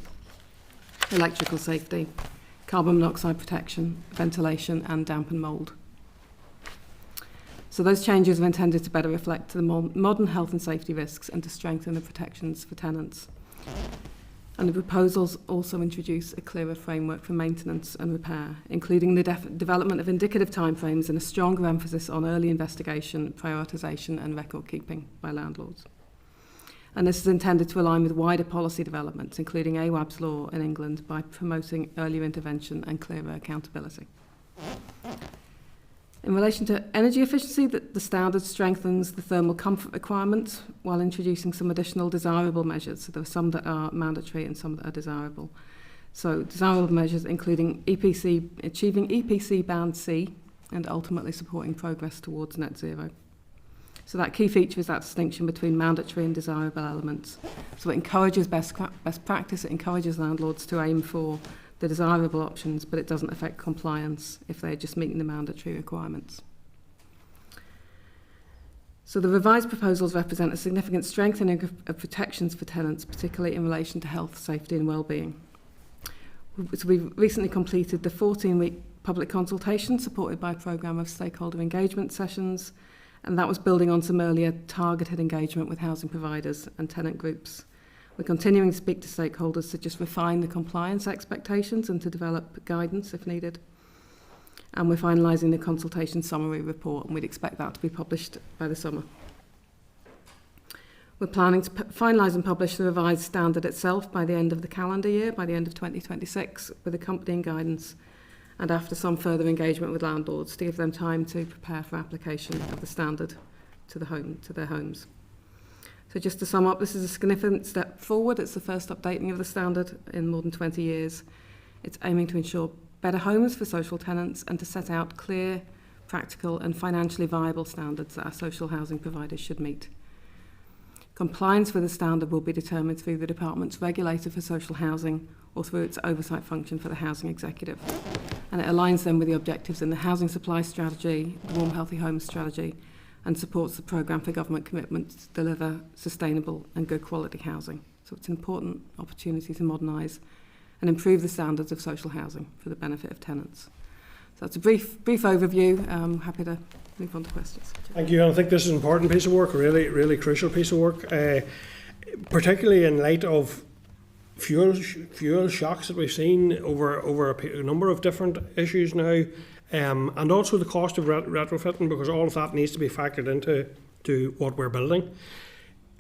electrical safety, carbon monoxide protection, ventilation and damp and mould. So those changes are intended to better reflect the modern health and safety risks and to strengthen the protections for tenants. And the proposals also introduce a clearer framework for maintenance and repair, including the development of indicative timeframes and a stronger emphasis on early investigation, prioritisation and record keeping by landlords. And this is intended to align with wider policy developments, including AWAB's law in England, by promoting earlier intervention and clearer accountability. In relation to energy efficiency, the standard strengthens the thermal comfort requirements while introducing some additional desirable measures. So there are some that are mandatory and some that are desirable. So desirable measures including achieving EPC Band C and ultimately supporting progress towards net zero. So that key feature is that distinction between mandatory and desirable elements. So it encourages best practice, it encourages landlords to aim for the desirable options, but it doesn't affect compliance if they're just meeting the mandatory requirements. So the revised proposals represent a significant strengthening of protections for tenants, particularly in relation to health, safety and well-being. So we've recently completed the 14-week public consultation supported by a programme of stakeholder engagement sessions, and that was building on some earlier targeted engagement with housing providers and tenant groups. We're continuing to speak to stakeholders to just refine the compliance expectations and to develop guidance if needed. And we're finalising the consultation summary report, and we'd expect that to be published by the summer. We're planning to finalise and publish the revised standard itself by the end of the calendar year, by the end of 2026, with accompanying guidance and after some further engagement with landlords to give them time to prepare for application of the standard to their homes. So just to sum up, this is a significant step forward. It's the first updating of the standard in more than 20 years. It's aiming to ensure better homes for social tenants and to set out clear, practical and financially viable standards that our social housing providers should meet. Compliance with the standard will be determined through the Department's regulator for social housing or through its oversight function for the Housing Executive. And it aligns them with the objectives in the Housing Supply Strategy, the Warm Healthy Homes Strategy, and supports the programme for government commitments to deliver sustainable and good quality housing. So it's an important opportunity to modernise and improve the standards of social housing for the benefit of tenants. So that's a brief overview. I'm happy to move on to questions. Thank you. And I think this is an important piece of work, a really crucial piece of work, particularly in light of fuel shocks that we've seen over a number of different issues now, and also the cost of retrofitting, because all of that needs to be factored into what we're building.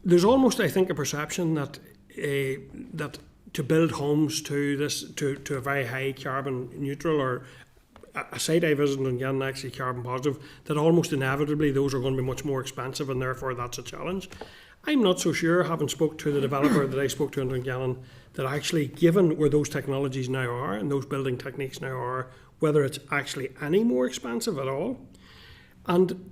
There's almost, I think, a perception that that to build homes to a very high carbon neutral, or a site I visited in Éireann actually carbon positive, that almost inevitably those are going to be much more expensive, and therefore that's a challenge. I'm not so sure, having spoke to the developer that I spoke to in Éireann, that actually, given where those technologies now are and those building techniques now are, whether it's actually any more expensive at all. And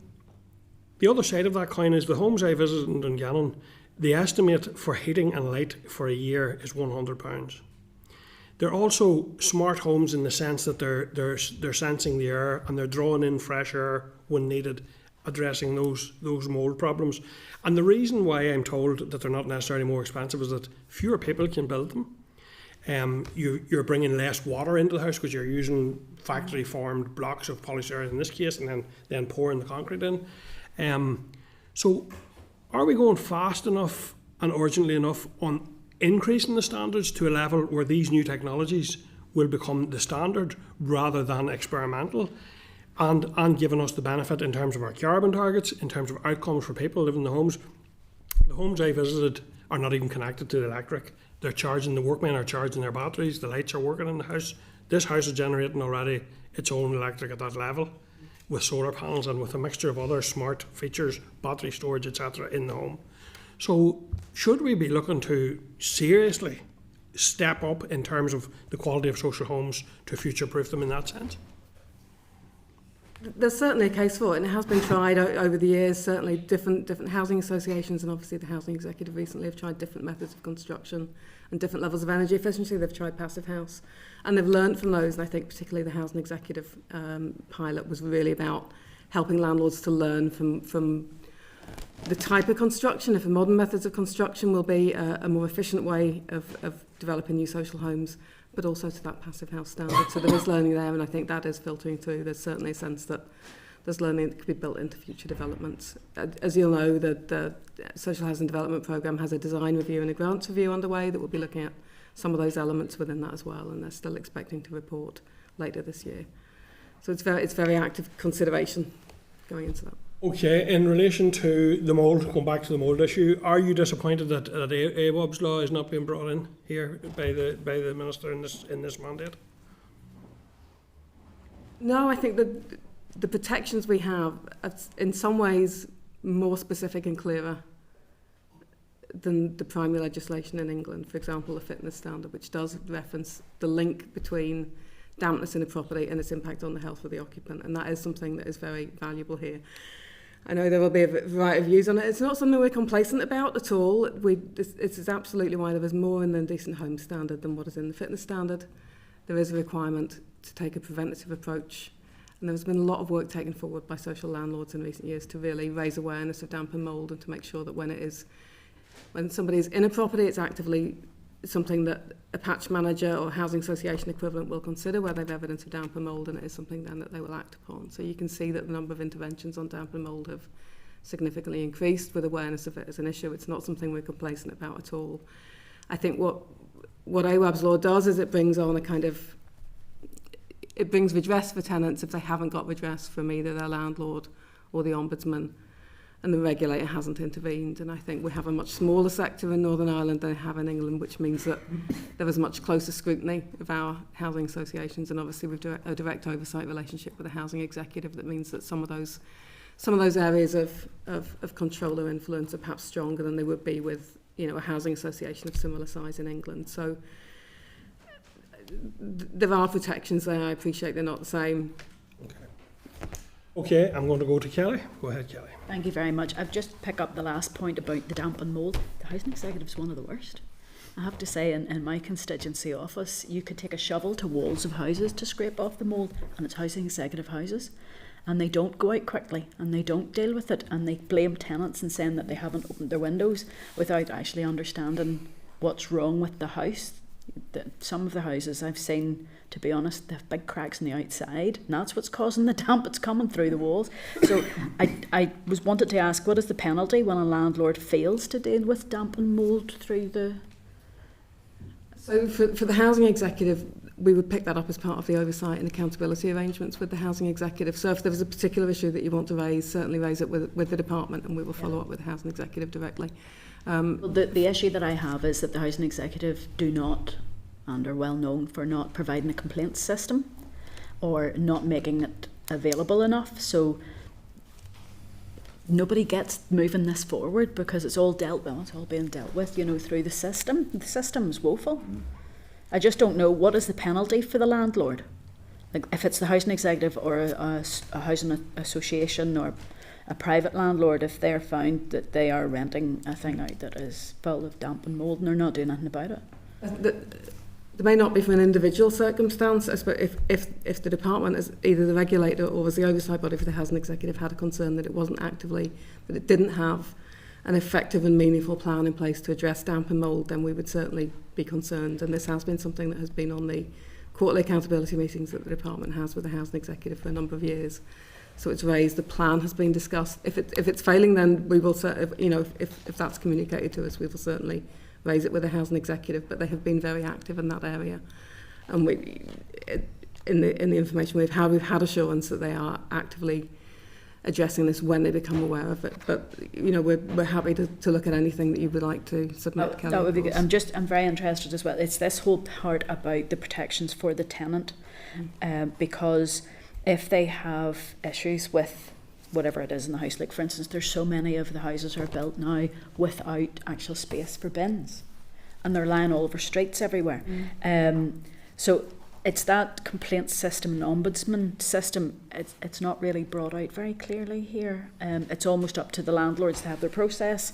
the other side of that coin is the homes I visited in Éireann, the estimate for heating and light for a year is £100. They're also smart homes in the sense that they're sensing the air and they're drawing in fresh air when needed, addressing those mould problems. And the reason why I'm told that they're not necessarily more expensive is that fewer people can build them. You're bringing less water into the house because you're using factory formed blocks of polystyrene in this case, and then pouring the concrete in. So are we going fast enough and urgently enough on increasing the standards to a level where these new technologies will become the standard rather than experimental, and giving us the benefit in terms of our carbon targets, in terms of outcomes for people living in the homes? The homes I visited are not even connected to the electric. They're charging, the workmen are charging their batteries, the lights are working in the house. This house is generating already its own electric at that level, with solar panels and with a mixture of other smart features, battery storage, etc. in the home. So should we be looking to seriously step up in terms of the quality of social homes to future-proof them in that sense? There's certainly a case for it, and it has been tried over the years. Certainly different housing associations and obviously the Housing Executive recently have tried different methods of construction and different levels of energy efficiency. They've tried passive house, and they've learned from those. And I think particularly the Housing Executive pilot was really about helping landlords to learn from the type of construction, if modern methods of construction will be a more efficient way of developing new social homes, but also to that passive house standard. So there is learning there, and I think that is filtering through. There's certainly a sense that there's learning that could be built into future developments. As you'll know, the Social Housing Development Programme has a design review and a grants review underway that will be looking at some of those elements within that as well, and they're still expecting to report later this year. So it's very active consideration going into that. Okay, in relation to the mould, going back to the mould issue, are you disappointed that AWOB's law is not being brought in here by the Minister in this mandate? No, I think that the protections we have are in some ways more specific and clearer than the primary legislation in England. For example, the fitness standard, which does reference the link between dampness in a property and its impact on the health of the occupant, and that is something that is very valuable here. I know there will be a variety of views on it. It's not something we're complacent about at all. It's absolutely why there is more in the Decent Home Standard than what is in the fitness standard. There is a requirement to take a preventative approach, and there's been a lot of work taken forward by social landlords in recent years to really raise awareness of damp and mould, and to make sure that when somebody is in a property, it's actively something that a patch manager or housing association equivalent will consider where they've evidence of damp and mould, and it is something then that they will act upon. So you can see that the number of interventions on damp and mould have significantly increased with awareness of it as an issue. It's not something we're complacent about at all. I think what AWOB's law does is it brings redress for tenants if they haven't got redress from either their landlord or the Ombudsman, and the regulator hasn't intervened. And I think we have a much smaller sector in Northern Ireland than they have in England, which means that there is much closer scrutiny of our housing associations, and obviously we've a direct oversight relationship with the Housing Executive that means that some of those areas of control or influence are perhaps stronger than they would be with a housing association of similar size in England. So there are protections there. I appreciate they're not the same. Okay, I'm going to go to Kelly. Go ahead, Kelly. Thank you very much. I've just picked up the last point about the damp and mould. The Housing Executive is one of the worst. I have to say, in my constituency office, you could take a shovel to walls of houses to scrape off the mould, and it's Housing Executive houses. And they don't go out quickly, and they don't deal with it, and they blame tenants and saying that they haven't opened their windows without actually understanding what's wrong with the house. Some of the houses I've seen, to be honest, they have big cracks on the outside, and that's what's causing the damp. It's coming through the walls. So I wanted to ask, what is the penalty when a landlord fails to deal with damp and mould through the So for the housing executive, we would pick that up as part of the oversight and accountability arrangements with the housing executive. So if there was a particular issue that you want to raise, certainly raise it with the department, and we will follow up with the housing executive directly. Well, the issue that I have is that the housing executive do not, and are well known for not providing a complaints system or not making it available enough. So nobody gets moving this forward because it's all being dealt with, through the system. The system's woeful. I just don't know, what is the penalty for the landlord? Like, if it's the housing executive or a housing association or a private landlord, if they're found that they are renting a thing out that is full of damp and mould and they're not doing anything about it. There may not be for an individual circumstance, but if the department, as either the regulator or as the oversight body for the housing executive, had a concern that that it didn't have an effective and meaningful plan in place to address damp and mould, then we would certainly be concerned. And this has been something that has been on the quarterly accountability meetings that the department has with the housing executive for a number of years. So it's raised, the plan has been discussed. If it's failing, then we will, if that's communicated to us, we will certainly raise it with the housing executive. But they have been very active in that area, and in the information we've had assurance that they are actively addressing this when they become aware of it. But we're happy to look at anything that you would like to submit. Kelly, that would be good. I'm very interested as well. It's this whole part about the protections for the tenant, because if they have issues with whatever it is in the house, like for instance, there's so many of the houses are built now without actual space for bins, and they're lying all over streets everywhere. So it's that complaint system and ombudsman system, it's not really brought out very clearly here. It's almost up to the landlords to have their process,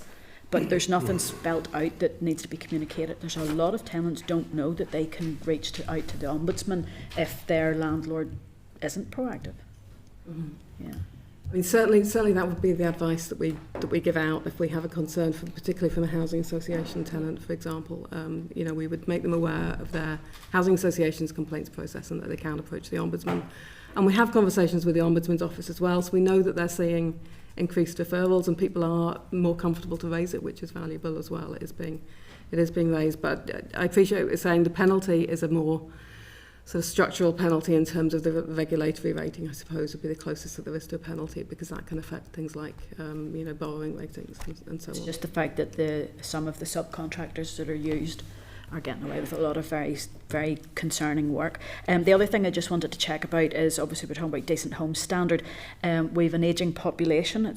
but there's nothing spelt out that needs to be communicated. There's a lot of tenants don't know that they can reach out to the ombudsman if their landlord isn't proactive. Yeah. I mean, certainly that would be the advice that we give out if we have a concern, particularly from a housing association tenant, for example. We would make them aware of their housing association's complaints process and that they can approach the ombudsman. And we have conversations with the ombudsman's office as well, so we know that they're seeing increased referrals and people are more comfortable to raise it, which is valuable as well. It is being raised, but I appreciate what you're saying. The penalty is a more sort of structural penalty in terms of the regulatory rating, I suppose, would be the closest that there is to a penalty, because that can affect things like, borrowing ratings and so on. It's just the fact that some of the subcontractors that are used are getting away with a lot of very, very concerning work. The other thing I just wanted to check about is, obviously we're talking about decent home standard. We have an ageing population.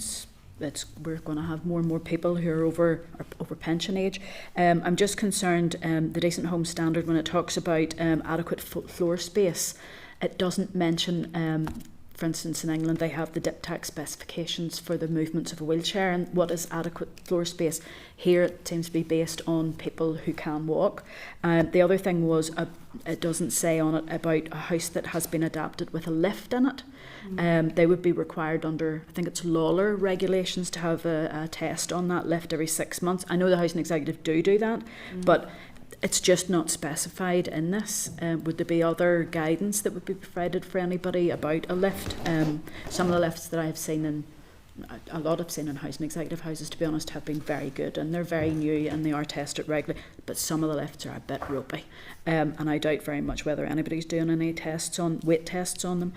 We're going to have more and more people who are over pension age. I'm just concerned, the decent home standard, when it talks about adequate floor space, it doesn't mention, for instance, in England they have the diptych specifications for the movements of a wheelchair and what is adequate floor space. Here it seems to be based on people who can walk. The other thing was, it doesn't say on it about a house that has been adapted with a lift in it. They would be required under, I think it's Lawler regulations, to have a test on that lift every 6 months. I know the housing executive do that, but it's just not specified in this. Would there be other guidance that would be provided for anybody about a lift? Some of the lifts that I've seen I've seen in housing executive houses, to be honest, have been very good, and they're very new and they are tested regularly, but some of the lifts are a bit ropey, and I doubt very much whether anybody's doing any weight tests on them.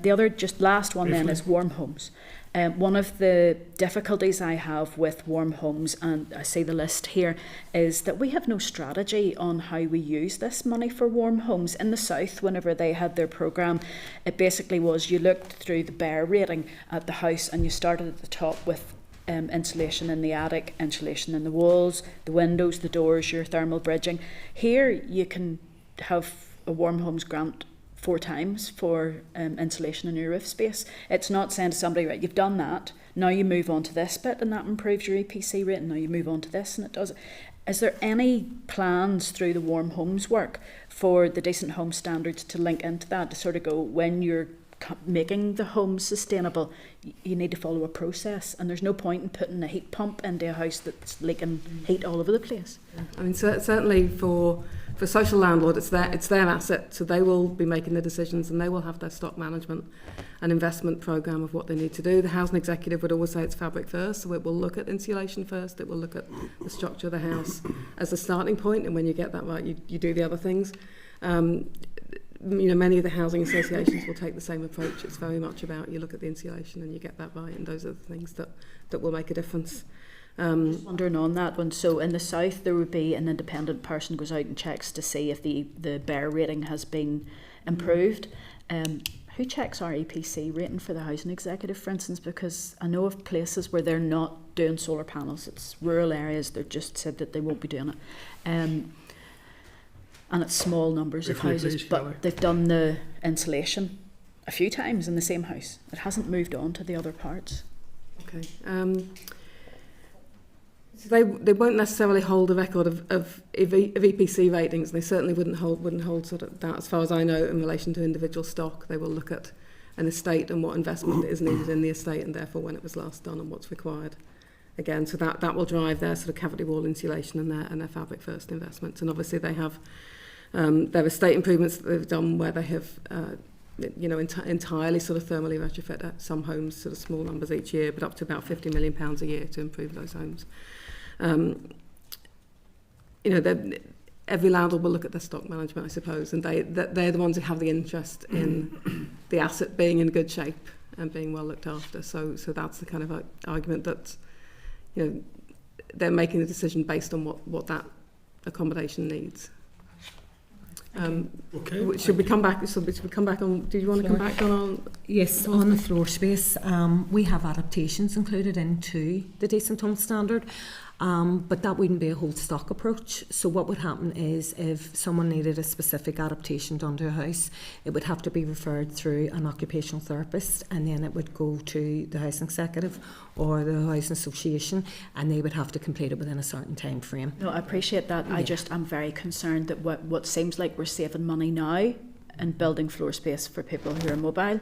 The other, just last one then, is warm homes. One of the difficulties I have with warm homes, and I see the list here, is that we have no strategy on how we use this money for warm homes. In the south, whenever they had their programme, it basically was you looked through the BEAR rating at the house and you started at the top with insulation in the attic, insulation in the walls, the windows, the doors, your thermal bridging. Here you can have a warm homes grant 4 times for insulation in your roof space. It's not saying to somebody, right, you've done that, now you move on to this bit and that improves your EPC rate, and now you move on to this and it does. Is there any plans through the warm homes work for the decent home standards to link into that, to sort of go, when you're making the home sustainable, you need to follow a process, and there's no point in putting a heat pump into a house that's leaking heat all over the place? I mean, certainly for For a social landlord, it's their asset, so they will be making the decisions and they will have their stock management and investment programme of what they need to do. The housing executive would always say it's fabric first, so it will look at insulation first, it will look at the structure of the house as a starting point, and when you get that right, you do the other things. Many of the housing associations will take the same approach. It's very much about you look at the insulation and you get that right, and those are the things that will make a difference. Just wondering on that one, so in the south there would be an independent person goes out and checks to see if the bear rating has been improved. Who checks our EPC rating for the housing executive, for instance? Because I know of places where they're not doing solar panels, it's rural areas, they've just said that they won't be doing it. And it's small numbers of houses, but they've done the insulation a few times in the same house. It hasn't moved on to the other parts. Okay. So they won't necessarily hold a record of EPC ratings. They certainly wouldn't hold sort of that, as far as I know, in relation to individual stock. They will look at an estate and what investment is needed in the estate, and therefore when it was last done and what's required. Again, so that will drive their sort of cavity wall insulation and their fabric first investments. And obviously they have their estate improvements that they've done where they have entirely sort of thermally retrofit some homes, sort of small numbers each year, but up to about £50 million a year to improve those homes. Every landlord will look at their stock management, I suppose, and they're the ones who have the interest in the asset being in good shape and being well looked after. So that's the kind of argument that they're making a decision based on what that accommodation needs. Okay. Should we come back? Should we come back on? Do you want to come back on? Yes, on the floor space, we have adaptations included into the Decent Home Standard, but that wouldn't be a whole stock approach. So what would happen is if someone needed a specific adaptation done to a house, it would have to be referred through an occupational therapist, and then it would go to the housing executive or the housing association, and they would have to complete it within a certain time frame. No, I appreciate that. Yeah. I'm very concerned that what seems like we're saving money now and building floor space for people who are mobile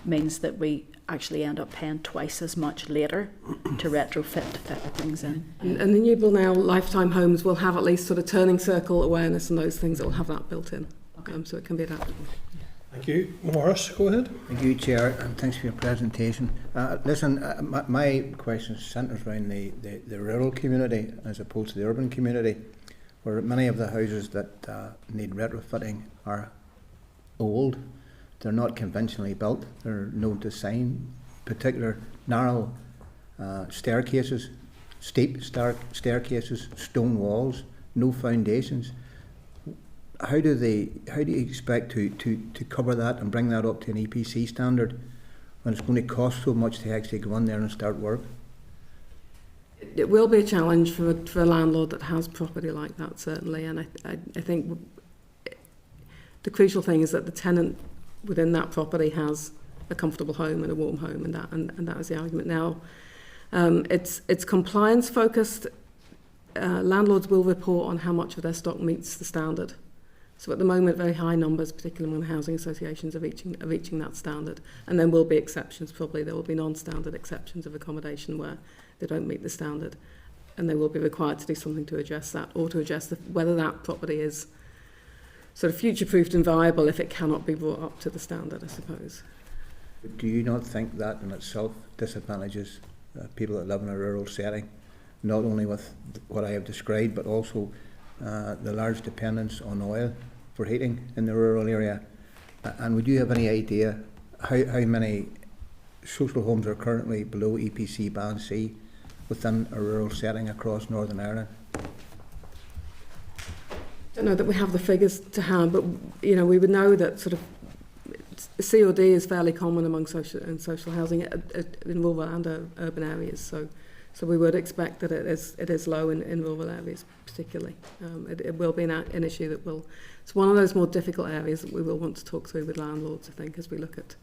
means that we actually end up paying twice as much later to retrofit to fit things in. And the new build now lifetime homes will have at least sort of turning circle awareness and those things that will have that built in. Okay. So it can be adaptable. Thank you. Morris, go ahead. Thank you, Chair, and thanks for your presentation. My question centres around the rural community as opposed to the urban community, where many of the houses that need retrofitting are old. They're not conventionally built. There are no design, particular narrow staircases, steep staircases, stone walls, no foundations. How do you expect to cover that and bring that up to an EPC standard when it's going to cost so much to actually go in there and start work? It will be a challenge for a landlord that has property like that, certainly, and I think the crucial thing is that the tenant within that property has a comfortable home and a warm home, and that is the argument. Now, it's compliance focused. Landlords will report on how much of their stock meets the standard. So at the moment, very high numbers, particularly among housing associations, are reaching that standard. And then will be exceptions, probably. There will be non-standard exceptions of accommodation where they don't meet the standard. And they will be required to do something to address that, or to address whether that property is sort of future-proofed and viable if it cannot be brought up to the standard, I suppose. Do you not think that in itself disadvantages people that live in a rural setting, not only with what I have described, but also the large dependence on oil for heating in the rural area? And would you have any idea how many social homes are currently below EPC Band C within a rural setting across Northern Ireland? I don't know that we have the figures to hand, but we would know that sort of COD is fairly common among social housing in rural and urban areas. So we would expect that it is low in rural areas particularly. It will be an issue that will. It's one of those more difficult areas that we will want to talk through with landlords, I think, as we look at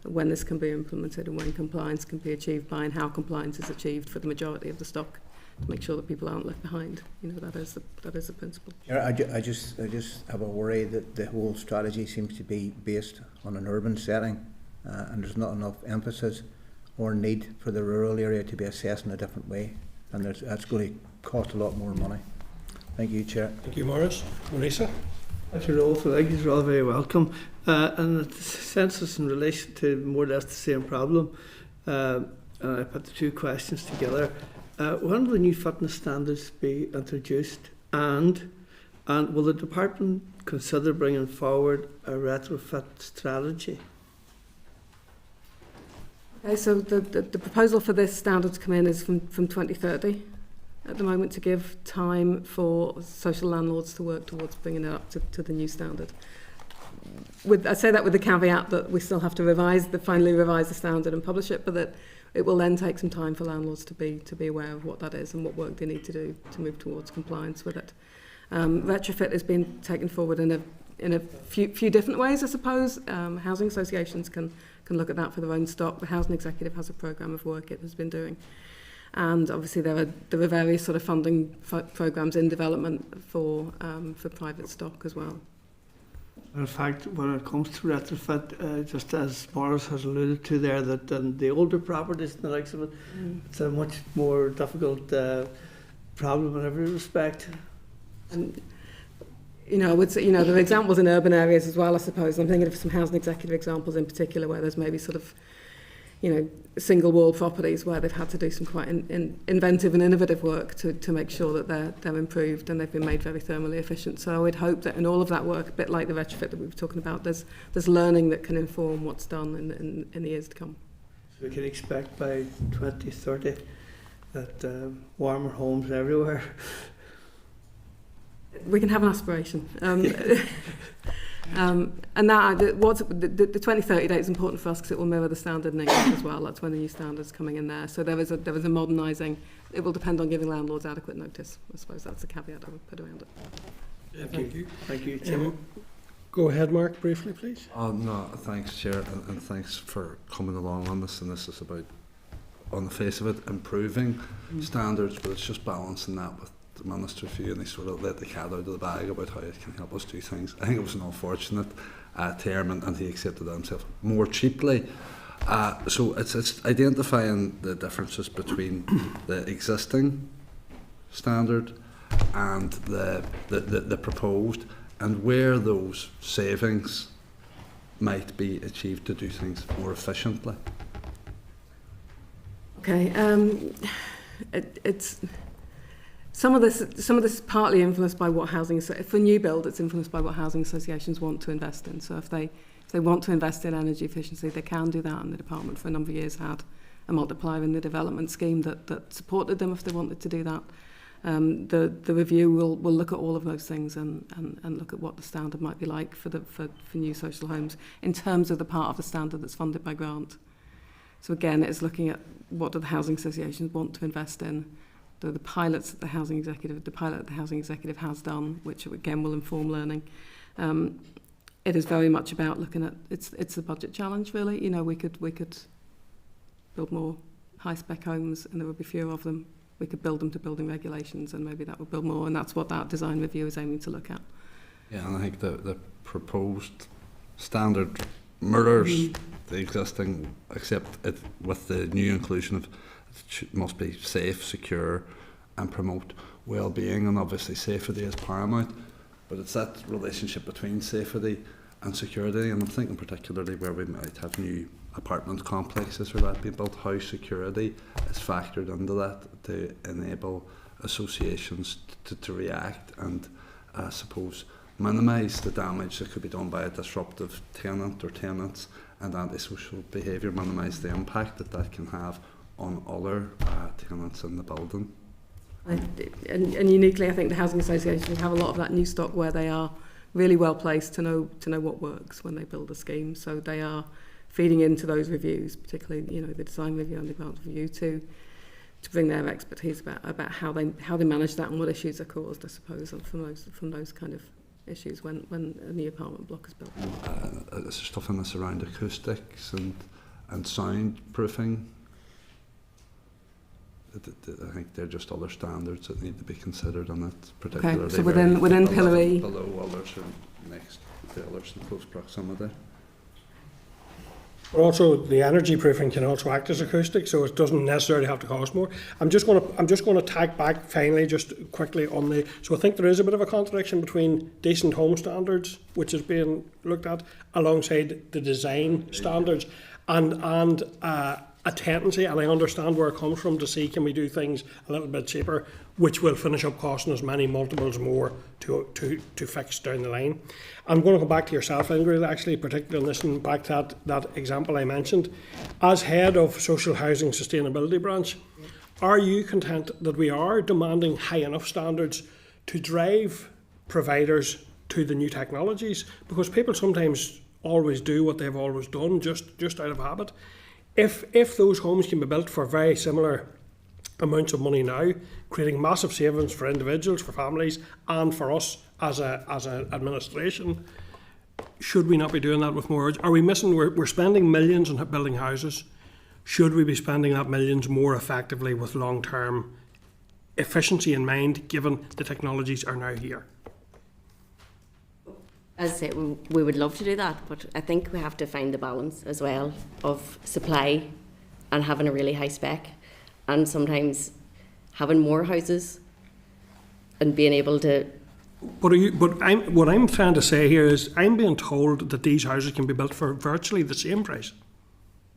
when this can be implemented and when compliance can be achieved by, and how compliance is achieved for the majority of the stock, to make sure that people aren't left behind. That is the principle. Yeah, I just have a worry that the whole strategy seems to be based on an urban setting, and there's not enough emphasis or need for the rural area to be assessed in a different way, and that's going to cost a lot more money. Thank you, Chair. Thank you, Maurice. Marisa? Thank you all. Thank you. You're all very welcome. And the census in relation to more or less the same problem. And I put the two questions together. When will the new fitness standards be introduced? And will the department consider bringing forward a retrofit strategy? Okay, so the proposal for this standard to come in is from 2030 at the moment, to give time for social landlords to work towards bringing it up to the new standard. I say that with the caveat that we still have to finally revise the standard and publish it, but that it will then take some time for landlords to be aware of what that is and what work they need to do to move towards compliance with it. Retrofit has been taken forward in a few different ways, I suppose. Housing associations can look at that for their own stock. The Housing Executive has a programme of work it has been doing. And obviously there are various sort of funding programmes in development for private stock as well. In fact, when it comes to retrofit, just as Morris has alluded to there, that the older properties and the likes of it, it's a much more difficult problem in every respect. And I would say, there are examples in urban areas as well, I suppose. I'm thinking of some housing executive examples in particular where there's maybe sort of, single wall properties where they've had to do some quite inventive and innovative work to make sure that they're improved and they've been made very thermally efficient. So I would hope that in all of that work, a bit like the retrofit that we were talking about, there's learning that can inform what's done in the years to come. So we can expect by 2030 that warmer homes everywhere. We can have an aspiration. And that the 2030 date is important for us because it will mirror the standard in England as well. That's when the new standard's coming in there. So there is a modernising. It will depend on giving landlords adequate notice. I suppose that's the caveat I would put around it. Yeah, thank you. Thank you, Tim. Go ahead, Mark, briefly, please. No, thanks, Chair, and thanks for coming along on this. And this is about, on the face of it, improving standards, but it's just balancing that with the Minister's view, and they sort of let the cat out of the bag about how it can help us do things. I think it was an unfortunate term, and he accepted that himself more cheaply. So it's identifying the differences between the existing standard and the proposed, and where those savings might be achieved to do things more efficiently. Okay, it's. Some of this is partly influenced by what for new build, it's influenced by what housing associations want to invest in. So if they want to invest in energy efficiency, they can do that, and the department for a number of years had a multiplier in the development scheme that supported them if they wanted to do that. The review will look at all of those things and look at what the standard might be like for new social homes in terms of the part of the standard that's funded by grant. So again, it's looking at what do the housing associations want to invest in. The pilots that the Housing Executive has done, which again will inform learning. It is very much about looking at it's a budget challenge really. We could build more high spec homes and there would be fewer of them. We could build them to building regulations and maybe that would build more, and that's what that design review is aiming to look at. Yeah, and I think the proposed standard mirrors the existing, except it with the new inclusion of must be safe, secure and promote well-being, and obviously safety is paramount, but it's that relationship between safety and security, and I'm thinking particularly where we might have new apartment complexes or that being built, how security is factored into that to enable associations to react and I suppose minimise the damage that could be done by a disruptive tenant or tenants, and antisocial behaviour, minimise the impact that can have on other tenants in the building. And uniquely, I think the housing associations have a lot of that new stock where they are really well placed to know what works when they build a scheme. So they are feeding into those reviews, particularly the design review and the grant review, to bring their expertise about how they manage that and what issues are caused, I suppose, and from those kind of issues when a new apartment block is built. There's stuff in this around acoustics and soundproofing. I think they're just other standards that need to be considered on it, particularly. Okay, so within Pillar E. Below others or next to others in close proximity. But also, the energy proofing can also act as acoustic, so it doesn't necessarily have to cost more. I'm just going to tack back finally, just quickly on the. So I think there is a bit of a contradiction between decent home standards, which is being looked at, alongside the design standards, and a tendency, and I understand where it comes from, to see can we do things a little bit cheaper, which will finish up costing us many multiples more to fix down the line. I'm going to go back to yourself, Ingrid, actually, particularly on this, and back to that example I mentioned. As head of Social Housing Sustainability Branch, are you content that we are demanding high enough standards to drive providers to the new technologies? Because people sometimes always do what they've always done, just out of habit. If those homes can be built for very similar amounts of money now, creating massive savings for individuals, for families, and for us as an administration, should we not be doing that with more? Are we missing? We're spending millions on building houses. Should we be spending that millions more effectively with long-term efficiency in mind, given the technologies are now here? As I say, we would love to do that, but I think we have to find the balance as well of supply and having a really high spec, and sometimes having more houses and being able to. What I'm trying to say here is I'm being told that these houses can be built for virtually the same price.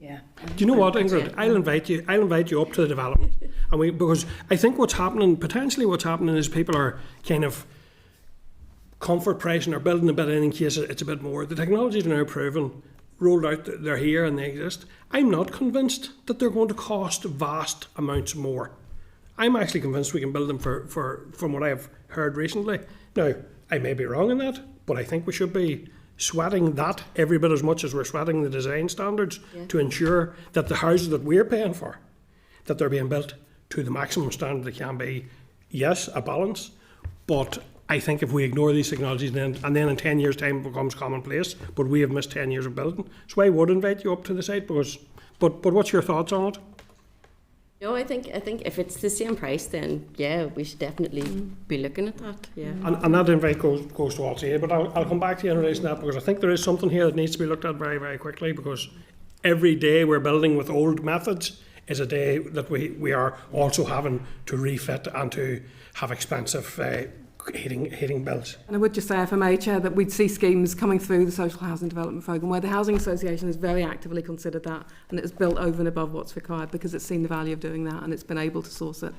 Yeah. Do you know what, Ingrid? I'll invite you up to the development, and because I think what's happening is people are kind of comfort pricing or building a bit in case it's a bit more. The technologies are now proven, rolled out, they're here and they exist. I'm not convinced that they're going to cost vast amounts more. I'm actually convinced we can build them from what I've heard recently. Now, I may be wrong in that, but I think we should be sweating that every bit as much as we're sweating the design standards to ensure that the houses that we're paying for, that they're being built to the maximum standard they can be. Yes, a balance, but I think if we ignore these technologies and then in 10 years' time it becomes commonplace, but we have missed 10 years of building. So I would invite you up to the site, but what's your thoughts on it? No, I think if it's the same price, then yeah, we should definitely be looking at that. Yeah. And that invite goes to all three. But I'll come back to you in relation to that, because I think there is something here that needs to be looked at very, very quickly, because every day we're building with old methods is a day that we are also having to refit and to have expensive heating bills. And I would just say, if I may, Chair, that we'd see schemes coming through the Social Housing Development Programme where the Housing Association has very actively considered that, and it has built over and above what's required because it's seen the value of doing that, and it's been able to source it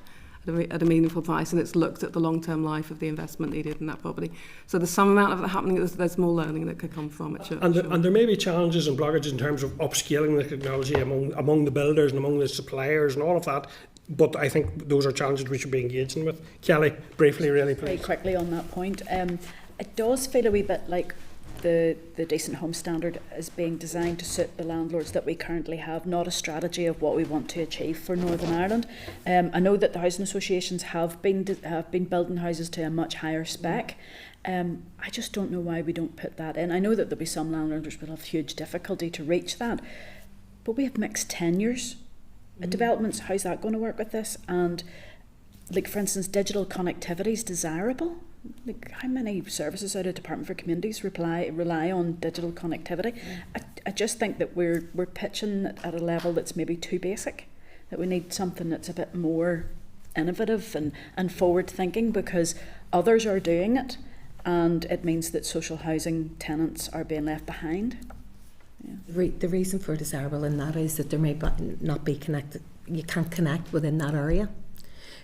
at a meaningful price, and it's looked at the long-term life of the investment needed in that property. So there's some amount of it happening. There's more learning that could come from it. And there may be challenges and blockages in terms of upscaling the technology among the builders and among the suppliers and all of that. But I think those are challenges we should be engaging with. Kelly, briefly, really, please. Very quickly on that point. It does feel a wee bit like the decent home standard is being designed to suit the landlords that we currently have, not a strategy of what we want to achieve for Northern Ireland. I know that the housing associations have been building houses to a much higher spec. I just don't know why we don't put that in. I know that there'll be some landlords who will have huge difficulty to reach that, but we have mixed tenures. Developments, how's that going to work with this? And like, for instance, digital connectivity is desirable. Like, how many services out of Department for Communities rely on digital connectivity? I just think that we're pitching at a level that's maybe too basic, that we need something that's a bit more innovative and forward thinking, because others are doing it, and it means that social housing tenants are being left behind. Yeah. The reason for desirable in that is that there may not be connected. You can't connect within that area.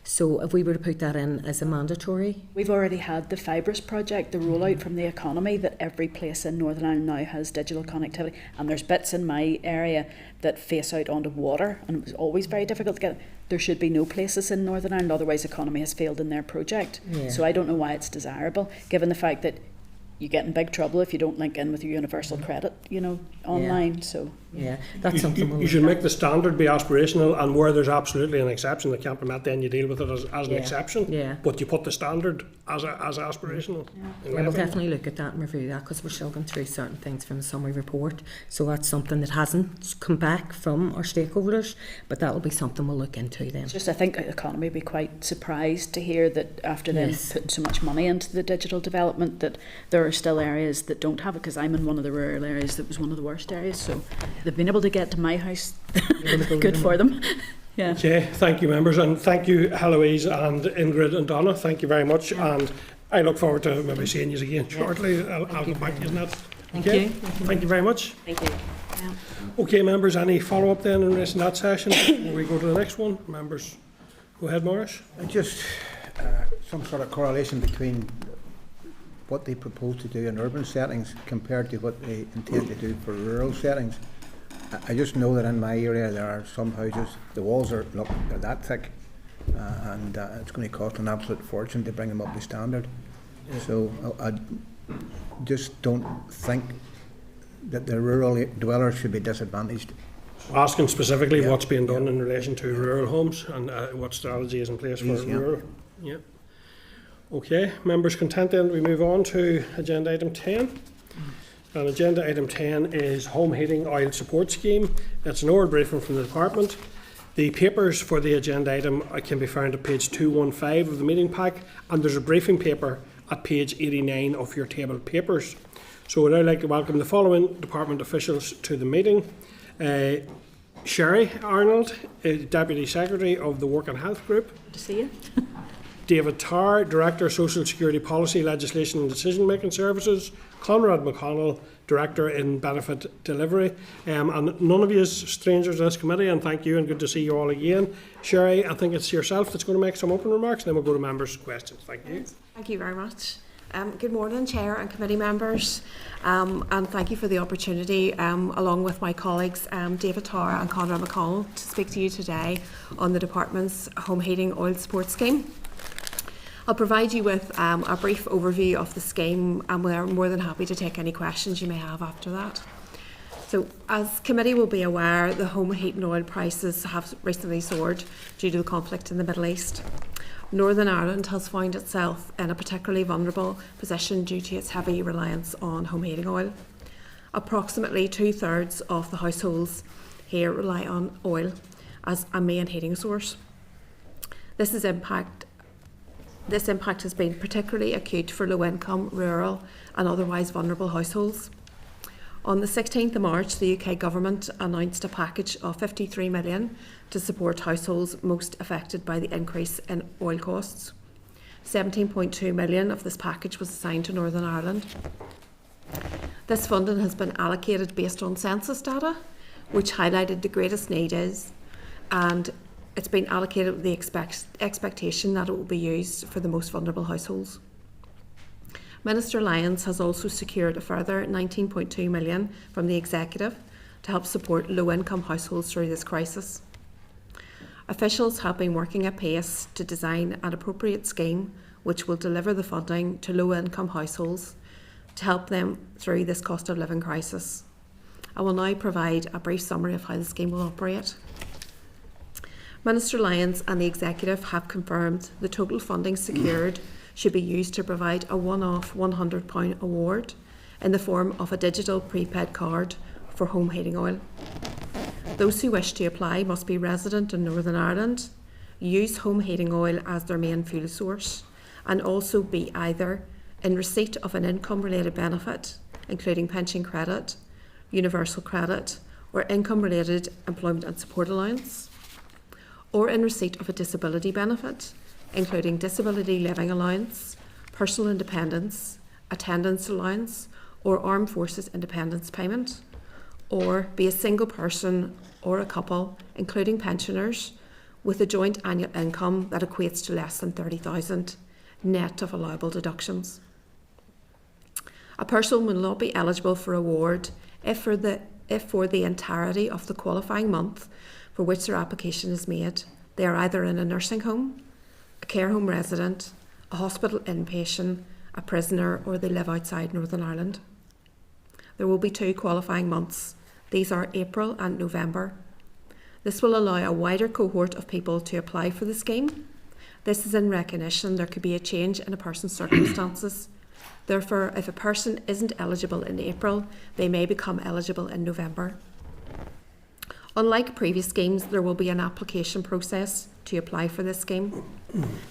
So if we were to put that in as a mandatory, we've already had the Fibrous project, the rollout from the economy, that every place in Northern Ireland now has digital connectivity, and there's bits in my area that face out onto water, and it was always very difficult to get. There should be no places in Northern Ireland, otherwise economy has failed in their project. Yeah. So I don't know why it's desirable, given the fact that you get in big trouble if you don't link in with your universal credit, online. Yeah. So that's something you should make the standard be aspirational, and where there's absolutely an exception that can't be met, then you deal with it as an exception. Yeah. But you put the standard as aspirational. Yeah, we'll definitely look at that and review that, because we're still going through certain things from the summary report. So that's something that hasn't come back from our stakeholders, but that will be something we'll look into then. I think the economy will be quite surprised to hear that after them putting so much money into the digital development, that there are still areas that don't have it, because I'm in one of the rural areas that was one of the worst areas, so they've been able to get to my house. Good for them. Yeah. Okay, thank you, members, and thank you, Heloise and Ingrid and Donna. Thank you very much, and I look forward to maybe seeing you again shortly. I'll go back to you on that. Okay, thank you very much. Thank you. Yeah. Okay, members, any follow-up then in relation to that session before we go to the next one? Members, go ahead, Morris. Just some sort of correlation between what they propose to do in urban settings compared to what they intend to do for rural settings. I just know that in my area there are some houses, the walls are, look, they're that thick, and it's going to cost an absolute fortune to bring them up to standard. So I just don't think that the rural dwellers should be disadvantaged. Asking specifically what's being done in relation to rural homes and what strategy is in place for rural. Yeah. Okay, members content then we move on to agenda item 10. And agenda item 10 is Home Heating Oil Support Scheme. It's an oral briefing from the department. The papers for the agenda item can be found at page 215 of the meeting pack, and there's a briefing paper at page 89 of your table papers. So we'd now like to welcome the following department officials to the meeting. Sherry Arnold, Deputy Secretary of the Work and Health Group. Good to see you. David Tarr, Director, Social Security Policy, Legislation and Decision Making Services. Conrad McConnell, Director in Benefit Delivery. And none of you is strangers to this committee, and thank you and good to see you all again. Sherry, I think it's yourself that's going to make some opening remarks, and then we'll go to members' questions. Thank you. Thank you very much. Good morning, Chair and committee members, and thank you for the opportunity, along with my colleagues David Tarr and Conrad McConnell, to speak to you today on the Department's Home Heating Oil Support Scheme. I'll provide you with a brief overview of the scheme, and we're more than happy to take any questions you may have after that. So, as committee will be aware, the home heating oil prices have recently soared due to the conflict in the Middle East. Northern Ireland has found itself in a particularly vulnerable position due to its heavy reliance on home heating oil. Approximately 2/3 of the households here rely on oil as a main heating source. This impact has been particularly acute for low-income, rural and otherwise vulnerable households. On the 16th of March, the UK Government announced a package of 53 million to support households most affected by the increase in oil costs. 17.2 million of this package was assigned to Northern Ireland. This funding has been allocated based on census data, which highlighted the greatest need is, and it's been allocated with the expectation that it will be used for the most vulnerable households. Minister Lyons has also secured a further 19.2 million from the Executive to help support low-income households through this crisis. Officials have been working at pace to design an appropriate scheme which will deliver the funding to low-income households to help them through this cost of living crisis. I will now provide a brief summary of how the scheme will operate. Minister Lyons and the Executive have confirmed the total funding secured should be used to provide a one-off £100 award in the form of a digital prepaid card for home heating oil. Those who wish to apply must be resident in Northern Ireland, use home heating oil as their main fuel source, and also be either in receipt of an income-related benefit, including pension credit, universal credit, or income-related employment and support allowance, or in receipt of a disability benefit, including disability living allowance, personal independence, attendance allowance, or armed forces independence payment, or be a single person or a couple, including pensioners, with a joint annual income that equates to less than 30,000 net of allowable deductions. A person will not be eligible for award if for the entirety of the qualifying month for which their application is made, they are either in a nursing home, a care home resident, a hospital inpatient, a prisoner, or they live outside Northern Ireland. There will be 2 qualifying months. These are April and November. This will allow a wider cohort of people to apply for the scheme. This is in recognition there could be a change in a person's circumstances. Therefore, if a person isn't eligible in April, they may become eligible in November. Unlike previous schemes, there will be an application process to apply for this scheme.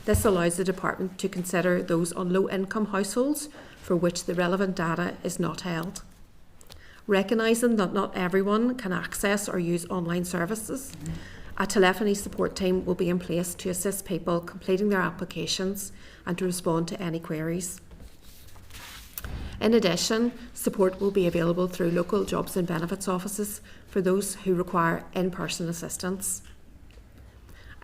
This allows the Department to consider those on low-income households for which the relevant data is not held. Recognising that not everyone can access or use online services, a telephony support team will be in place to assist people completing their applications and to respond to any queries. In addition, support will be available through local jobs and benefits offices for those who require in-person assistance.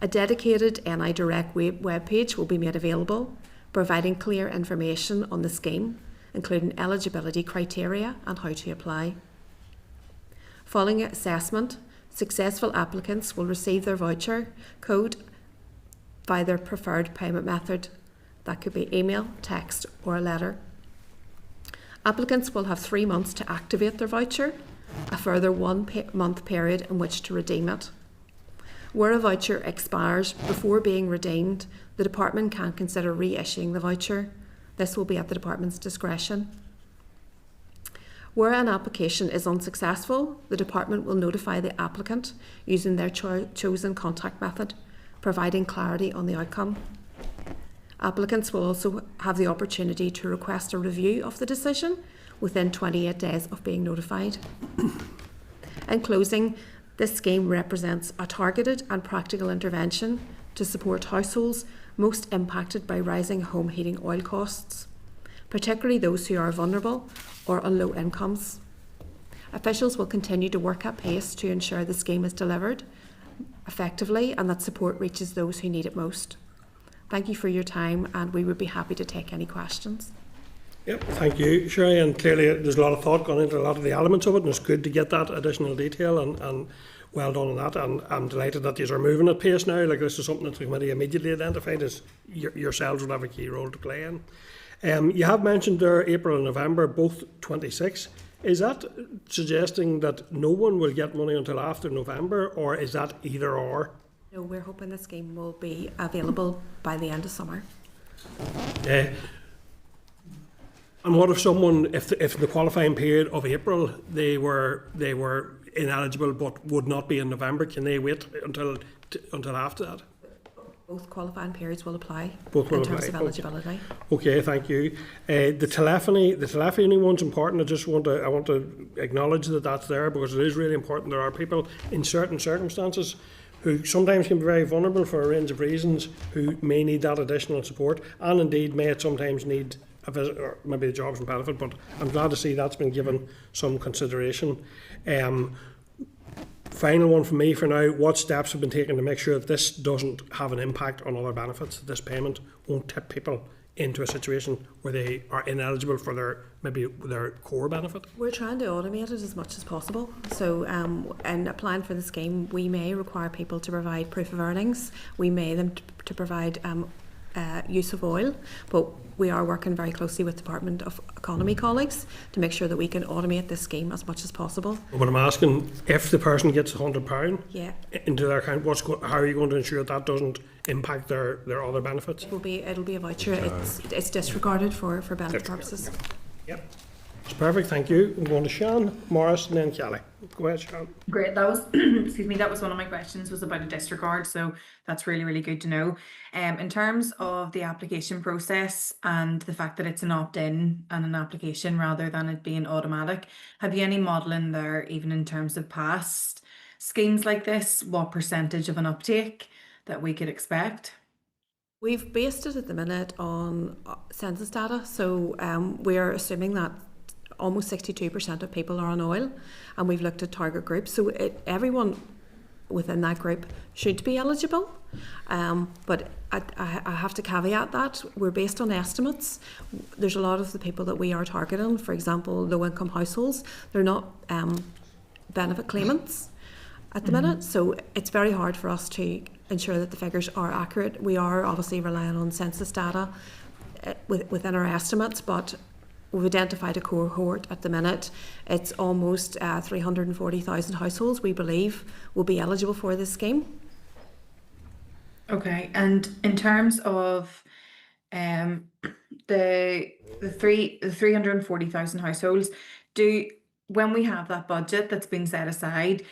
A dedicated NI Direct webpage will be made available, providing clear information on the scheme, including eligibility criteria and how to apply. Following assessment, successful applicants will receive their voucher code by their preferred payment method. That could be email, text or a letter. Applicants will have 3 months to activate their voucher, a further 1 month period in which to redeem it. Where a voucher expires before being redeemed, the department can consider reissuing the voucher. This will be at the department's discretion. Where an application is unsuccessful, the department will notify the applicant using their chosen contact method, providing clarity on the outcome. Applicants will also have the opportunity to request a review of the decision within 28 days of being notified. In closing, this scheme represents a targeted and practical intervention to support households most impacted by rising home heating oil costs, particularly those who are vulnerable or on low incomes. Officials will continue to work at pace to ensure the scheme is delivered effectively and that support reaches those who need it most. Thank you for your time, and we would be happy to take any questions. Yep, thank you, Sherry. And clearly there's a lot of thought gone into a lot of the elements of it, and it's good to get that additional detail, and well done on that. And I'm delighted that you are moving at pace now. Like, this is something that the committee immediately identified as yourselves would have a key role to play in. You have mentioned there April and November, both 26. Is that suggesting that no one will get money until after November, or is that either or? No, we're hoping the scheme will be available by the end of summer. And what if someone, if the qualifying period of April, they were ineligible but would not be in November? Can they wait until after that? Both qualifying periods will apply. Both will in terms apply. of eligibility. Okay, thank you. The telephony one's important. I want to acknowledge that that's there, because it is really important. There are people in certain circumstances who sometimes can be very vulnerable for a range of reasons, who may need that additional support, and indeed may sometimes need a visit, or maybe the jobs and benefit. But I'm glad to see that's been given some consideration. Final one from me for now: what steps have been taken to make sure that this doesn't have an impact on other benefits? This payment won't tip people into a situation where they are ineligible for their core benefit? We're trying to automate it as much as possible. So in applying for the scheme, we may require people to provide proof of earnings. We may them to provide use of oil, but we are working very closely with Department of Economy colleagues to make sure that we can automate this scheme as much as possible. But I'm asking, if the person gets £100 into their account, how are you going to ensure that doesn't impact their other benefits? It'll be a voucher. It's disregarded for benefit purposes. Yep. It's perfect, thank you. I'm going to Sean, Morris, and then Kelly. Go ahead, Sean. Great. That was excuse me. That was one of my questions, was about a disregard. So that's really, really good to know. In terms of the application process and the fact that it's an opt-in and an application rather than it being automatic, have you any modelling there, even in terms of past schemes like this? What percentage of an uptake that we could expect? We've based it at the minute on census data, so we're assuming that almost 62% of people are on oil, and we've looked at target groups. So everyone within that group should be eligible. But I have to caveat that we're based on estimates. There's a lot of the people that we are targeting, for example, low-income households, they're not benefit claimants at the minute. So it's very hard for us to ensure that the figures are accurate. We are obviously relying on census data within our estimates, but we've identified a cohort at the minute. It's almost 340,000 households we believe will be eligible for this scheme. Okay, and in terms of the 340,000 households, when we have that budget that's been set aside,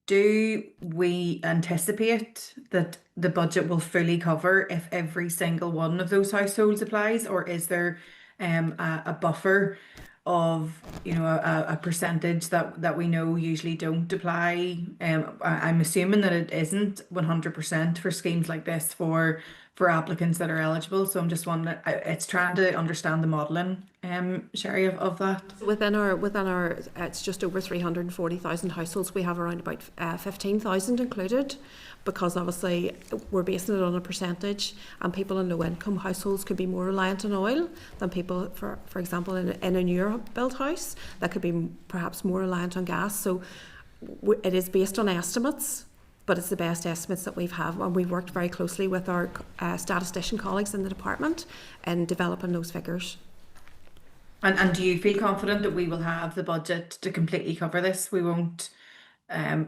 do we anticipate that the budget will fully cover if every single one of those households applies, or is there a buffer of, you know, a percentage that we know usually don't apply. I'm assuming that it isn't 100% for schemes like this for applicants that are eligible. So I'm just wondering, it's trying to understand the modelling, Sherry, of that. Within our, it's just over 340,000 households. We have around about 15,000 included, because obviously we're basing it on a percentage, and people in low income households could be more reliant on oil than people, for example, in a newer built house that could be perhaps more reliant on gas. So it is based on estimates, but it's the best estimates that we've had, and we've worked very closely with our statistician colleagues in the department in developing those figures. And do you feel confident that we will have the budget to completely cover this? We won't,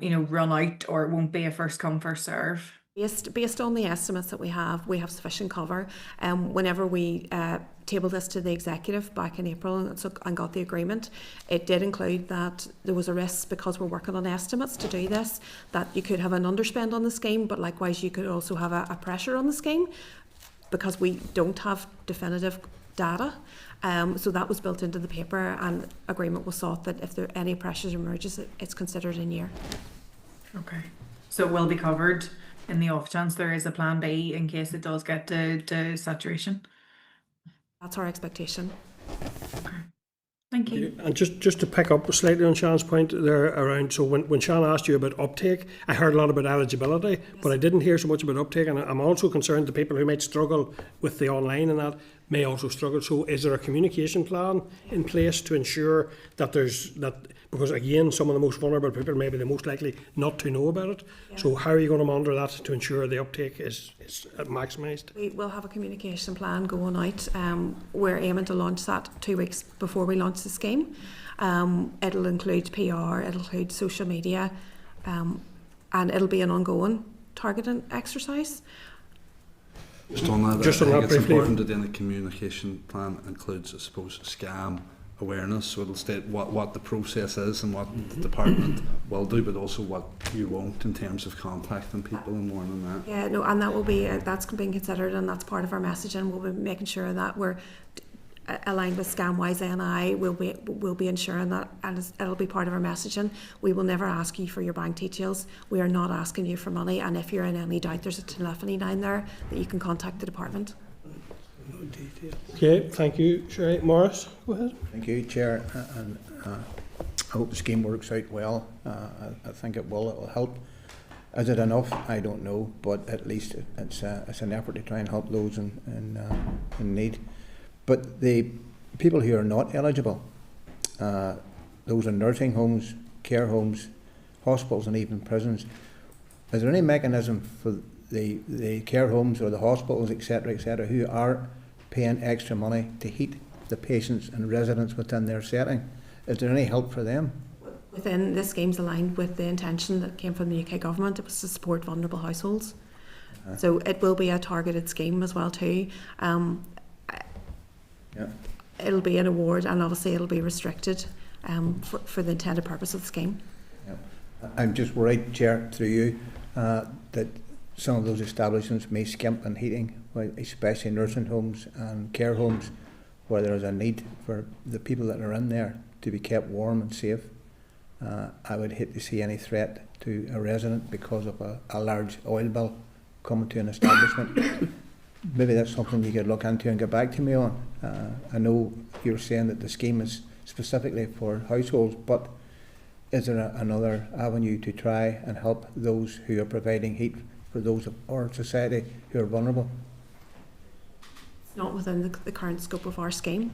you know, run out, or it won't be a first come, first serve? Based on the estimates that we have sufficient cover. Whenever we tabled this to the executive back in April and got the agreement, it did include that there was a risk, because we're working on estimates to do this, that you could have an underspend on the scheme, but likewise you could also have a pressure on the scheme, because we don't have definitive data. So that was built into the paper, and agreement was sought that if there any pressures emerges, it's considered in year. Okay, so it will be covered in the off chance there is a plan B in case it does get to saturation. That's our expectation. Okay. Thank you. And just to pick up slightly on Sean's point there around, so when Sean asked you about uptake, I heard a lot about eligibility, but I didn't hear so much about uptake, and I'm also concerned the people who might struggle with the online and that may also struggle. So is there a communication plan in place to ensure that because again, some of the most vulnerable people may be the most likely not to know about it. Yeah. So how are you going to monitor that to ensure the uptake is maximised? We will have a communication plan going out. We're aiming to launch that 2 weeks before we launch the scheme. It'll include PR, it'll include social media, and it'll be an ongoing targeting exercise. Just on that, I think it's important that then the communication plan includes, I suppose, scam awareness, so it'll state what the process is and what the department will do, but also what you won't in terms of contacting people and warning that. Yeah, no, and that will be that's being considered, and that's part of our messaging. We'll be making sure that we're aligned with Scamwise NI. We'll be ensuring that, and it'll be part of our messaging. We will never ask you for your bank details. We are not asking you for money, and if you're in any doubt, there's a telephony line there that you can contact the department. Okay, thank you, Sherry. Morris, go ahead. Thank you, Chair, and I hope the scheme works out well. I think it will. It will help. Is it enough? I don't know, but at least it's an effort to try and help those in need. But the people who are not eligible, those in nursing homes, care homes, hospitals, and even prisons, is there any mechanism for the care homes or the hospitals, etc., who are paying extra money to heat the patients and residents within their setting? Is there any help for them? Within this scheme's aligned with the intention that came from the UK government. It was to support vulnerable households. So it will be a targeted scheme as well too. Yeah. It'll be an award, and obviously it'll be restricted for the intended purpose of the scheme. Yeah. I'm just worried, Chair, through you, that some of those establishments may skimp on heating, especially nursing homes and care homes, where there is a need for the people that are in there to be kept warm and safe. I would hate to see any threat to a resident because of a large oil bill coming to an establishment. Maybe that's something you could look into and get back to me on. I know you're saying that the scheme is specifically for households, but is there another avenue to try and help those who are providing heat for those of our society who are vulnerable? It's not within the current scope of our scheme,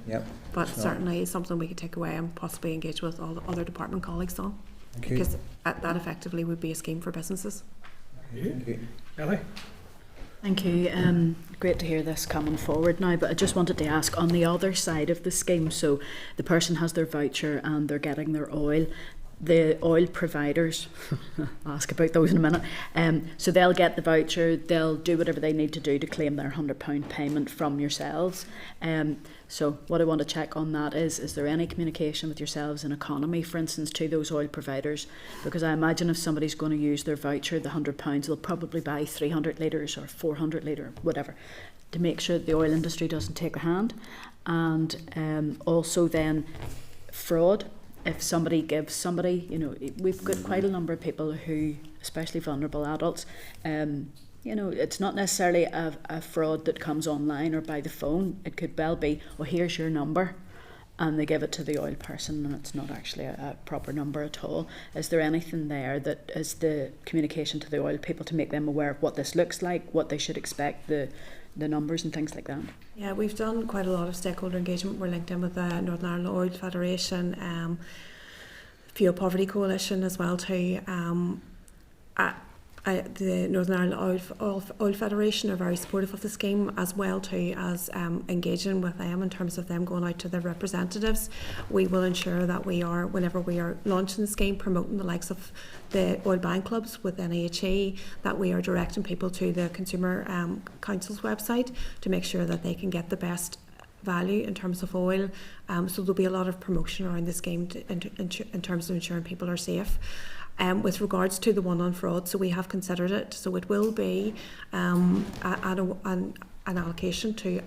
but certainly it's something we could take away and possibly engage with all the other department colleagues on. Because that effectively would be a scheme for businesses. Thank you. Ellie? Thank you. Great to hear this coming forward now, but I just wanted to ask, on the other side of the scheme, so the person has their voucher and they're getting their oil, the oil providers, I'll ask about those in a minute, so they'll get the voucher, they'll do whatever they need to do to claim their £100 payment from yourselves. So what I want to check on that is there any communication with yourselves in economy, for instance, to those oil providers? Because I imagine if somebody's going to use their voucher, the £100, they'll probably buy 300 litres or 400 litre, whatever, to make sure that the oil industry doesn't take a hand. and also then fraud. If somebody gives somebody, you know, we've got quite a number of people who, especially vulnerable adults, you know, it's not necessarily a fraud that comes online or by the phone. It could well be, well, here's your number, and they give it to the oil person, and it's not actually a proper number at all. Is there anything there that is the communication to the oil people to make them aware of what this looks like, what they should expect, the numbers and things like that? Yeah, we've done quite a lot of stakeholder engagement. We're linked in with the Northern Ireland Oil Federation, Fuel Poverty Coalition as well too. The Northern Ireland Oil Federation are very supportive of the scheme, as well too as engaging with them in terms of them going out to their representatives. We will ensure that we are, whenever we are launching the scheme, promoting the likes of the oil bank clubs with NIHE, that we are directing people to the Consumer Council's website to make sure that they can get the best value in terms of oil. So there'll be a lot of promotion around the scheme in terms of ensuring people are safe. With regards to the one on fraud, so we have considered it. So it will be an allocation to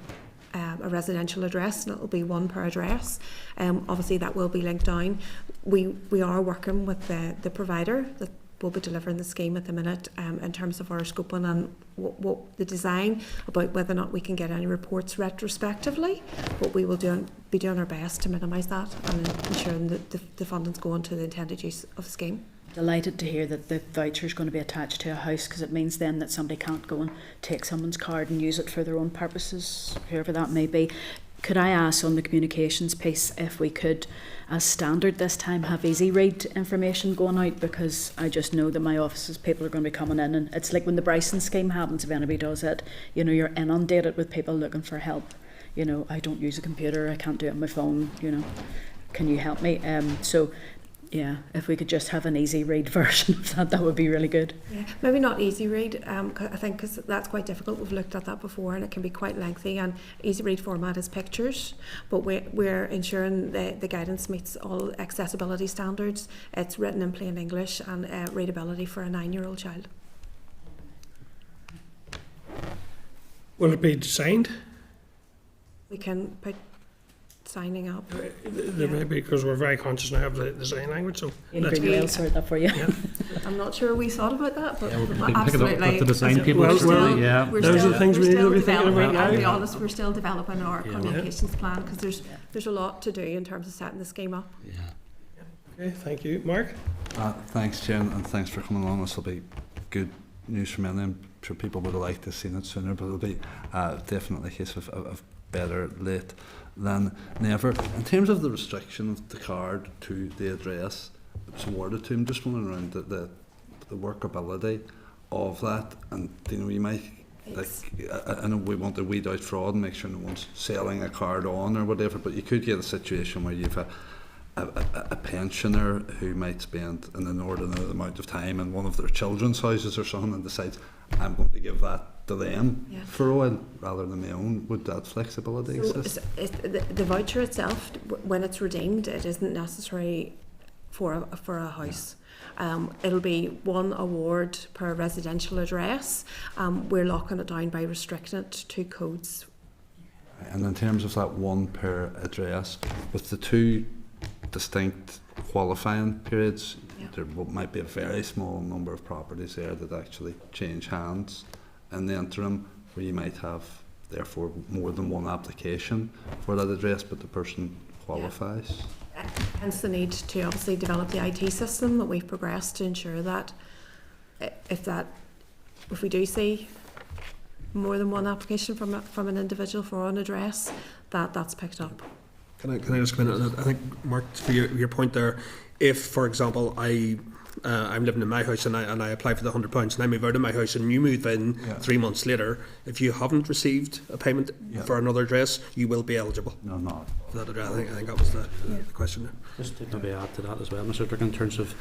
a residential address, and it will be one per address. Obviously, that will be linked down. We are working with the provider that will be delivering the scheme at the minute in terms of our scoping and what the design, about whether or not we can get any reports retrospectively. But we will be doing our best to minimise that and ensuring that the funding's going to the intended use of the scheme. Delighted to hear that the voucher is going to be attached to a house, because it means then that somebody can't go and take someone's card and use it for their own purposes, whoever that may be. Could I ask on the communications piece if we could, as standard this time, have easy read information going out, because I just know that my offices, people are going to be coming in, and it's like when the Bryson scheme happens, if anybody does it, you know, you're inundated with people looking for help. You know, I don't use a computer, I can't do it on my phone, you know, can you help me? So yeah, if we could just have an easy read version of that, that would be really good. Yeah, maybe not easy read, I think, because that's quite difficult. We've looked at that before and it can be quite lengthy, and easy read format is pictures, but we're ensuring the guidance meets all accessibility standards. It's written in plain English and readability for a 9-year-old child. Will it be signed? We can put signing up. There may be, because we're very conscious now of the sign language. So I'll sort that for you. Yeah. I'm not sure we thought about that, but absolutely. The design people. Those are the things we need to be thinking about now. I'll be honest, we're still developing our communications plan, because there's a lot to do in terms of setting the scheme up. Okay, thank you, Mark. Thanks, Jen, and thanks for coming along. This will be good news for many. I'm sure people would have liked to have seen it sooner, but it'll be definitely a case of better late than never. In terms of the restriction of the card to the address that was awarded to him, just wondering around the workability of that, and you know, you might, like, I know we want to weed out fraud and make sure no one's selling a card on or whatever, but you could get a situation where you've a pensioner who might spend an inordinate amount of time in one of their children's houses or something and decides, I'm going to give that to them for oil rather than my own. Would that flexibility exist? The voucher itself, when it's redeemed, it isn't necessary for a house. It'll be one award per residential address. We're locking it down by restricting it to codes. And in terms of that one per address, with the two distinct qualifying periods, there might be a very small number of properties there that actually change hands in the interim, where you might have therefore more than one application for that address, but the person qualifies. Hence the need to obviously develop the IT system that we've progressed to ensure that if we do see more than one application from an individual for an address, that's picked up. Can I just come in? I think, Mark, for your point there, if, for example, I'm living in my house and I apply for the £100 and I move out of my house and you move in 3 months later, if you haven't received a payment for another address, you will be eligible. No, not for that address. I think that was the question there. Just to maybe add to that as well, Mr. Strickland, in terms of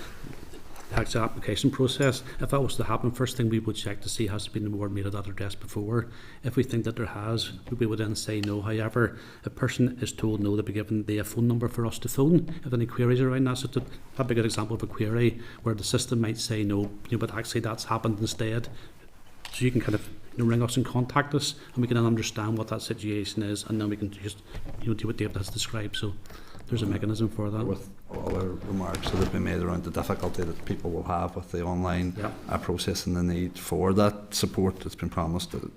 tax application process, if that was to happen, first thing we would check to see has there been an award made at that address before. If we think that there has, we would then say no. However, a person is told no, they'll be given a phone number for us to phone if any queries around that. So that'd be a good example of a query where the system might say no, but actually that's happened instead. So you can kind of ring us and contact us, and we can then understand what that situation is, and then we can just do what David has described. So there's a mechanism for that. With all the remarks that have been made around the difficulty that people will have with the online process and the need for that support that's been promised to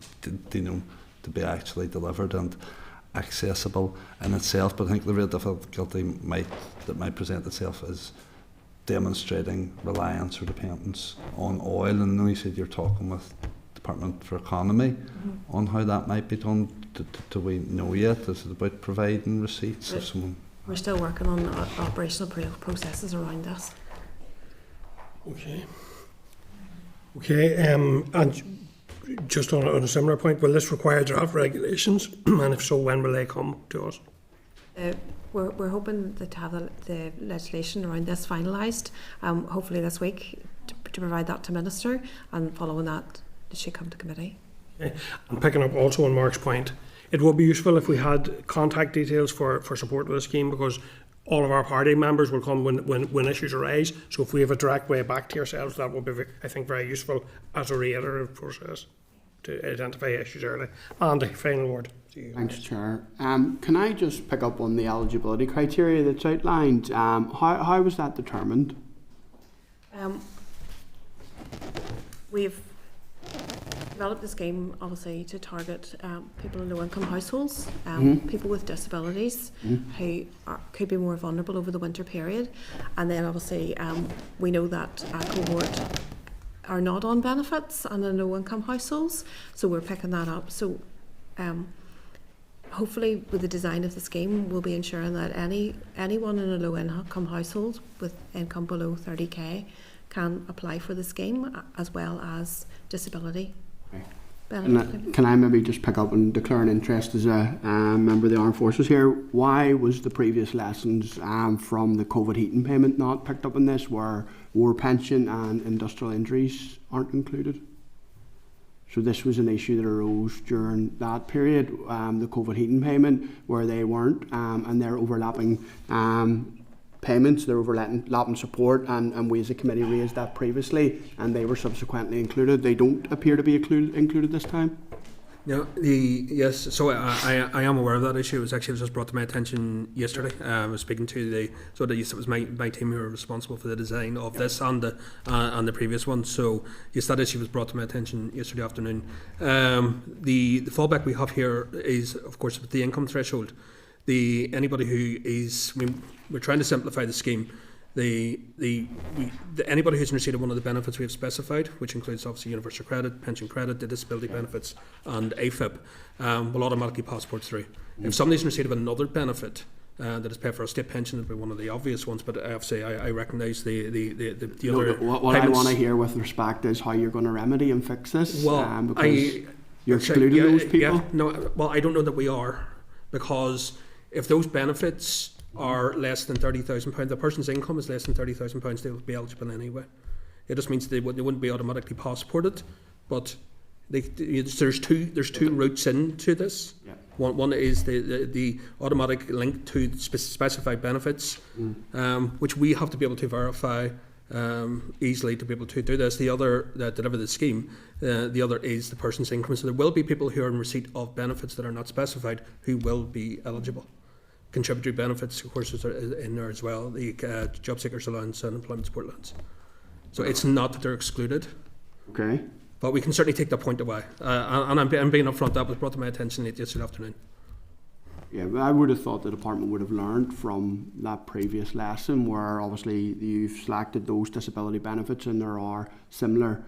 be actually delivered and accessible in itself. But I think the real difficulty that might present itself is demonstrating reliance or dependence on oil. And I know you said you're talking with Department for Economy on how that might be done. Do we know yet? Is it about providing receipts of someone? We're still working on operational processes around this. Okay, and just on a similar point, will this require draft regulations? And if so, when will they come to us? We're hoping to have the legislation around this finalised, hopefully this week, to provide that to Minister, and following that, it should come to committee. Okay. And picking up also on Mark's point, it would be useful if we had contact details for support of the scheme, because all of our party members will come when issues arise. So if we have a direct way back to yourselves, that would be, I think, very useful as a reiterative process to identify issues early. And the final word. Thanks, Chair. Can I just pick up on the eligibility criteria that's outlined? How was that determined? We've developed the scheme obviously to target people in low-income households, people with disabilities who could be more vulnerable over the winter period, and then obviously we know that a cohort are not on benefits and in low-income households, so we're picking that up. So hopefully with the design of the scheme we'll be ensuring that anyone in a low-income household with income below 30k can apply for the scheme, as well as disability. Can I maybe just pick up and declare an interest as a member of the Armed Forces here? Why was the previous lessons from the COVID heating payment not picked up in this, where war pension and industrial injuries aren't included? So this was an issue that arose during that period, the COVID heating payment, where they weren't, and they're overlapping payments, they're overlapping support, and we as a committee raised that previously, and they were subsequently included. They don't appear to be included this time. No, yes. So I am aware of that issue. It was just brought to my attention yesterday. I was speaking to it was my team who were responsible for the design of this and the previous one. So yes, that issue was brought to my attention yesterday afternoon. The fallback we have here is, of course, with the income threshold. Anybody who is, we're trying to simplify the scheme. Anybody who's in receipt of one of the benefits we have specified, which includes obviously universal credit, pension credit, the disability benefits, and AFib, will automatically passport through. If somebody's in receipt of another benefit that is paid for a state pension, would be one of the obvious ones. But obviously, I recognise the other. What I want to hear with respect is how you're going to remedy and fix this. Well, because you're excluding those people. Yeah, no, well, I don't know that we are, because if those benefits are less than £30,000, the person's income is less than £30,000, they will be eligible anyway. It just means they wouldn't be automatically passported, but there's two routes into this. Yeah. One is the automatic link to specified benefits, which we have to be able to verify easily to be able to do this. The other, that deliver the scheme, the other is the person's income. So there will be people who are in receipt of benefits that are not specified who will be eligible. Contributory benefits, of course, are in there as well, the job seekers allowance and employment support allowance. So it's not that they're excluded. Okay. But we can certainly take that point away. And I'm being upfront, that was brought to my attention yesterday afternoon. Yeah, I would have thought the department would have learned from that previous lesson, where obviously you've selected those disability benefits and there are similar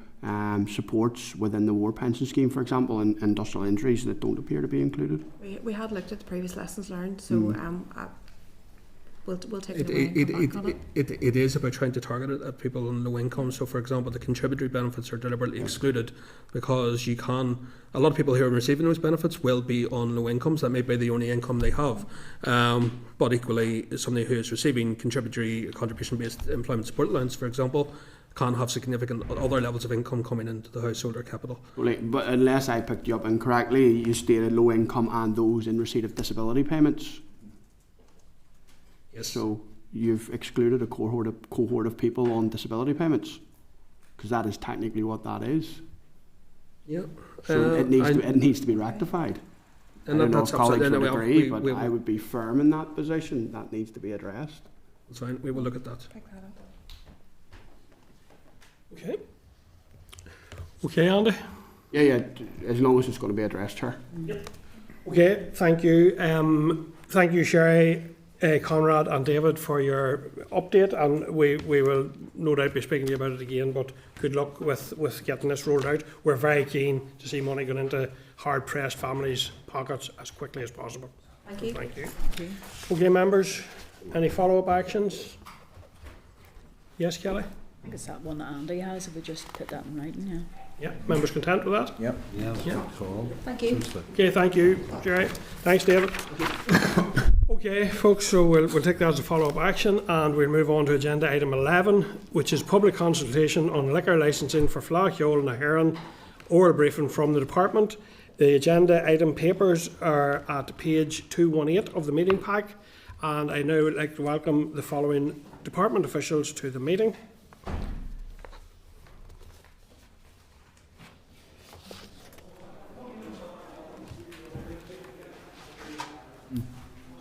supports within the war pension scheme, for example, and industrial injuries that don't appear to be included. We had looked at the previous lessons learned, so we'll take it away. It is about trying to target it at people on low income. So, for example, the contributory benefits are deliberately excluded because a lot of people who are receiving those benefits will be on low incomes. That may be the only income they have. But equally, somebody who is receiving contribution-based employment support allowance, for example, can have significant other levels of income coming into the household or capital. But unless I picked you up incorrectly, you stated low income and those in receipt of disability payments. Yes. So you've excluded a cohort of people on disability payments, because that is technically what that is. Yeah. So it needs to be rectified. And I don't know that's if colleagues absolutely, would agree, we but I would be firm in that position. That needs to be addressed. That's fine. We will look at that. Okay. Okay, Andy. Yeah. As long as it's going to be addressed, Chair. Yep. Okay. Thank you. Thank you, Sherry, Conrad, and David for your update. And we will no doubt be speaking to you about it again. But good luck with getting this rolled out. We're very keen to see money going into hard-pressed families' pockets as quickly as possible. Thank you. Thank you. Thank you. Okay, members. Any follow-up actions? Yes, Kelly? I think it's that one that Andy has, if we just put that in writing, yeah. Yeah, members content with that? Yep. Yeah, yeah. Cool. Thank you. Okay, thank you, Jerry. Thanks, David. Okay, folks, so we'll take that as a follow-up action, and we'll move on to agenda item 11, which is public consultation on liquor licensing for Fleadh, Cheoil and Éireann. Oral briefing from the department. The agenda item papers are at page 218 of the meeting pack, and I now would like to welcome the following department officials to the meeting.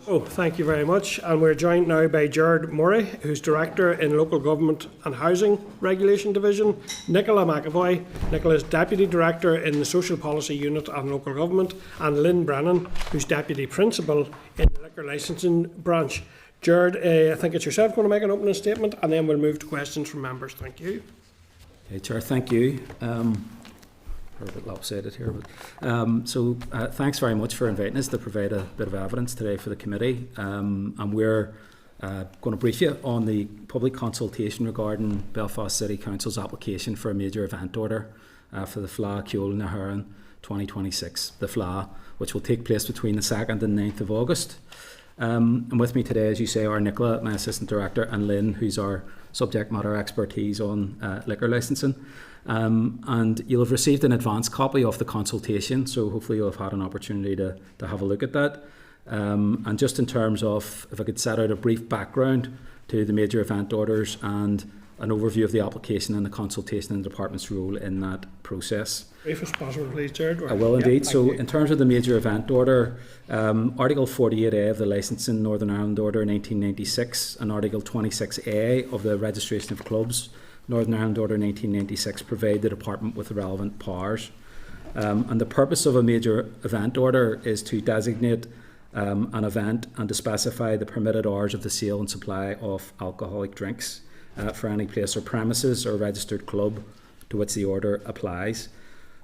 Oh, thank you very much. And we're joined now by Gerard Murray, who's Director in Local Government and Housing Regulation Division, Nicola McAvoy, Nicola's Deputy Director in the Social Policy Unit and Local Government, and Lynn Brennan, who's Deputy Principal in the Liquor Licensing Branch. Gerard, I think it's yourself going to make an opening statement, and then we'll move to questions from members. Thank you. Okay, Chair, thank you. We're a bit lopsided here, but thanks very much for inviting us to provide a bit of evidence today for the committee, and we're going to brief you on the public consultation regarding Belfast City Council's application for a major event order for the Fleadh, Cheoil and Éireann 2026, the Fleadh, which will take place between the 2nd and 9th of August. And with me today, as you say, are Nicola, my Assistant Director, and Lynn, who's our subject matter expertise on liquor licensing. And you'll have received an advance copy of the consultation, so hopefully you'll have had an opportunity to have a look at that. And just in terms of, if I could set out a brief background to the major event orders and an overview of the application and the consultation and the department's role in that process. Brief as possible, please, Gerard. I will indeed. Yeah, so in terms of the major event order, Article 48A of the Licensing Northern Ireland Order 1996 and Article 26A of the Registration of Clubs Northern Ireland Order 1996 provide the department with the relevant powers. And the purpose of a major event order is to designate an event and to specify the permitted hours of the sale and supply of alcoholic drinks for any place or premises or registered club to which the order applies.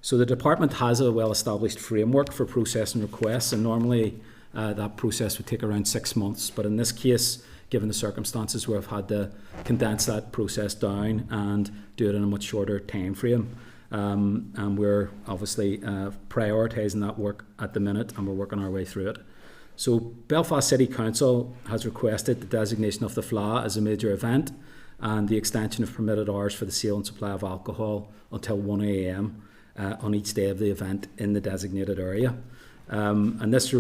So the department has a well-established framework for processing requests, and normally that process would take around 6 months. But in this case, given the circumstances, we've had to condense that process down and do it in a much shorter time frame. And we're obviously prioritising that work at the minute, and we're working our way through it. So Belfast City Council has requested the designation of the Fleadh as a major event and the extension of permitted hours for the sale and supply of alcohol until 1 a.m. On each day of the event in the designated area. And this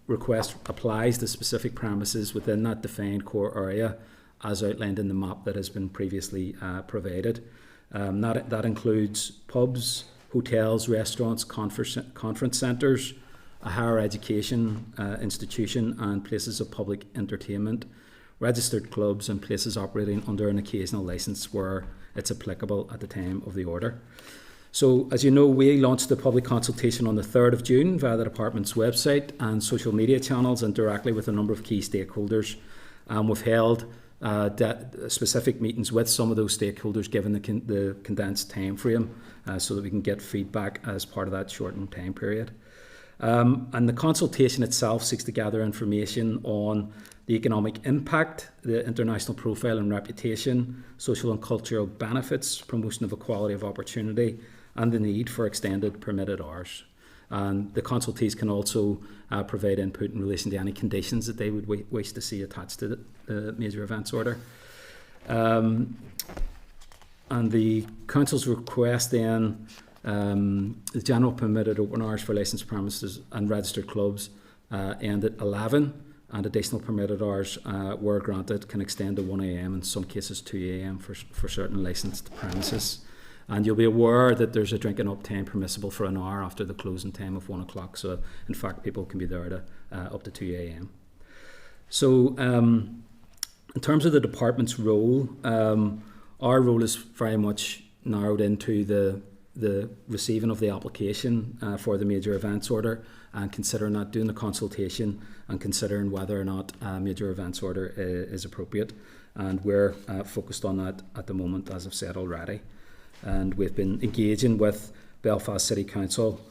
request applies to specific premises within that defined core area as outlined in the map that has been previously provided. That includes pubs, hotels, restaurants, conference centres, a higher education institution and places of public entertainment, registered clubs and places operating under an occasional licence where it's applicable at the time of the order. So, as you know, we launched the public consultation on the 3rd of June via the department's website and social media channels and directly with a number of key stakeholders. We've held specific meetings with some of those stakeholders given the condensed time frame so that we can get feedback as part of that shortened time period. And the consultation itself seeks to gather information on the economic impact, the international profile and reputation, social and cultural benefits, promotion of equality of opportunity, and the need for extended permitted hours. And the consultees can also provide input in relation to any conditions that they would wish to see attached to the major events order. And the Council's request then, the general permitted open hours for licensed premises and registered clubs end at 11, and additional permitted hours, where granted, can extend to 1 a.m, in some cases 2 a.m. for certain licensed premises. And you'll be aware that there's a drinking up time permissible for an hour after the closing time of 1 o'clock. So in fact, people can be there to up to 2 a.m. So in terms of the department's role, our role is very much narrowed into the receiving of the application for the major events order and considering that, doing the consultation and considering whether or not a major events order is appropriate. And we're focused on that at the moment, as I've said already. And we've been engaging with Belfast City Council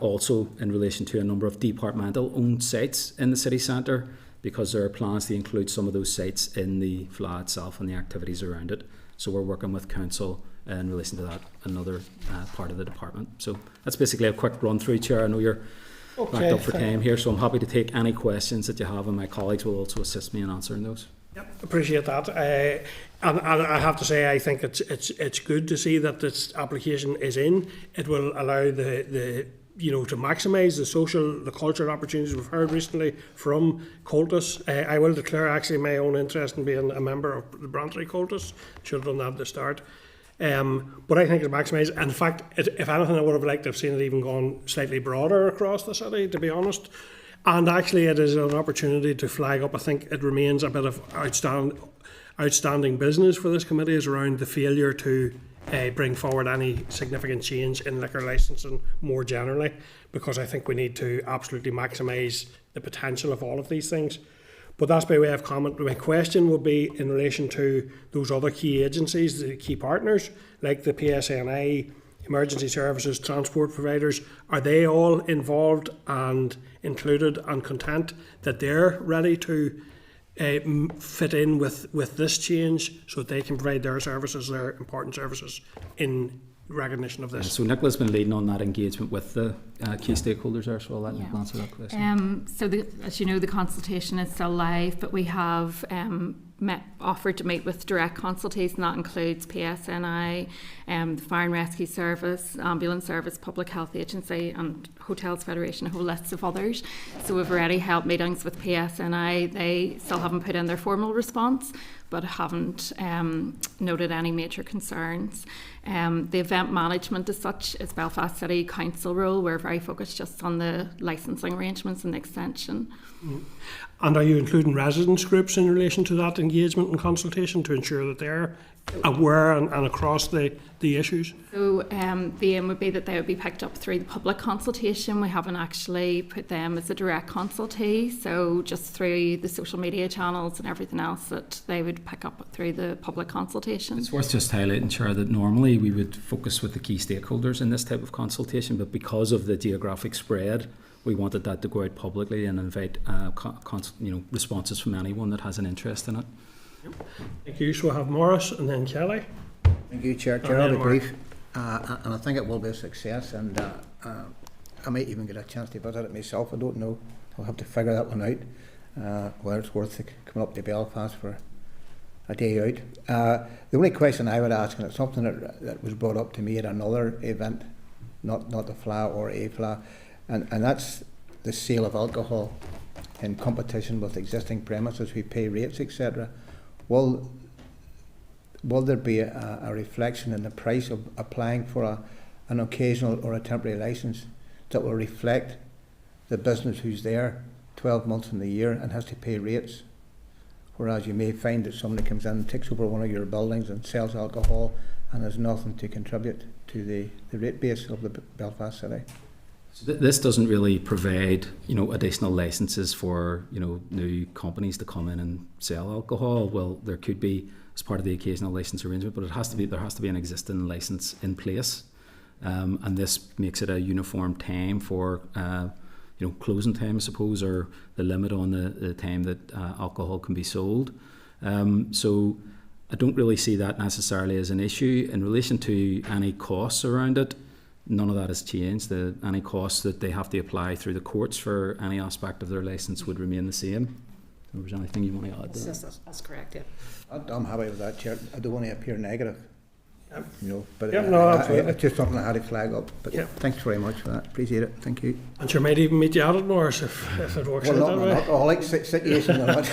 also in relation to a number of departmental owned sites in the city centre, because there are plans to include some of those sites in the Fleadh itself and the activities around it. So we're working with Council in relation to that, another part of the department. So that's basically a quick run through, Chair. I know you're backed up for time here, so I'm happy to take any questions that you have, and my colleagues will also assist me in answering those. Yep, appreciate that. And I have to say, I think it's good to see that this application is in. It will allow the to maximise the cultural opportunities we've heard recently from Cultus. I will declare actually my own interest in being a member of the Brantry Cultus. Should have done that at the start. But I think it's maximised. In fact, if anything, I would have liked to have seen it even gone slightly broader across the city, to be honest. And actually, it is an opportunity to flag up. I think it remains a bit of outstanding business for this committee is around the failure to bring forward any significant change in liquor licensing more generally, because I think we need to absolutely maximise the potential of all of these things. But that's by way of comment. My question would be in relation to those other key agencies, the key partners, like the PSNI, emergency services, transport providers. Are they all involved and included and content that they're ready to fit in with this change so that they can provide their services, their important services, in recognition of this? So Nicola's been leading on that engagement with the key stakeholders there, so I'll let Nicola answer that question. As you know, the consultation is still live, but we have offered to meet with direct consultation. That includes PSNI, the Fire and Rescue Service, Ambulance Service, Public Health Agency and Hotels Federation, a whole list of others. So we've already held meetings with PSNI. They still haven't put in their formal response, but haven't noted any major concerns. The event management as such is Belfast City Council role. We're very focused just on the licensing arrangements and the extension. And are you including residents groups in relation to that engagement and consultation to ensure that they're aware and across the issues? So the aim would be that they would be picked up through the public consultation. We haven't actually put them as a direct consultee, so just through the social media channels and everything else that they would pick up through the public consultation. It's worth just highlighting, Chair, that normally we would focus with the key stakeholders in this type of consultation, but because of the geographic spread, we wanted that to go out publicly and invite responses from anyone that has an interest in it. Thank you. So we'll have Morris and then Kelly. Thank you, Chair. I'll be brief. And I think it will be a success, and I might even get a chance to visit it myself. I don't know. I'll have to figure that one out, whether it's worth coming up to Belfast for a day out. The only question I would ask, and it's something that was brought up to me at another event, not the Fleadh or a Fleadh, and that's the sale of alcohol in competition with existing premises. We pay rates, etc. Will there be a reflection in the price of applying for an occasional or a temporary licence that will reflect the business who's there 12 months in the year and has to pay rates? Whereas you may find that somebody comes in and takes over one of your buildings and sells alcohol and has nothing to contribute to the rate base of the Belfast City. So this doesn't really provide, additional licences for, new companies to come in and sell alcohol. Well, there could be as part of the occasional licence arrangement, but there has to be an existing licence in place, and this makes it a uniform time for, closing time, I suppose, or the limit on the time that alcohol can be sold. So I don't really see that necessarily as an issue. In relation to any costs around it, none of that has changed. Any costs that they have to apply through the courts for any aspect of their licence would remain the same. If there's anything you want to add to that? That's correct, yeah. I'm happy with that, Chair. I don't want to appear negative, but absolutely. It's just something I had to flag up. But thanks very much for that. Appreciate it. Thank you. And sure, might even meet you out at Morris if it works out that way. Well, not an alcoholic situation or not.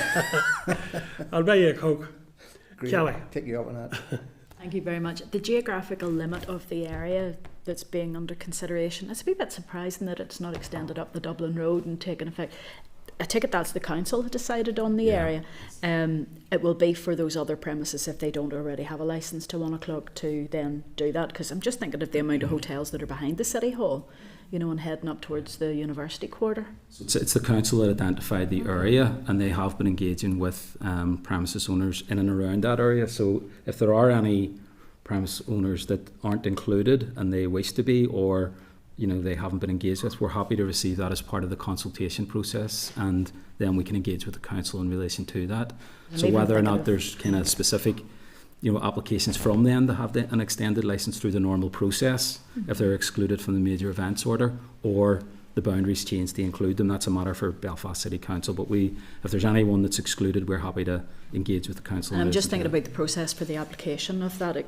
I'll buy you a Coke. Great. Kelly. Take you up on that. Thank you very much. The geographical limit of the area that's being under consideration, it's a wee bit surprising that it's not extended up the Dublin Road and taken effect. I take it that's the council that decided on the area. It will be for those other premises, if they don't already have a licence, to 1 o'clock to then do that, because I'm just thinking of the amount of hotels that are behind the City Hall, you know, and heading up towards the University Quarter. So it's the council that identified the area, and they have been engaging with premises owners in and around that area. So if there are any premise owners that aren't included and they wish to be, or you know, they haven't been engaged with, we're happy to receive that as part of the consultation process, and then we can engage with the council in relation to that. And so whether or not of there's kind of specific, you know, applications from them to have an extended licence through the normal process, if they're excluded from the major events order, or the boundaries change to include them, that's a matter for Belfast City Council. But if there's anyone that's excluded, we're happy to engage with the council. I'm just thinking about the process for the application of that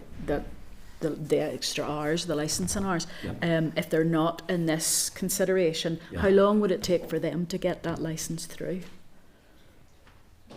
the extra hours, the licensing hours. If they're not in this consideration, how long would it take for them to get that licence through?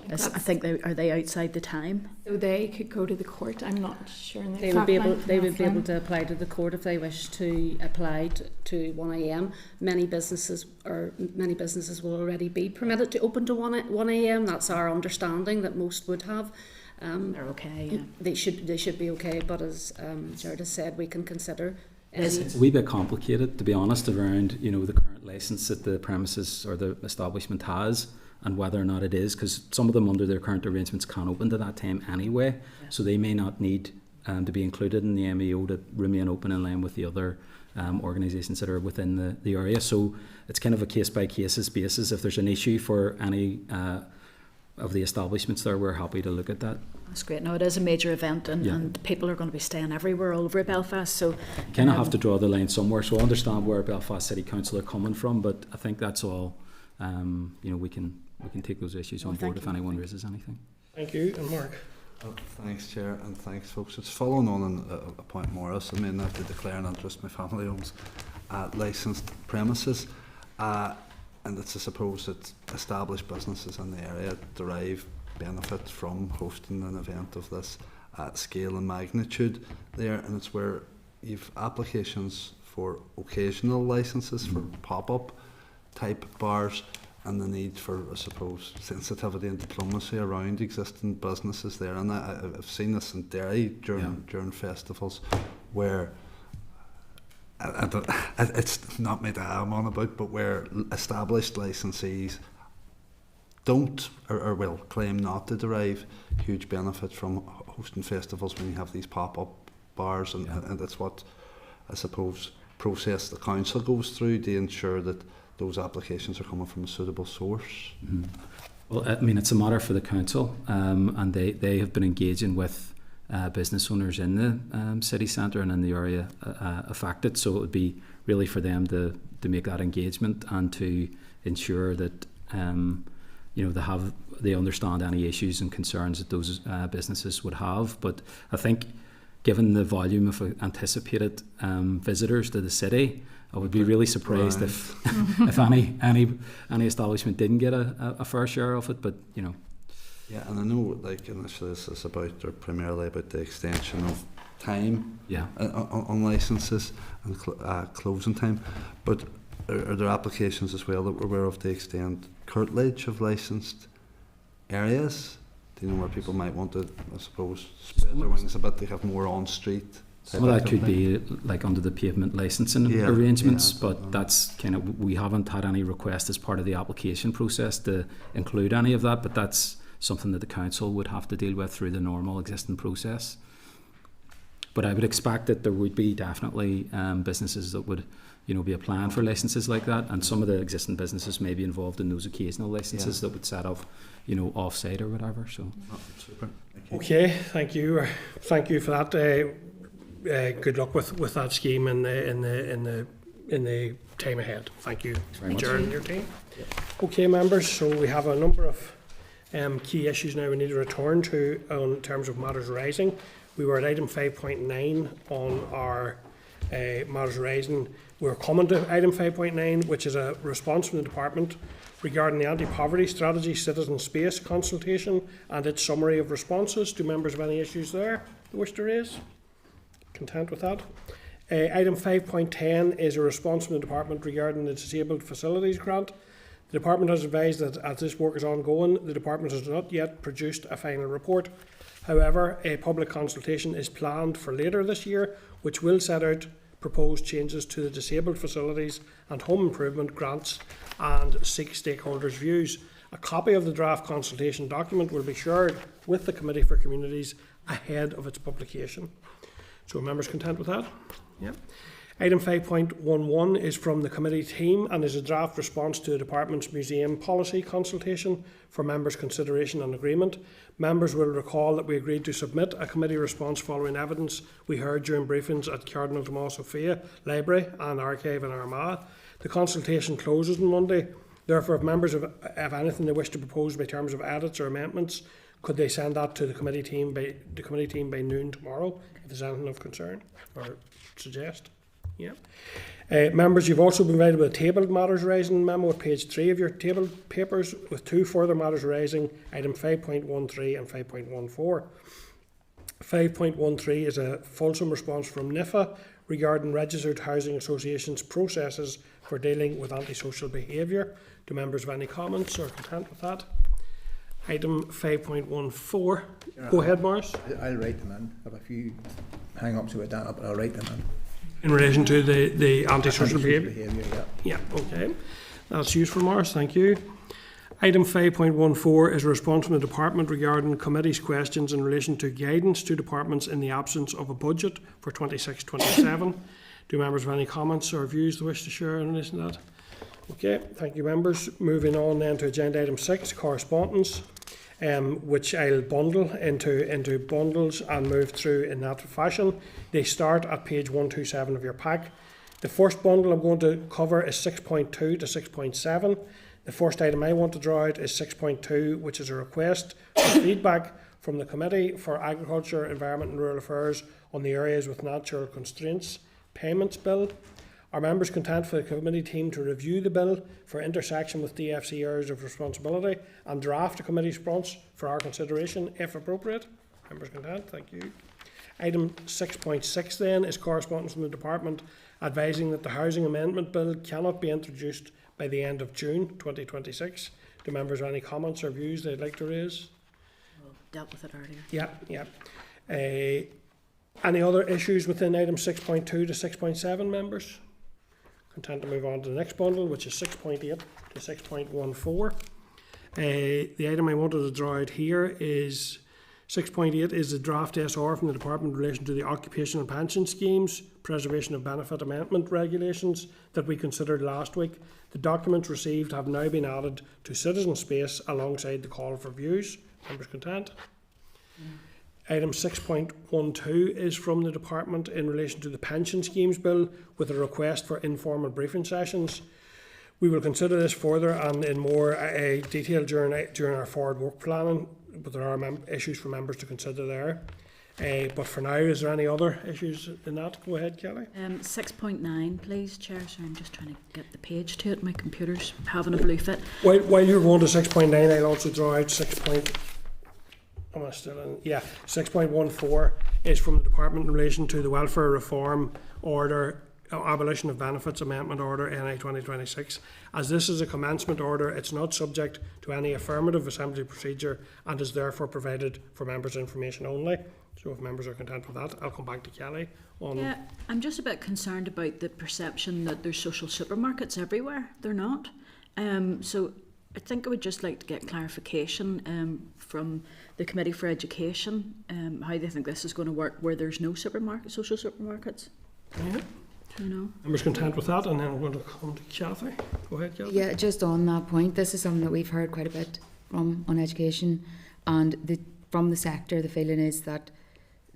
I think are they outside the time? So they could go to the court. I'm not sure. They would be able to apply to the court if they wish to apply to 1 a.m. Many businesses will already be permitted to open to 1 a.m. That's our understanding, that most would have. They're okay. Yeah. They should be okay. But as Jared has said, we can consider. It's a wee bit complicated, to be honest, around, you know, the current licence that the premises or the establishment has, and whether or not it is, because some of them under their current arrangements can't open to that time anyway, so they may not need to be included in the MEO to remain open in line with the other organisations that are within the area. So it's kind of a case by case basis. If there's an issue for any of the establishments there, we're happy to look at that. That's great. No, it is a major event, and people are going to be staying everywhere all over Belfast. So kind of have to draw the line somewhere. So I understand where Belfast City Council are coming from, but I think that's all. You know, we can take those issues on board if anyone raises anything. Thank you, and Mark. Thanks, Chair, and thanks, folks. It's following on a point Morris. I mean, I have to declare an interest. My family owns licensed premises, and it's, I suppose, that established businesses in the area derive benefit from hosting an event of this scale and magnitude there, and it's where you've applications for occasional licenses for pop-up type bars, and the need for, I suppose, sensitivity and diplomacy around existing businesses there. And I've seen this in Derry during festivals, where it's not me that I'm on about, but where established licensees don't or will claim not to derive huge benefit from hosting festivals when you have these pop-up bars, and that's what, I suppose, process the council goes through to ensure that those applications are coming from a suitable source. Mm-hmm. Well, I mean, it's a matter for the council, and they have been engaging with business owners in the city centre and in the area affected. So it would be really for them to make that engagement and to ensure that you know, they understand any issues and concerns that those businesses would have. But I think, given the volume of anticipated visitors to the city, I would be really surprised if any establishment didn't get a fair share of it. But you know, yeah, and I know, like, initially this is about, or primarily about, the extension of time on licences and closing time. But are there applications as well that we're aware of to extend curtilage of licensed areas? Do you know where people might want to, I suppose, spread their wings a bit to have more on street? Some of that could be like under the pavement licensing arrangements, but that's kind of, we haven't had any request as part of the application process to include any of that, but that's something that the council would have to deal with through the normal existing process. But I would expect that there would be definitely businesses that would, you know, be applying for licences like that, and some of the existing businesses may be involved in those occasional licences that would set up, you know, off-site or whatever. So, super. Okay, thank you for that. Good luck with that scheme in the time ahead. Thank you, Jared and your team. Okay, members. So we have a number of key issues now we need to return to in terms of matters arising. We were at item 5.9 on our matters arising. We're coming to item 5.9, which is a response from the department regarding the anti-poverty strategy citizen space consultation and its summary of responses. Do members have any issues there? they wish to raise? Content with that? Item 5.10 is a response from the Department regarding the Disabled Facilities Grant. The Department has advised that as this work is ongoing, the Department has not yet produced a final report. However, a public consultation is planned for later this year, which will set out proposed changes to the disabled facilities and home improvement grants and seek stakeholders' views. A copy of the draft consultation document will be shared with the Committee for Communities ahead of its publication. So, are members content with that? Yeah. Item 5.11 is from the committee team and is a draft response to the Department's museum policy consultation for members' consideration and agreement. Members will recall that we agreed to submit a committee response following evidence we heard during briefings at Cardinal Tomás Sophia Library and Archive in Armagh. The consultation closes on Monday. Therefore, if members have anything they wish to propose by terms of edits or amendments, could they send that to the committee team by noon tomorrow, if there's anything of concern or suggest? Yeah. Members, you've also been provided with a tabled matters rising memo at page 3 of your tabled papers, with 2 further matters rising, item 5.13 and 5.14. 5.13 is a fulsome response from NIFA regarding registered housing associations' processes for dealing with antisocial behaviour. Do members have any comments or content with that? Item 5.14. Go ahead, Morris. I'll write them in. I have a few hang-ups with that, but I'll write them in. In relation to the antisocial behaviour? Yeah, okay. That's useful, Morris, thank you. Item 5.14 is a response from the Department regarding committee's questions in relation to guidance to departments in the absence of a budget for 26-27. Do members have any comments or views they wish to share in relation to that? Okay, thank you, members. Moving on then to agenda item 6, correspondence, which I'll bundle into bundles and move through in that fashion. They start at page 127 of your pack. The first bundle I'm going to cover is 6.2 to 6.7. The first item I want to draw out is 6.2, which is a request for feedback from the Committee for Agriculture, Environment and Rural Affairs on the areas with natural constraints payments bill. Are members content for the committee team to review the bill for intersection with DFC areas of responsibility and draft a committee response for our consideration, if appropriate? Members content? Thank you. Item 6.6 then is correspondence from the Department advising that the Housing Amendment Bill cannot be introduced by the end of June 2026. Do members have any comments or views they'd like to raise? Well, dealt with it earlier. Yeah. Any other issues within item 6.2 to 6.7, members? Content to move on to the next bundle, which is 6.8 to 6.14. The item I wanted to draw out here is 6.8 is the draft SR from the Department in relation to the Occupation and Pension Schemes, Preservation of Benefit Amendment Regulations that we considered last week. The documents received have now been added to Citizen Space alongside the call for views. Members content? Item 6.12 is from the Department in relation to the Pension Schemes Bill with a request for informal briefing sessions. We will consider this further and in more detail during our forward work planning, but there are issues for members to consider there. But for now, is there any other issues in that? Go ahead, Kelly. 6.9, please, Chair. Sorry, I'm just trying to get the page to it. My computer's having a blue fit. While you're going to 6.9, I'll also draw out 6.14 is from the Department in relation to the Welfare Reform Order, Abolition of Benefits Amendment Order, NI 2026. As this is a commencement order, it's not subject to any affirmative assembly procedure and is therefore provided for members' information only. So if members are content with that, I'll come back to Kelly on... Yeah, I'm just a bit concerned about the perception that there's social supermarkets everywhere. They're not. So I think I would just like to get clarification from the Committee for Education, how they think this is going to work where there's no social supermarkets. Yeah. You know. Members content with that, and then we're going to come to Kathy. Go ahead, Kathy. Yeah, just on that point, this is something that we've heard quite a bit from on education, and from the sector, the feeling is that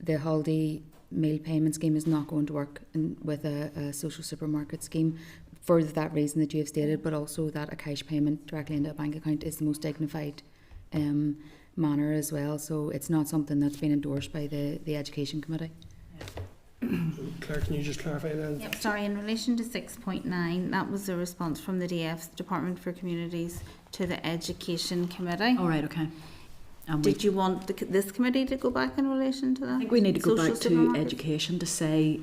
the holiday meal payment scheme is not going to work with a social supermarket scheme for that reason that you have stated, but also that a cash payment directly into a bank account is the most dignified manner as well. So it's not something that's been endorsed by the Education Committee. Claire, can you just clarify that? Yep, sorry, in relation to 6.9, that was a response from the DF's Department for Communities to the Education Committee. All right, okay. And Did you want this committee to go back in relation to that? I think we need to go Social back to supermarkets? education to say,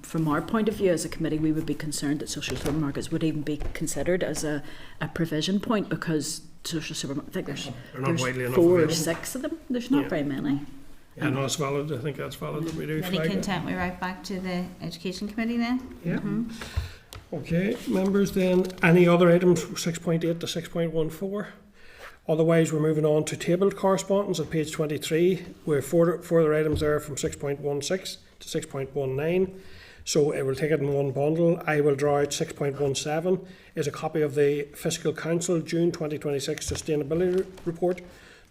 from our point of view as a committee, we would be concerned that social supermarkets would even be considered as a provision point, because social supermarkets, I think They're not widely there's enough 4 or available. 6 of them. There's not very many. Yeah, no, it's valid. I think that's valid that we do Really flag it. content we right back to the education committee then? Yeah. Okay, members then, any other items 6.8 to 6.14? Otherwise, we're moving on to tabled correspondence at page 23. We're further items there from 6.16 to 6.19. So it will take it in one bundle. I will draw out 6.17 is a copy of the Fiscal Council June 2026 Sustainability Report.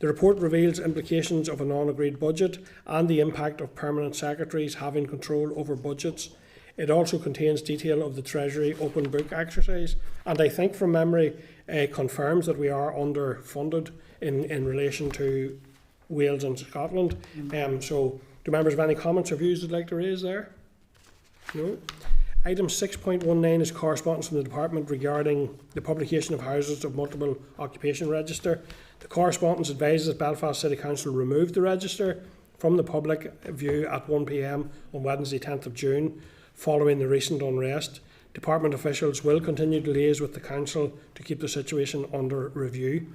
The report reveals implications of a non-agreed budget and the impact of permanent secretaries having control over budgets. It also contains detail of the Treasury open book exercise, and I think from memory confirms that we are underfunded in relation to Wales and Scotland. So do members have any comments or views they'd like to raise there? No. Item 6.19 is correspondence from the Department regarding the publication of houses of multiple occupation register. The correspondence advises that Belfast City Council remove the register from the public view at 1 p.m. on Wednesday 10th of June following the recent unrest. Department officials will continue to liaise with the Council to keep the situation under review.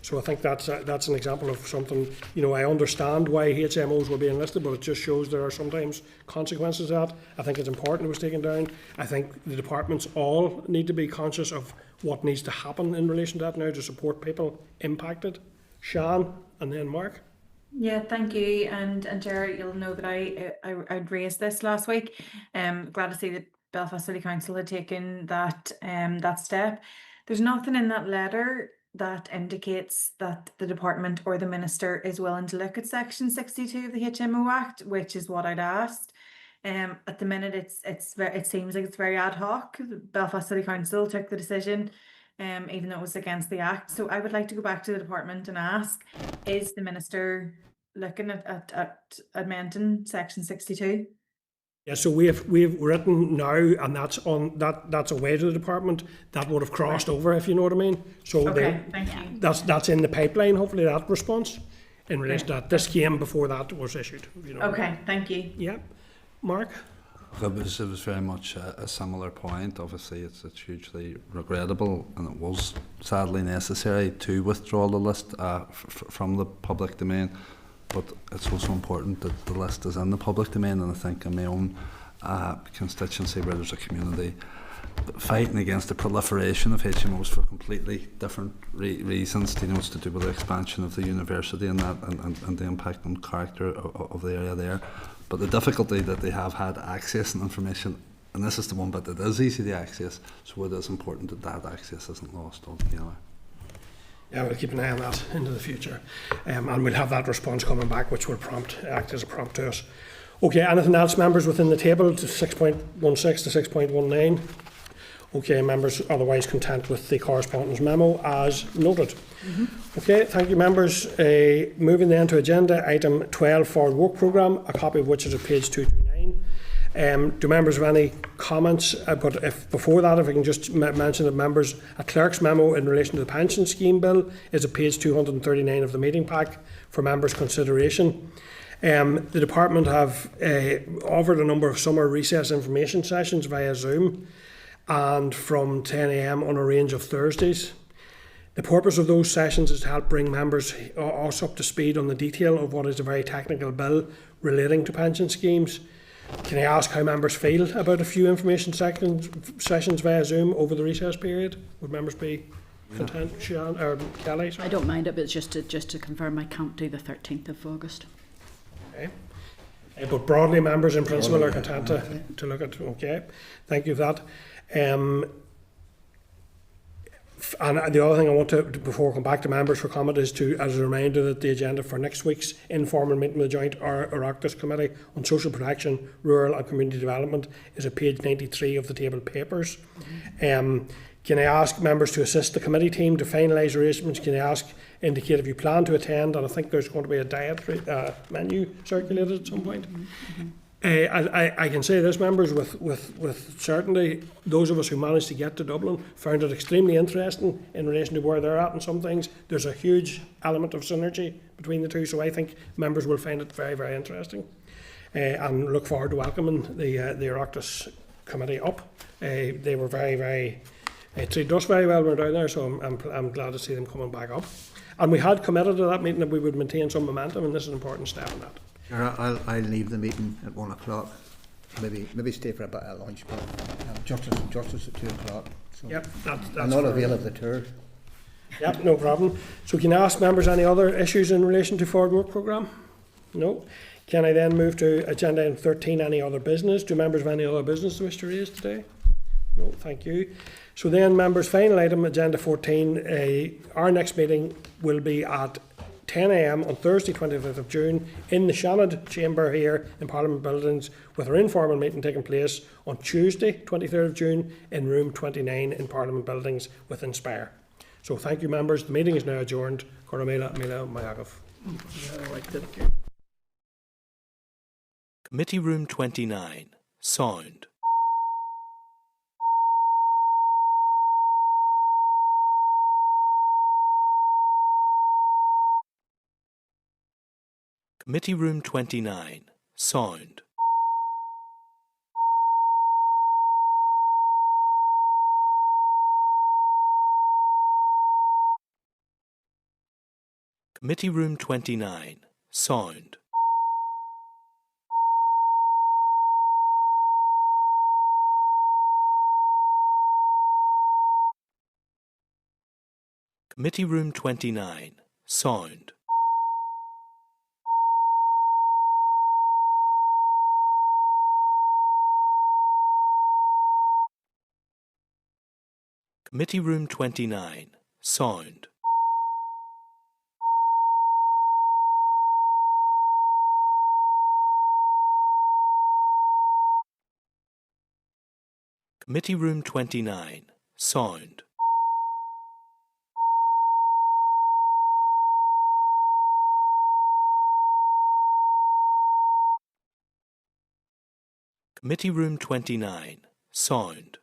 So I think that's an example of something, I understand why HMOs were being listed, but it just shows there are sometimes consequences to that. I think it's important it was taken down. I think the departments all need to be conscious of what needs to happen in relation to that now to support people impacted. Sian and then Mark. Yeah, thank you. And Gerard, you'll know that I'd raised this last week. Glad to see that Belfast City Council had taken that step. There's nothing in that letter that indicates that the department or the minister is willing to look at section 62 of the HMO Act, which is what I'd asked. At the minute, it seems like it's very ad hoc. The Belfast City Council took the decision, even though it was against the Act. So I would like to go back to the department and ask, is the minister looking at amending section 62? Yeah, so we've written now, and that's away to the department. That would have crossed over, if you know what I mean. So okay, thank you. That's in the pipeline. Hopefully, that response in relation to that. This came before that was issued. Okay, thank you. Yeah, Mark. It was very much a similar point. Obviously, it's hugely regrettable, and it was sadly necessary to withdraw the list from the public domain. But it's also important that the list is in the public domain, and I think in my own constituency where there's a community fighting against the proliferation of HMOs for completely different reasons, it's to do with the expansion of the university and that and the impact on character of the area there. But the difficulty that they have had accessing information, and this is the one bit that is easy to access, so it is important that access isn't lost altogether. Yeah, we'll keep an eye on that into the future, and we'll have that response coming back, which will act as a prompt to us. Okay, anything else, members, within the table to 6.16 to 6.19? Okay, members, otherwise content with the correspondence memo as noted. Okay, thank you, members. Moving then to agenda item 12, forward work programme, a copy of which is at page 229. Do members have any comments? But before that, if I can just mention that members, a clerk's memo in relation to the pension scheme bill is at page 239 of the meeting pack for members' consideration. The department have offered a number of summer recess information sessions via Zoom and from 10 a.m. on a range of Thursdays. The purpose of those sessions is to help bring members us up to speed on the detail of what is a very technical bill relating to pension schemes. Can I ask how members feel about a few information sessions via Zoom over the recess period? Would members be content? Sian, or Kelly? Sorry. I don't mind it, but it's just to confirm I can't do the 13th of August. Okay. But broadly, members in principle are content to look at. Okay, thank you for that. And the other thing I want to, before I come back to members for comment, is as a reminder that the agenda for next week's informal meeting with the Joint Oireachtas Committee on Social Protection, Rural and Community Development is at page 93 of the table papers. Can I ask members to assist the committee team to finalise arrangements? Can I indicate if you plan to attend? And I think there's going to be a dietary menu circulated at some point. I can say this, members, with certainty, those of us who managed to get to Dublin found it extremely interesting in relation to where they're at and some things. There's a huge element of synergy between the two, so I think members will find it very, very interesting. And look forward to welcoming the Oireachtas committee up. They were very, very treated us very well when we were down there, so I'm glad to see them coming back up. And we had committed to that meeting that we would maintain some momentum, and this is an important step in that. I'll leave the meeting at 1 o'clock. Maybe stay for a bit of lunch, but justice at 2 o'clock. So yep, that's I'm not avail of the tour. Yep, no problem. So can I ask members any other issues in relation to forward work programme? No. Can I then move to agenda item 13, any other business? Do members have any other business to wish to raise today? No, thank you. So then, members, final item, agenda 14, our next meeting will be at 10 a.m. on Thursday 25th of June in the Shannon Chamber here in Parliament Buildings, with our informal meeting taking place on Tuesday 23rd of June in room 29 in Parliament Buildings with Inspire. So thank you, members. The meeting is now adjourned. Coramela Mila Mayagov. Committee Room 29. Sound. Committee Room 29. Sound. Committee Room 29. Sound. Committee Room 29. Sound. Committee Room 29. Sound. Committee Room 29. Sound.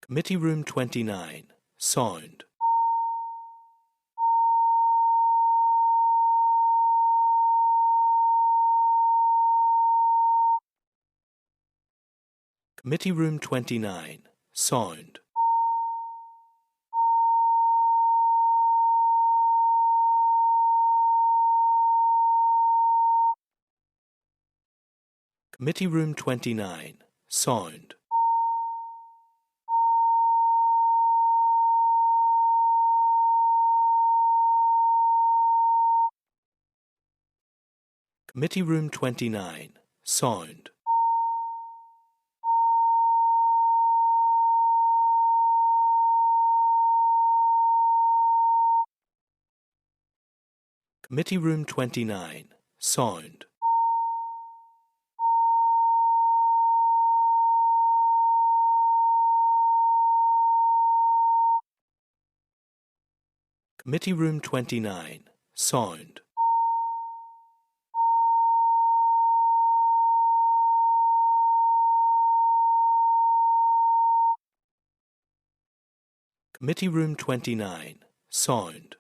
Committee Room 29. Sound. Committee Room 29. Sound. Committee Room 29. Sound. Committee Room 29. Sound. Committee Room 29. Sound. Committee Room 29. Sound. Committee Room 29. Sound. Committee Room 29. Sound.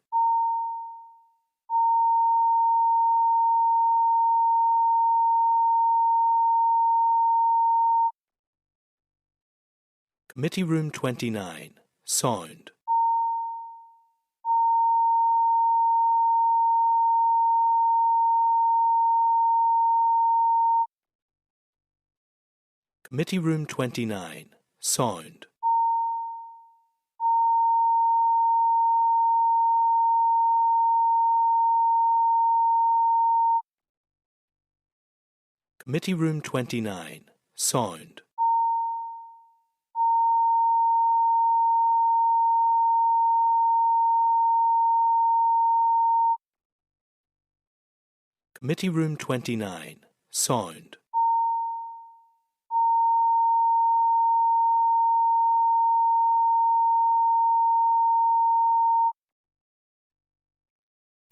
Committee Room 29. Sound. Committee Room 29. Sound. Committee Room 29. Sound. Committee Room 29. Sound.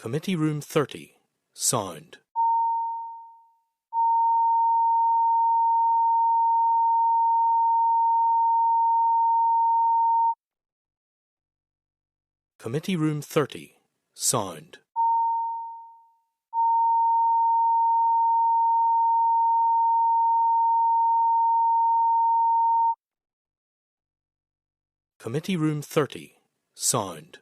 Committee Room 30, sound. Committee Room 30, sound. Committee Room 30, sound.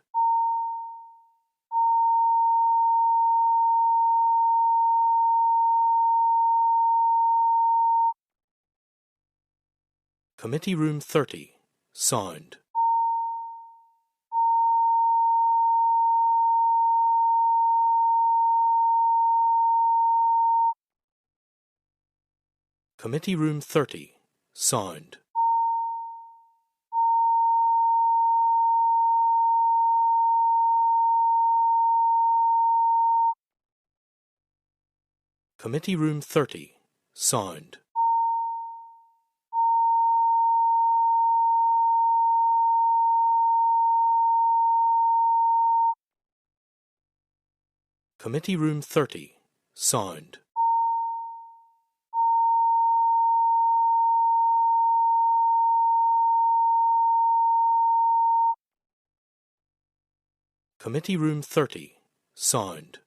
Committee Room 30, sound. Committee Room 30, sound. Committee Room 30, sound. Committee Room 30, sound. Committee Room 30, sound.